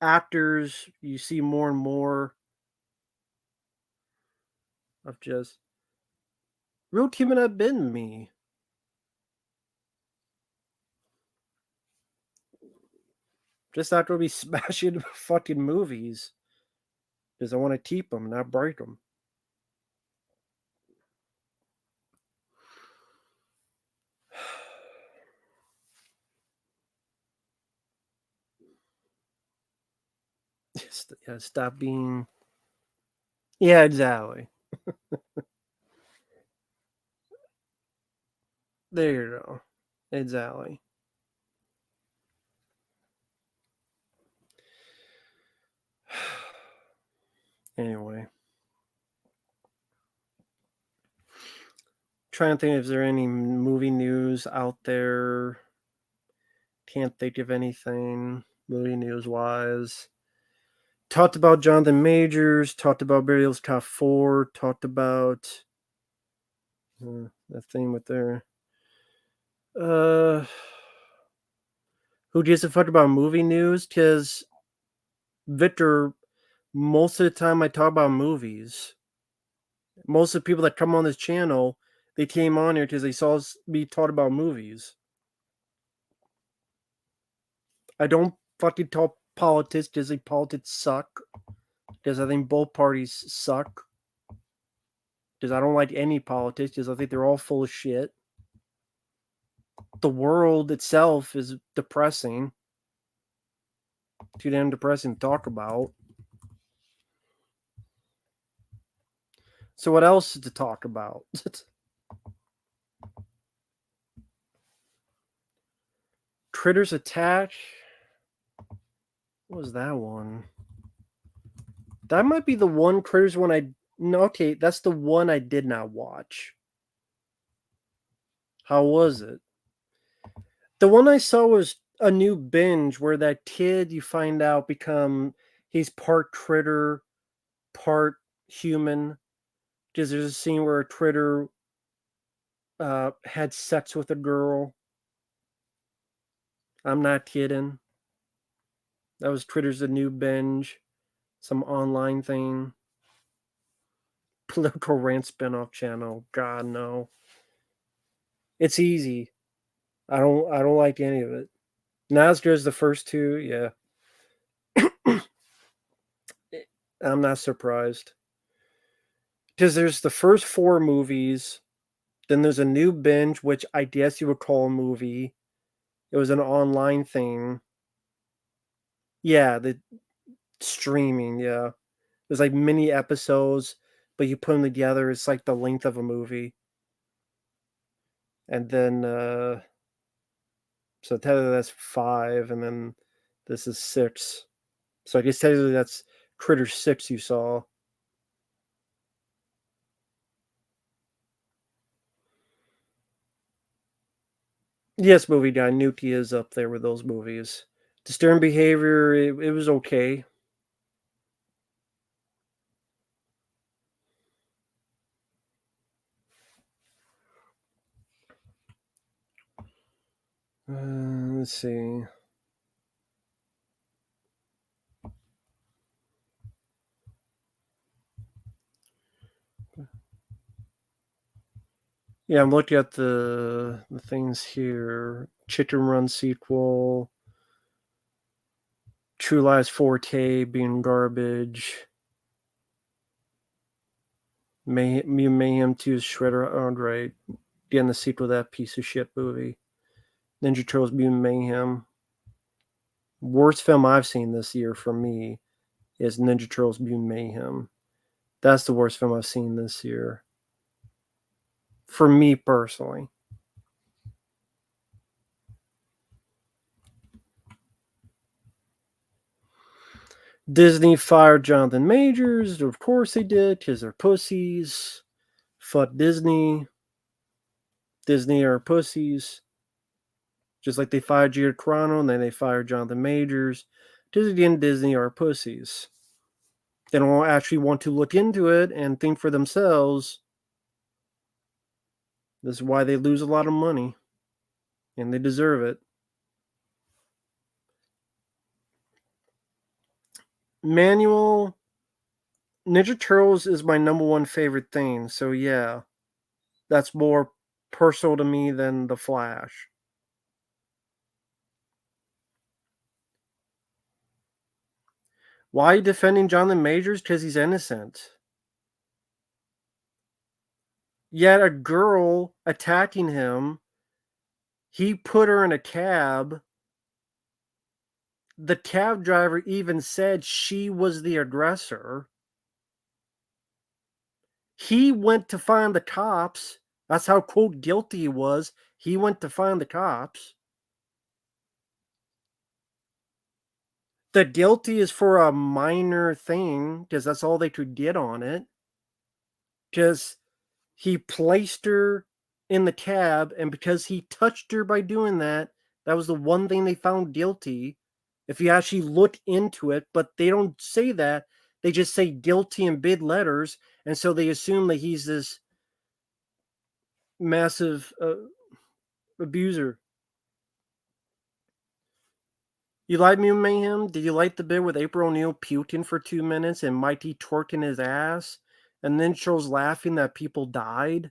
Actors, you see more and more of just real human have been me. Just after we smashing fucking movies. Because I want to keep them, not break them. Stop being. Yeah, exactly. There you go. Exactly. Anyway. Trying to think if there any movie news out there. Can't think of anything movie news wise. Talked about Jonathan Majors. Talked about Beverly Hills Cop 4. Talked about that thing with their who gives a fuck about movie news? Because Victor, most of the time I talk about movies. Most of the people that come on this channel, they came on here because they saw me talk about movies. I don't fucking talk politics because the politics suck. Because I think both parties suck. Because I don't like any politics because I think they're all full of shit. The world itself is depressing. Too damn depressing to talk about. So what else to talk about? Critters Attack. What was that one? That might be the one Critters one I... No, okay, that's the one I did not watch. How was it? The one I saw was a new binge where that kid, you find out, he's part critter, part human. Because there's a scene where a critter had sex with a girl. I'm not kidding. That was Critters the New Binge. Some online thing. Political rant spinoff channel. God no. It's easy. I don't like any of it. Not as good as the first two, yeah. I'm not surprised. Because there's the first 4 movies, then there's a new binge, which I guess you would call a movie. It was an online thing. Yeah, the streaming, yeah. There's like mini episodes, but you put them together, it's like the length of a movie. And then, so technically that's 5, and then this is 6. So I guess technically that's Critter 6 you saw. Yes, movie guy, Nuki is up there with those movies. Disturbing Behavior, it was okay. Let's see. Yeah, I'm looking at the things here. Chicken Run sequel. True Lies 4K being garbage. Mayhem 2 Shredder. Oh, right. Getting the sequel to that piece of shit movie. Ninja Turtles Mutant Mayhem. Worst film I've seen this year for me is Ninja Turtles Mutant Mayhem. That's the worst film I've seen this year. For me personally. Disney fired Jonathan Majors. Of course they did, because they're pussies. Fuck Disney. Disney are pussies. Just like they fired Gina Carano and then they fired Jonathan Majors. Disney and Disney are pussies. They don't actually want to look into it and think for themselves. This is why they lose a lot of money. And they deserve it. Manual Ninja Turtles is my number one favorite thing. So yeah, that's more personal to me than The Flash. Why are you defending Jonathan Majors? Because he's innocent. Yet a girl attacking him, he put her in a cab. The cab driver even said she was the aggressor. He went to find the cops. That's how, quote, guilty he was. He went to find the cops. The guilty is for a minor thing, because that's all they could get on it. Because he placed her in the cab, and because he touched her by doing that, that was the one thing they found guilty. If you actually look into it, but they don't say that. They just say guilty in big letters, and so they assume that he's this massive abuser. You like me, Mayhem? Did you like the bit with April O'Neil puking for 2 minutes and Mighty twerking his ass? And then shows laughing that people died?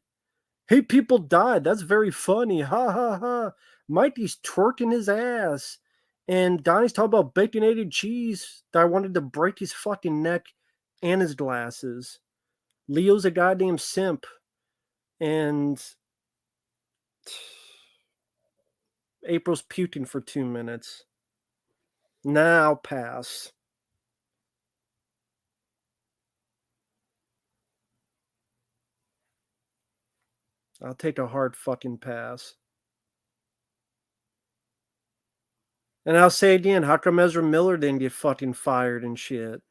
Hey, people died. That's very funny. Ha ha ha. Mighty's twerking his ass. And Donnie's talking about baconated cheese that I wanted to break his fucking neck and his glasses. Leo's a goddamn simp. And April's puking for 2 minutes. Now pass. I'll take a hard fucking pass. And I'll say again, how come Ezra Miller didn't get fucking fired and shit?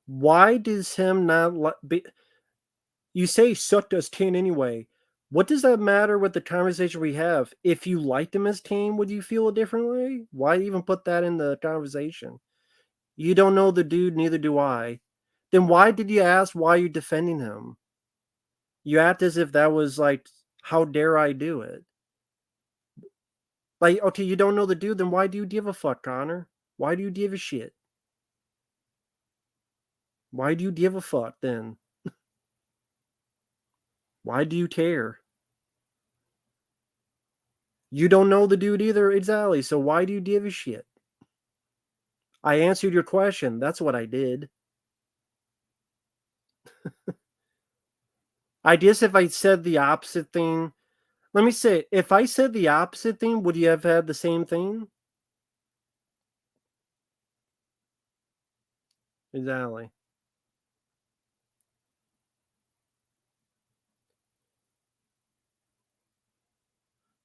Why does him not be? You say sucked as Kane anyway. What does that matter with the conversation we have? If you liked him as Kane, would you feel a different way? Why even put that in the conversation? You don't know the dude, neither do I. Then why did you ask why you're defending him? You act as if that was like, how dare I do it? Like, okay, you don't know the dude, then why do you give a fuck, Connor? Why do you give a shit? Why do you give a fuck then? Why do you care? You don't know the dude either, exactly, so why do you give a shit? I answered your question. That's what I did. I guess if I said the opposite thing, let me say, if I said the opposite thing, would you have had the same thing? Exactly.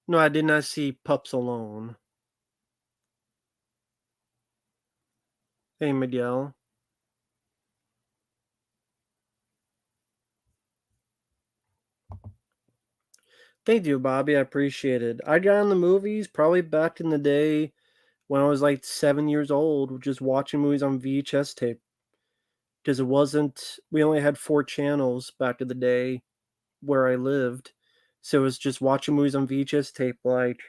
No, I did not see Pups Alone. Hey, Miguel. Thank you, Bobby. I appreciate it. I got in the movies probably back in the day when I was like 7 years old, just watching movies on VHS tape. Because it wasn't, we only had 4 channels back in the day where I lived. So it was just watching movies on VHS tape, like,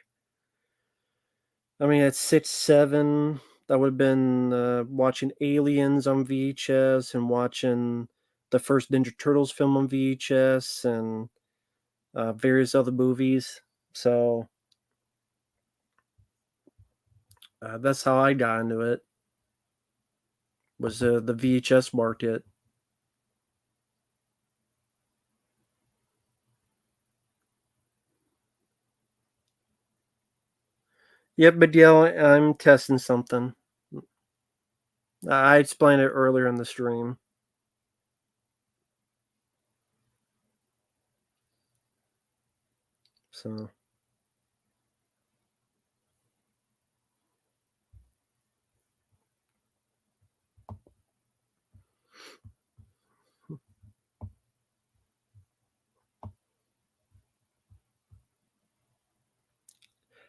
I mean, at 6, 7, that would have been watching Aliens on VHS and watching the first Ninja Turtles film on VHS and various other movies. So that's how I got into it, was the VHS market. Yep, but yeah, I'm testing something. I explained it earlier in the stream. So.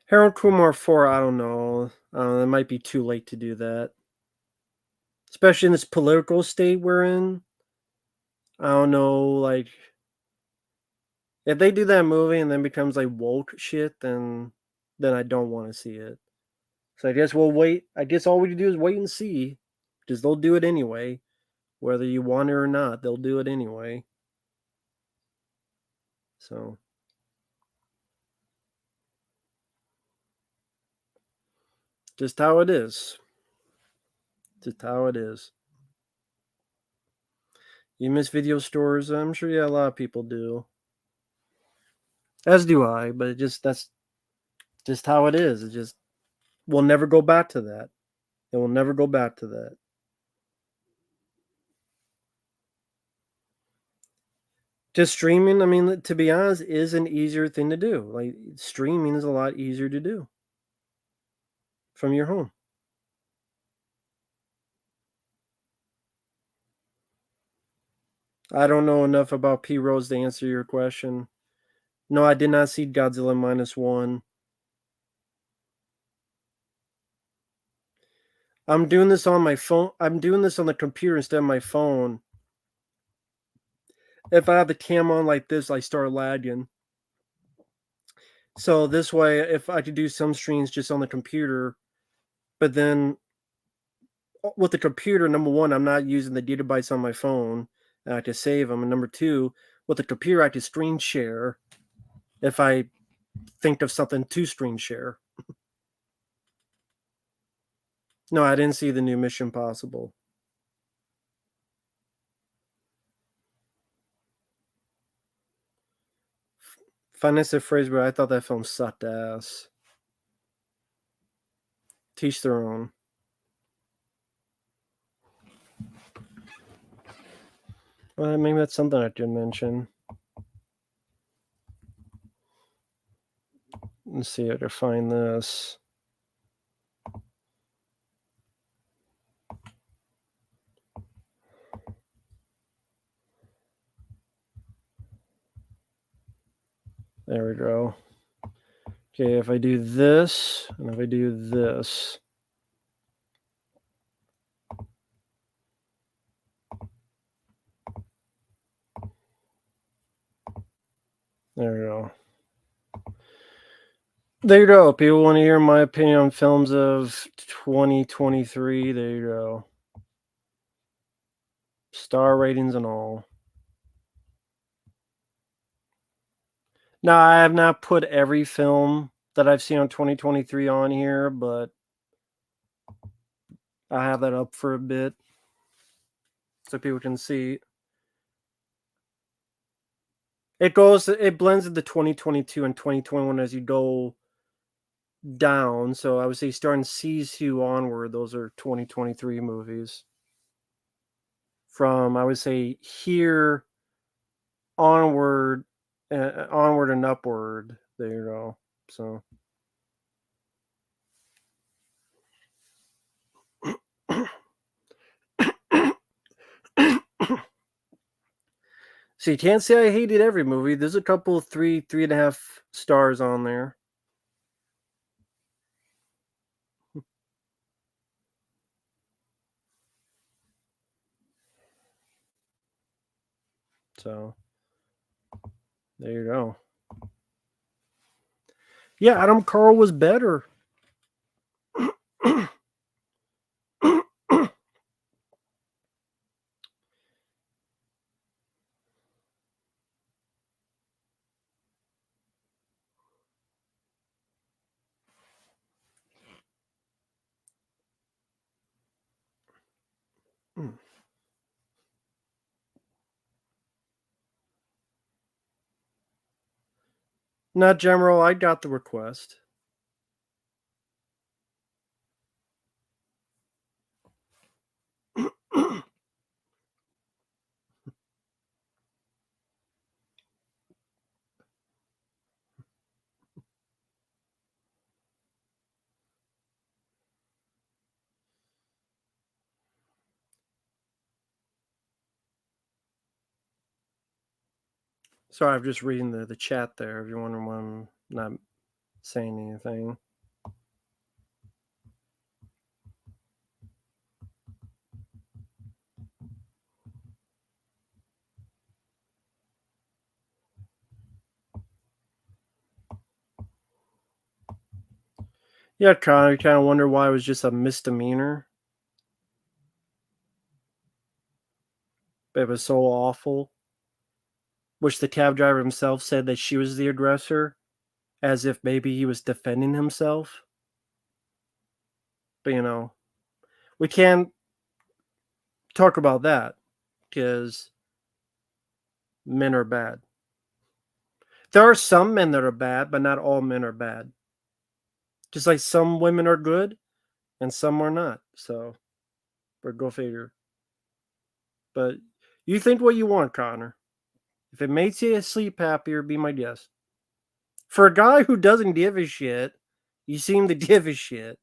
Harold Kumar 4, I don't know. It might be too late to do that. Especially in this political state we're in. I don't know, like, if they do that movie and then becomes like woke shit, then I don't want to see it. So I guess we'll wait. I guess all we do is wait and see. Because they'll do it anyway. Whether you want it or not, they'll do it anyway. So. Just how it is. Just how it is. You miss video stores? I'm sure yeah, a lot of people do. As do I, but that's just how it is. It just we'll never go back to that. It will never go back to that. Just streaming, I mean, to be honest, is an easier thing to do. Like streaming is a lot easier to do from your home. I don't know enough about P Rose to answer your question. No, I did not see Godzilla -1. I'm doing this on my phone. I'm doing this on the computer instead of my phone. If I have the cam on like this, I start lagging. So this way, if I could do some streams just on the computer, but then with the computer, number one, I'm not using the gigabytes on my phone. And I can save them. And number two, with the computer, I can screen share if I think of something to screen share. No, I didn't see the new Mission Possible. Finance the phrase, but I thought that film sucked ass. Teach their own. Well, maybe that's something I could mention. Let's see how to find this. There we go. Okay, if I do this, and if I do this. There we go. There you go. People want to hear my opinion on films of 2023. There you go. Star ratings and all. Now, I have not put every film that I've seen on 2023 on here, but I have that up for a bit so people can see. It blends into 2022 and 2021 as you go down. So I would say starting C2 onward, those are 2023 movies. From, I would say, here onward and upward. There you go. So so you can't say I hated every movie. There's a couple 3.5 stars on there. So there you go. Yeah, Adam Carl was better. Not General, I got the request. Sorry, I'm just reading the chat there. If you're wondering why I'm not saying anything. Yeah, kind of wonder why it was just a misdemeanor. But it was so awful. Which the cab driver himself said that she was the aggressor, as if maybe he was defending himself. But we can't talk about that because men are bad. There are some men that are bad, but not all men are bad. Just like some women are good and some are not. So, but go figure. But you think what you want, Connor. If it makes you sleep happier, be my guest. For a guy who doesn't give a shit, you seem to give a shit.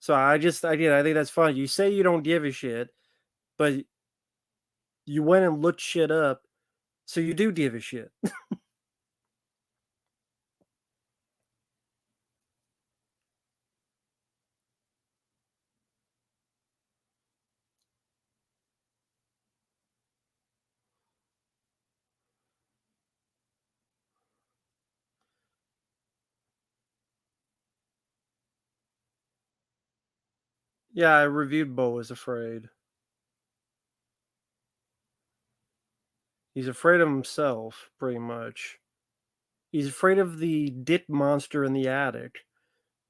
So I think that's fun. You say you don't give a shit, but you went and looked shit up, so you do give a shit. Yeah, I reviewed Beau is Afraid. He's afraid of himself, pretty much. He's afraid of the dick monster in the attic,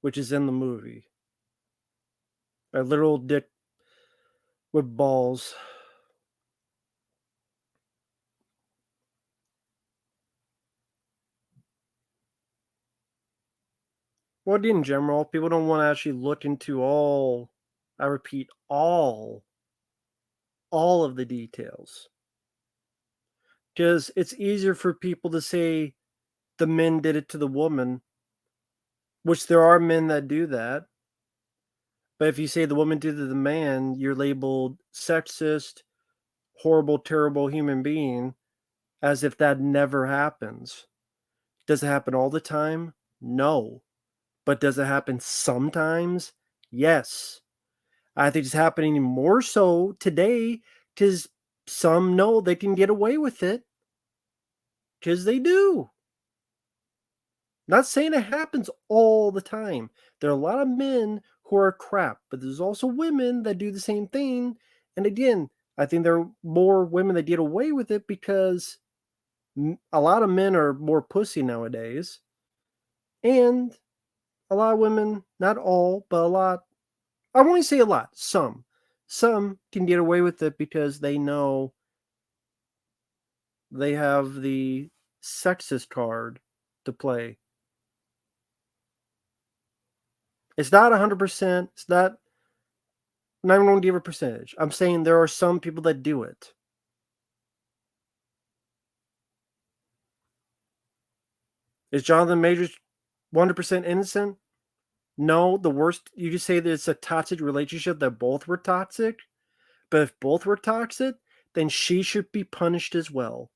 which is in the movie. A literal dick with balls. Well, in general, people don't want to actually look into all, I repeat, all of the details. Because it's easier for people to say the men did it to the woman, which there are men that do that. But if you say the woman did it to the man, you're labeled sexist, horrible, terrible human being, as if that never happens. Does it happen all the time? No. But does it happen sometimes? Yes. I think it's happening more so today because some know they can get away with it because they do. Not saying it happens all the time. There are a lot of men who are crap, but there's also women that do the same thing. And again, I think there are more women that get away with it because a lot of men are more pussy nowadays. And a lot of women, not all, but a lot, I won't say a lot, some can get away with it because they know they have the sexist card to play. It's not 100%. It's not. I'm not even going to give a percentage. I'm saying there are some people that do it. Is Jonathan Majors 100% innocent? No. The worst, you just say that it's a toxic relationship, that both were toxic. But if both were toxic, then she should be punished as well.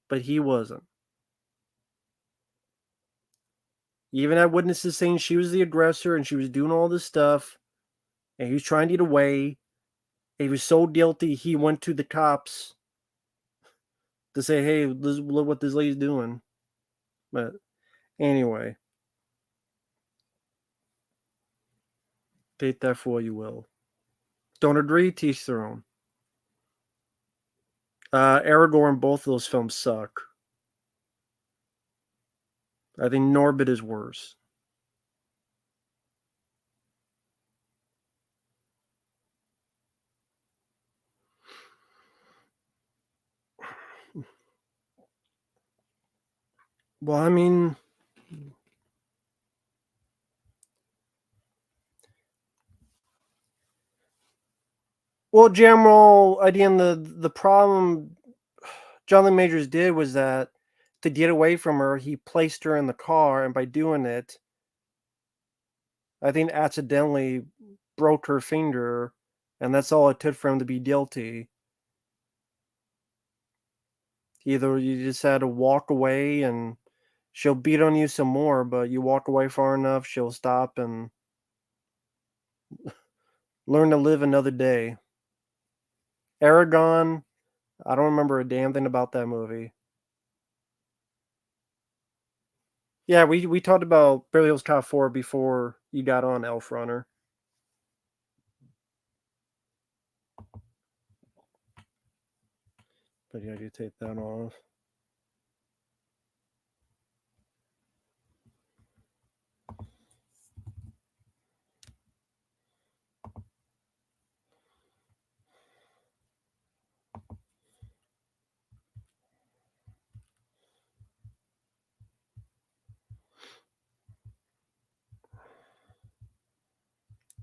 But he wasn't. You even had witnesses saying she was the aggressor and she was doing all this stuff. And he was trying to get away. He was so guilty, he went to the cops to say, hey, look what this lady's doing. But anyway. Take that for what you will. Don't agree, teach their own. Aragorn, both of those films suck. I think Norbit is worse. Well, I mean, Jamroll, again, the problem Jonathan Majors did was that to get away from her, he placed her in the car, and by doing it, I think accidentally broke her finger, and that's all it took for him to be guilty. Either you just had to walk away and she'll beat on you some more, but you walk away far enough, she'll stop and learn to live another day. Aragon, I don't remember a damn thing about that movie. Yeah, we talked about Beverly Hills Cop 4 before you got on Elf Runner. But yeah, you take that off.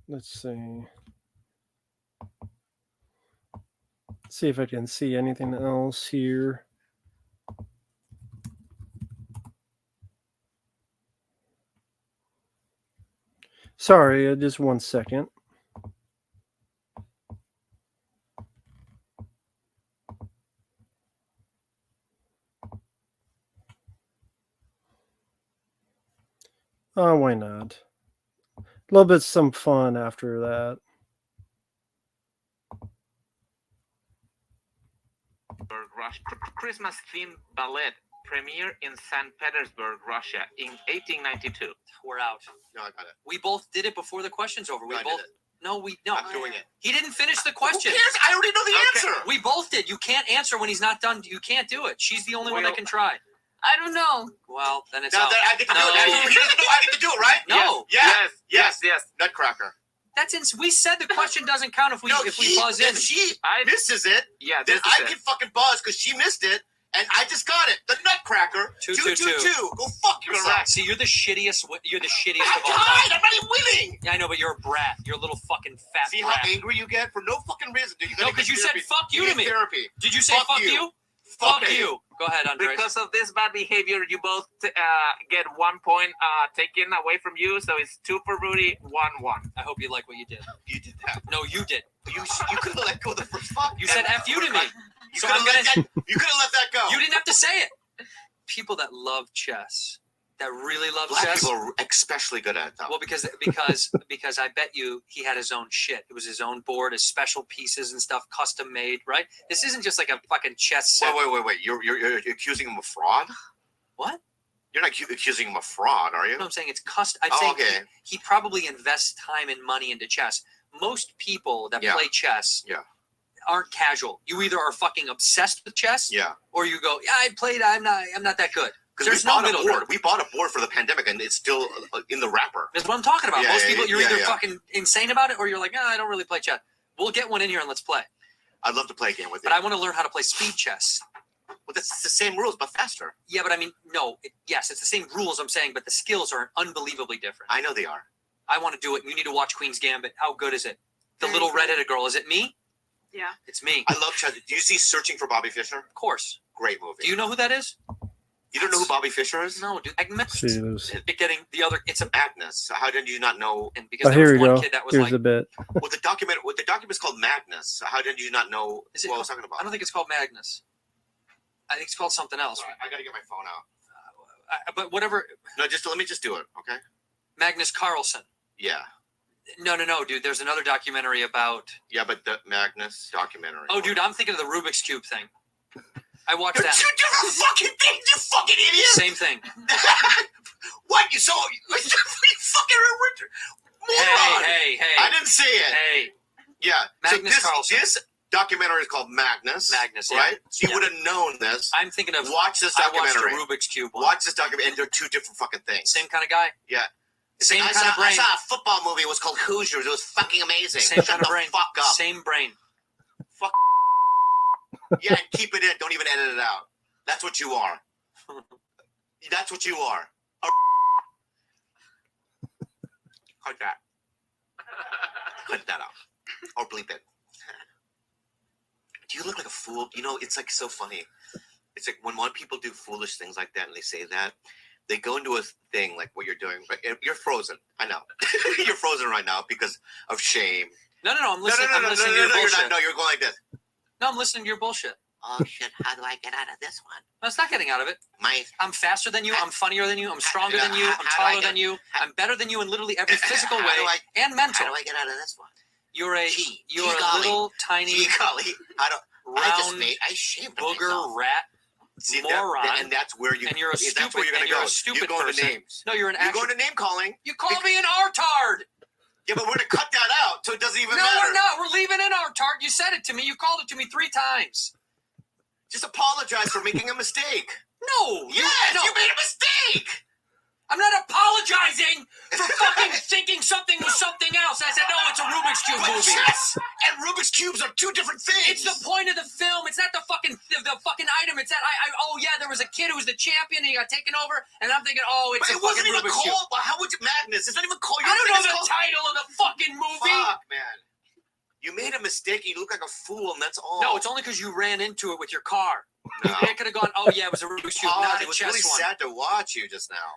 Let's see. See if I can see anything else here. Sorry, just 1 second. Oh, why not? A little bit some fun after that. Christmas themed ballet premiere in St. Petersburg, Russia in 1892. We're out. No, I got it. We both did it before the question's over. We No, I both. did it. No, we I'm doing it. He didn't finish the question. Who cares? I already know the answer. We both did. You can't answer when he's not done. You can't do it. She's the only one that can try. I don't know. Well, then it's Now out. that I get to do No. it. He doesn't know I get to do it, right? No. Yes. Nutcracker. That's we said the question doesn't count if we buzz in. If she misses it, Yeah, then this is I it. can fucking buzz because she missed it, and I just got it. The Nutcracker. 2-2-2. Go fuck yourself. See, you're the shittiest. You're the shittiest I of all time. tried. I'm not even winning. Yeah, I know, but you're a brat. You're a little fucking fat See brat. how angry you get for no fucking reason. Dude. No, because you said fuck you to me. Therapy. Did you say fuck you? Fuck you. Go ahead, Andres. Because of this bad behavior, you both get 1 point taken away from you. So it's 2 for Rudy, 1-1. I hope you like what you did. You did that. No, you did. You could have let go of the first fuck. You said F you to me. You So could I'm have gonna. let that go. You didn't have to say it. People that love chess, that really love Black chess. people are especially good at it, though. Well, because I bet you he had his own shit. It was his own board, his special pieces and stuff, custom made. Right? This isn't just like a fucking chess set. Wait. You're accusing him of fraud? What? You're not accusing him of fraud, are you? No, I'm saying it's custom. I'm Oh, saying okay. he probably invests time and money into chess. Most people that Yeah. play chess Yeah. aren't casual. You either are fucking obsessed with chess, Yeah. or you go, yeah, I played. I'm not that good. Because There's we no bought middle a board. ground. We bought a board for the pandemic, and it's still in the wrapper. That's what I'm talking about. Yeah, Most yeah, people, you're yeah, either yeah. fucking insane about it, or you're like, I don't really play chess. We'll get one in here and let's play. I'd love to play a game with you. But I want to learn how to play speed chess. Well, that's the same rules, but faster. Yeah, but I mean, no. Yes, it's the same rules I'm saying, but the skills are unbelievably different. I know they are. I want to do it. You need to watch Queen's Gambit. How good is it? The little redheaded girl. Is it me? Yeah. It's me. I love chess. Do you see Searching for Bobby Fischer? Of course. Great movie. Do you know who that is? You don't know who Bobby Fischer is? No, dude. Jeez. Getting the other. It's a Madness. How did you not know? and because Oh, there here was we one go. kid that was Here's like, the bit. Well, the document's called Madness. How did you not know Is it what I was called- talking about? I don't think it's called Magnus. I think it's called something else. Sorry, I gotta get my phone out. But whatever. No, let me just do it, okay? Magnus Carlsen. Yeah. No, dude. There's another documentary about. Yeah, but the Magnus documentary. Oh, dude, I'm thinking of the Rubik's Cube thing. I watched They're that. two different fucking things, you fucking idiot! Same thing. What? You fucking moron! Hey. I didn't see it. Hey. Yeah. Magnus so Carlsen. this documentary is called Magnus. Magnus, yeah. Right? So you Yeah. would have known this. I'm thinking of. Watch this I watched documentary. the Rubik's Cube one. Watch this documentary, and they're two different fucking things. Same kind of guy. Yeah. Same I kind of saw, I brain. saw a football movie. It was called Hoosiers. It was fucking amazing. Same Shut kind of the brain. fuck up. Same brain. Fuck. Yeah, and keep it in. Don't even edit it out. That's what you are. That's what you are. Cut that. Cut that out. Or bleep it. Do you look like a fool? You know, it's like so funny. It's like when people do foolish things like that and they say that, they go into a thing like what you're doing. Like, you're frozen. I know. You're frozen right now because of shame. No. I'm listening. I'm listening to your you're bullshit. not. No, you're going like this. No, I'm listening to your bullshit. Oh shit! How do I get out of this one? No, it's not getting out of it. I'm faster than you. I'm funnier than you. I'm stronger than you. I'm taller than you. I'm better than you in literally every physical way and mental. How do I get out of this one? You're a little tiny round I shamed booger myself. rat. See, moron. And that's where you. And you're a that's stupid. where you're gonna And you're go. a stupid You're going person. to names. No, you're going to name calling. You call me an artard. Yeah, but we're gonna cut that out, so it doesn't even No, matter. we're not. We're leaving in artard. You said it to me. You called it to me 3 times. Just apologize for making a mistake. No. Yes, no. you made a mistake. I'm not apologizing for fucking thinking something was something else. I said, no, it's a Rubik's Cube But movie. chess and Rubik's Cubes are 2 different things. It's the point of the film. It's not the fucking item. It's that oh yeah, there was a kid who was the champion and he got taken over, and I'm thinking, oh, it's But a it wasn't fucking even Rubik's Cube. called. Well, how would you Madness? It's not even called. I don't know the title of the fucking movie. Fuck, man. You made a mistake. You look like a fool, and that's all. No, it's only because you ran into it with your car. No. It could have gone, oh yeah, it was a Rubik's Cube, not a it was chess really one. sad to watch you just now.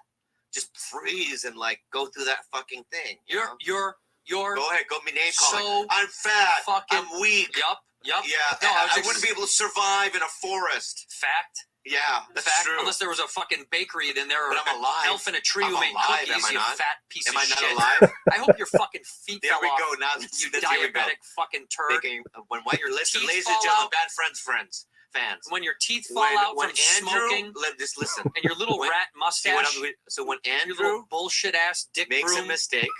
Just freeze and like go through that fucking thing. You know? You're Go ahead, go me name calling. so I'm fat. fucking I'm weak. Yup. Yeah, No, I wouldn't be able to survive in a forest. Fact. Yeah, that's Fact. true. Unless there was a fucking bakery, then there or But I'm alive. an elf in a tree who I'm made alive, cookies. am I You not? fat piece Am of I not shit. alive? I hope your fucking feet There fell we off. go. Now, You here we go. diabetic fucking turd. When what you're listening, Teeth ladies and fall gentlemen, out. bad fans. When your teeth fall out from smoking, just listen. and your little rat mustache, So when your Andrew little bullshit ass dick makes broom. a mistake,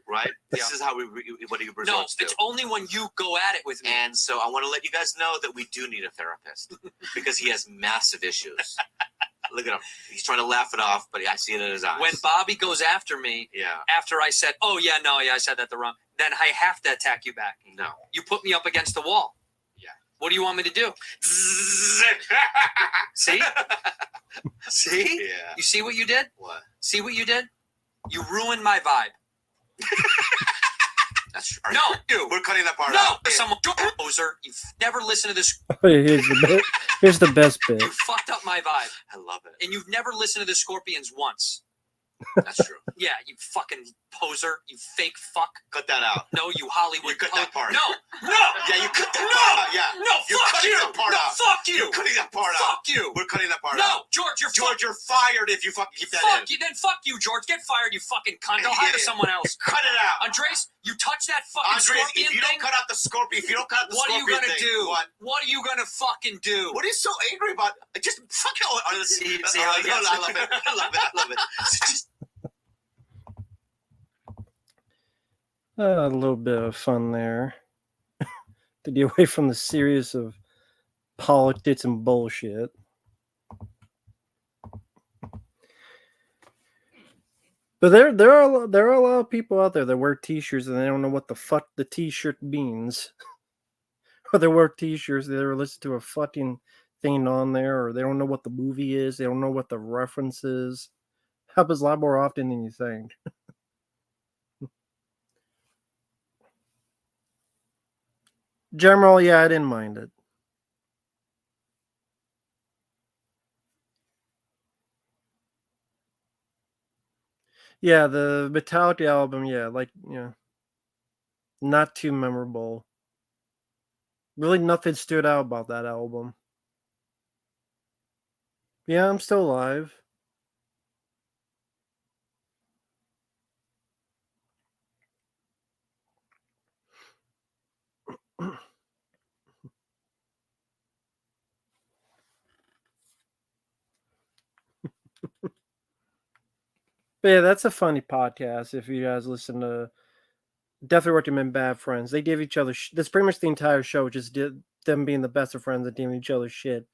right? This is how what he No, resorts to. it's only when you go at it with me. And so I want to let you guys know that we do need a therapist because he has massive issues. Look at him. He's trying to laugh it off, but I see it in his eyes. When Bobby goes after me, after I said, oh yeah, no, yeah, I said that the wrong, then I have to attack you back. No. You put me up against the wall. Yeah. What do you want me to do? See? See? Yeah. You see what you did? What? See what you did? You ruined my vibe. That's true. No, you. We're cutting that part No, out. someone poser. You've never listened to this. Here's the best bit. You fucked up my vibe. I love it. And you've never listened to the Scorpions once. That's true. Yeah, you fucking poser. You fake fuck. Cut that out. No, you Hollywood. You cut that part. No. Yeah, you cut that part out. Yeah. No, You're fuck cutting you. that part No, out. fuck you. You're cutting that part out. Fuck you. We're cutting that part No, out. George, you're fired if you fucking keep that fuck in. you. Then fuck you, George. Get fired, you fucking cunt. I'll hire someone else. Cut it out. Andres, you touch that fucking Andres, scorpion if you thing. don't cut out the scorpion, if you don't cut out the What are you scorpion gonna thing, do? what? What are you gonna fucking do? What are you so angry about? Just fucking. See how it gets? I love it. I love it. I love it. Just, A little bit of fun there to get away from the serious of politics and bullshit. But there are a lot of people out there that wear T-shirts and they don't know what the fuck the T-shirt means, or they wear T-shirts they never listen to a fucking thing on there, or they don't know what the movie is, they don't know what the reference is. Happens a lot more often than you think. General, yeah, I didn't mind it. Yeah, the Metallica album, yeah, not too memorable. Really nothing stood out about that album. Yeah, I'm still alive. But yeah, that's a funny podcast. If you guys listen to, definitely recommend Bad Friends. They give each other. That's pretty much the entire show. Just them being the best of friends and giving each other shit,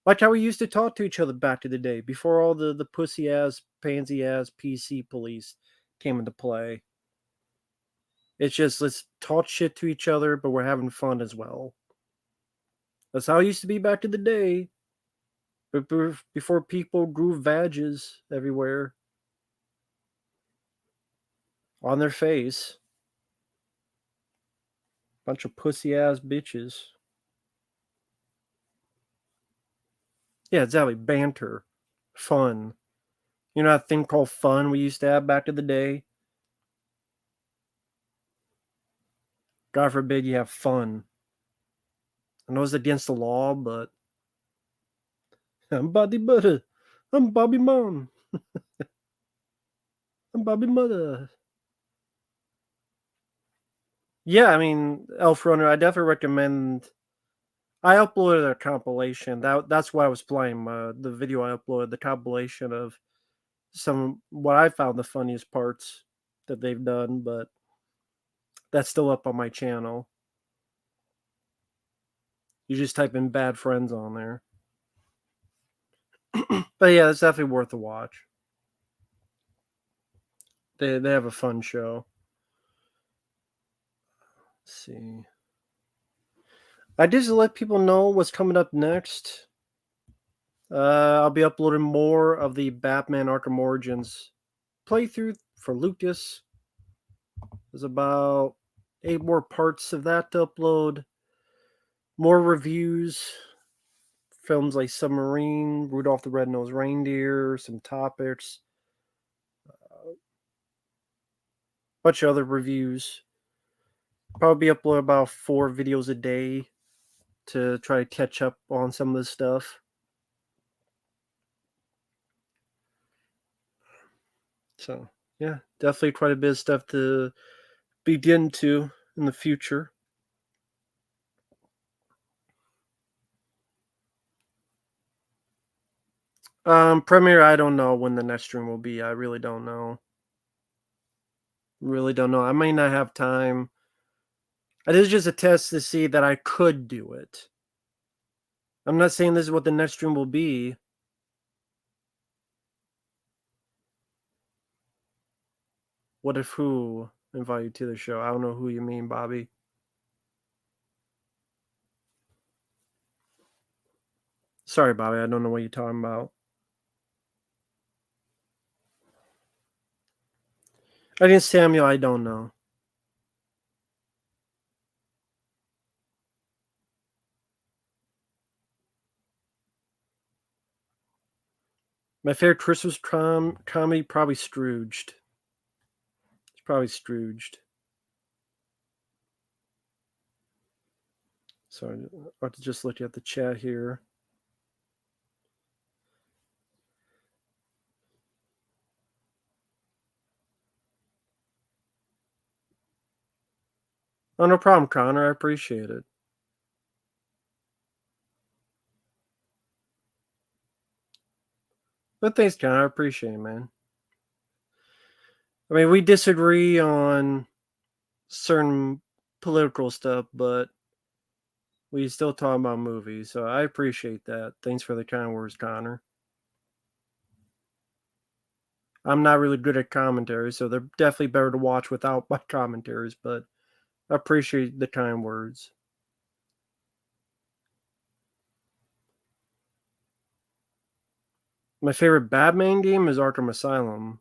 like how we used to talk to each other back in the day before all the pussy ass, pansy ass PC police came into play. It's just let's talk shit to each other, but we're having fun as well. That's how it used to be back in the day. But before people grew vages everywhere on their face. Bunch of pussy ass bitches. Yeah, exactly. Banter. Fun. You know that thing called fun we used to have back in the day? God forbid you have fun. I know it's against the law, but I'm Bobby Butter. I'm Bobby Mom. I'm Bobby Mother. Yeah, I mean, Elf Runner, I definitely recommend. I uploaded a compilation. That's what I was playing. The video I uploaded, the compilation of some what I found the funniest parts that they've done, but that's still up on my channel. You just type in Bad Friends on there. But yeah, it's definitely worth a watch. They have a fun show. Let's see. I just let people know what's coming up next. I'll be uploading more of the Batman Arkham Origins playthrough for Lucas. There's about 8 more parts of that to upload. More reviews. Films like Submarine, Rudolph the Red-Nosed Reindeer, some topics. Bunch of other reviews. Probably upload about 4 videos a day to try to catch up on some of this stuff. So, yeah, definitely quite a bit of stuff to be getting to in the future. Premiere, I don't know when the next stream will be. I really don't know. Really don't know. I may not have time. It is just a test to see that I could do it. I'm not saying this is what the next stream will be. What if who invite you to the show? I don't know who you mean, Bobby. Sorry, Bobby. I don't know what you're talking about. I didn't Samuel. I don't know. My favorite Christmas comedy, probably Scrooged. It's probably Scrooged. Sorry, I'll just look at the chat here. Oh, no problem, Connor. I appreciate it. But thanks, Connor. I appreciate it, man. I mean, we disagree on certain political stuff, but we still talk about movies, so I appreciate that. Thanks for the kind words, Connor. I'm not really good at commentary, so they're definitely better to watch without my commentaries, but I appreciate the kind words. My favorite Batman game is Arkham Asylum.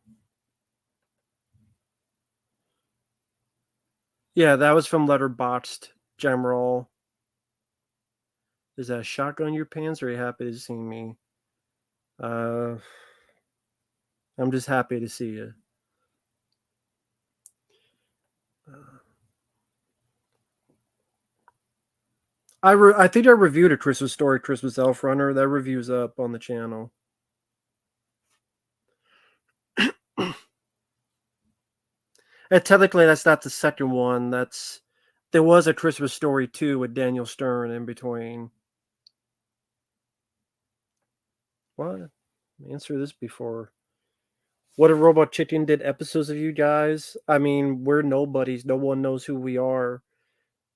Yeah, that was from Letterboxd General. Is that a shotgun in your pants, or are you happy to see me? I'm just happy to see you. I think I reviewed A Christmas Story, Christmas Elf Runner. That review's up on the channel. And technically, that's not the second one. There was A Christmas Story 2 with Daniel Stern in between. What? Answer this before. What if Robot Chicken did episodes of you guys? I mean, we're nobodies. No one knows who we are.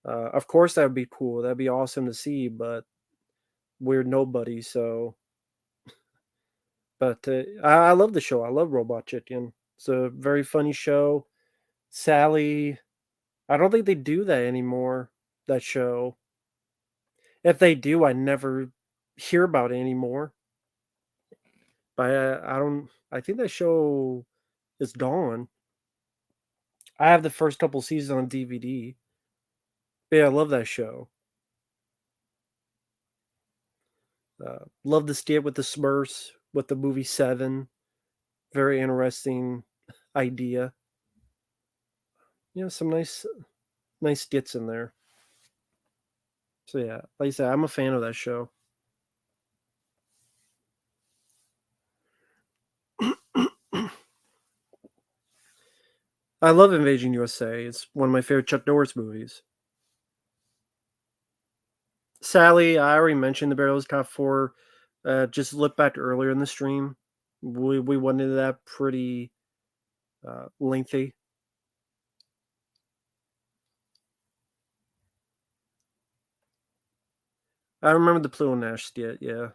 Of course, that would be cool. That'd be awesome to see, but we're nobody. So, but I love the show. I love Robot Chicken. It's a very funny show. Sally, I don't think they do that anymore. That show. If they do, I never hear about it anymore. But I don't. I think that show is gone. I have the first couple seasons on DVD. But yeah, I love that show. Love the skit with the Smurfs with the movie Seven. Very interesting idea. Yeah, some nice skits in there. So yeah, like I said, I'm a fan of that show. I love Invasion USA. It's one of my favorite Chuck Norris movies. Sally, I already mentioned the Beverly Hills Cop 4. Just look back earlier in the stream. We went into that pretty lengthy. I remember the Pluto Nash skit, yeah.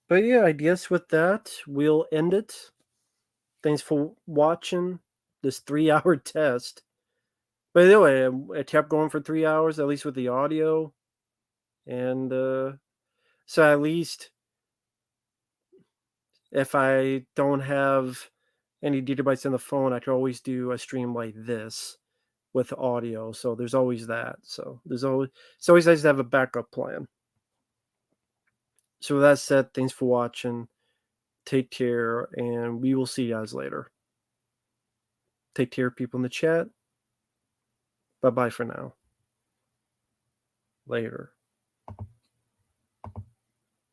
But yeah, I guess with that, we'll end it. Thanks for watching this 3-hour test. By the way, it kept going for 3 hours, at least with the audio. And so at least if I don't have any gigabytes in the phone, I can always do a stream like this with audio. So there's always that. So it's always nice to have a backup plan. So with that said, thanks for watching. Take care, and we will see you guys later. Take care, people in the chat. Bye-bye for now. Later.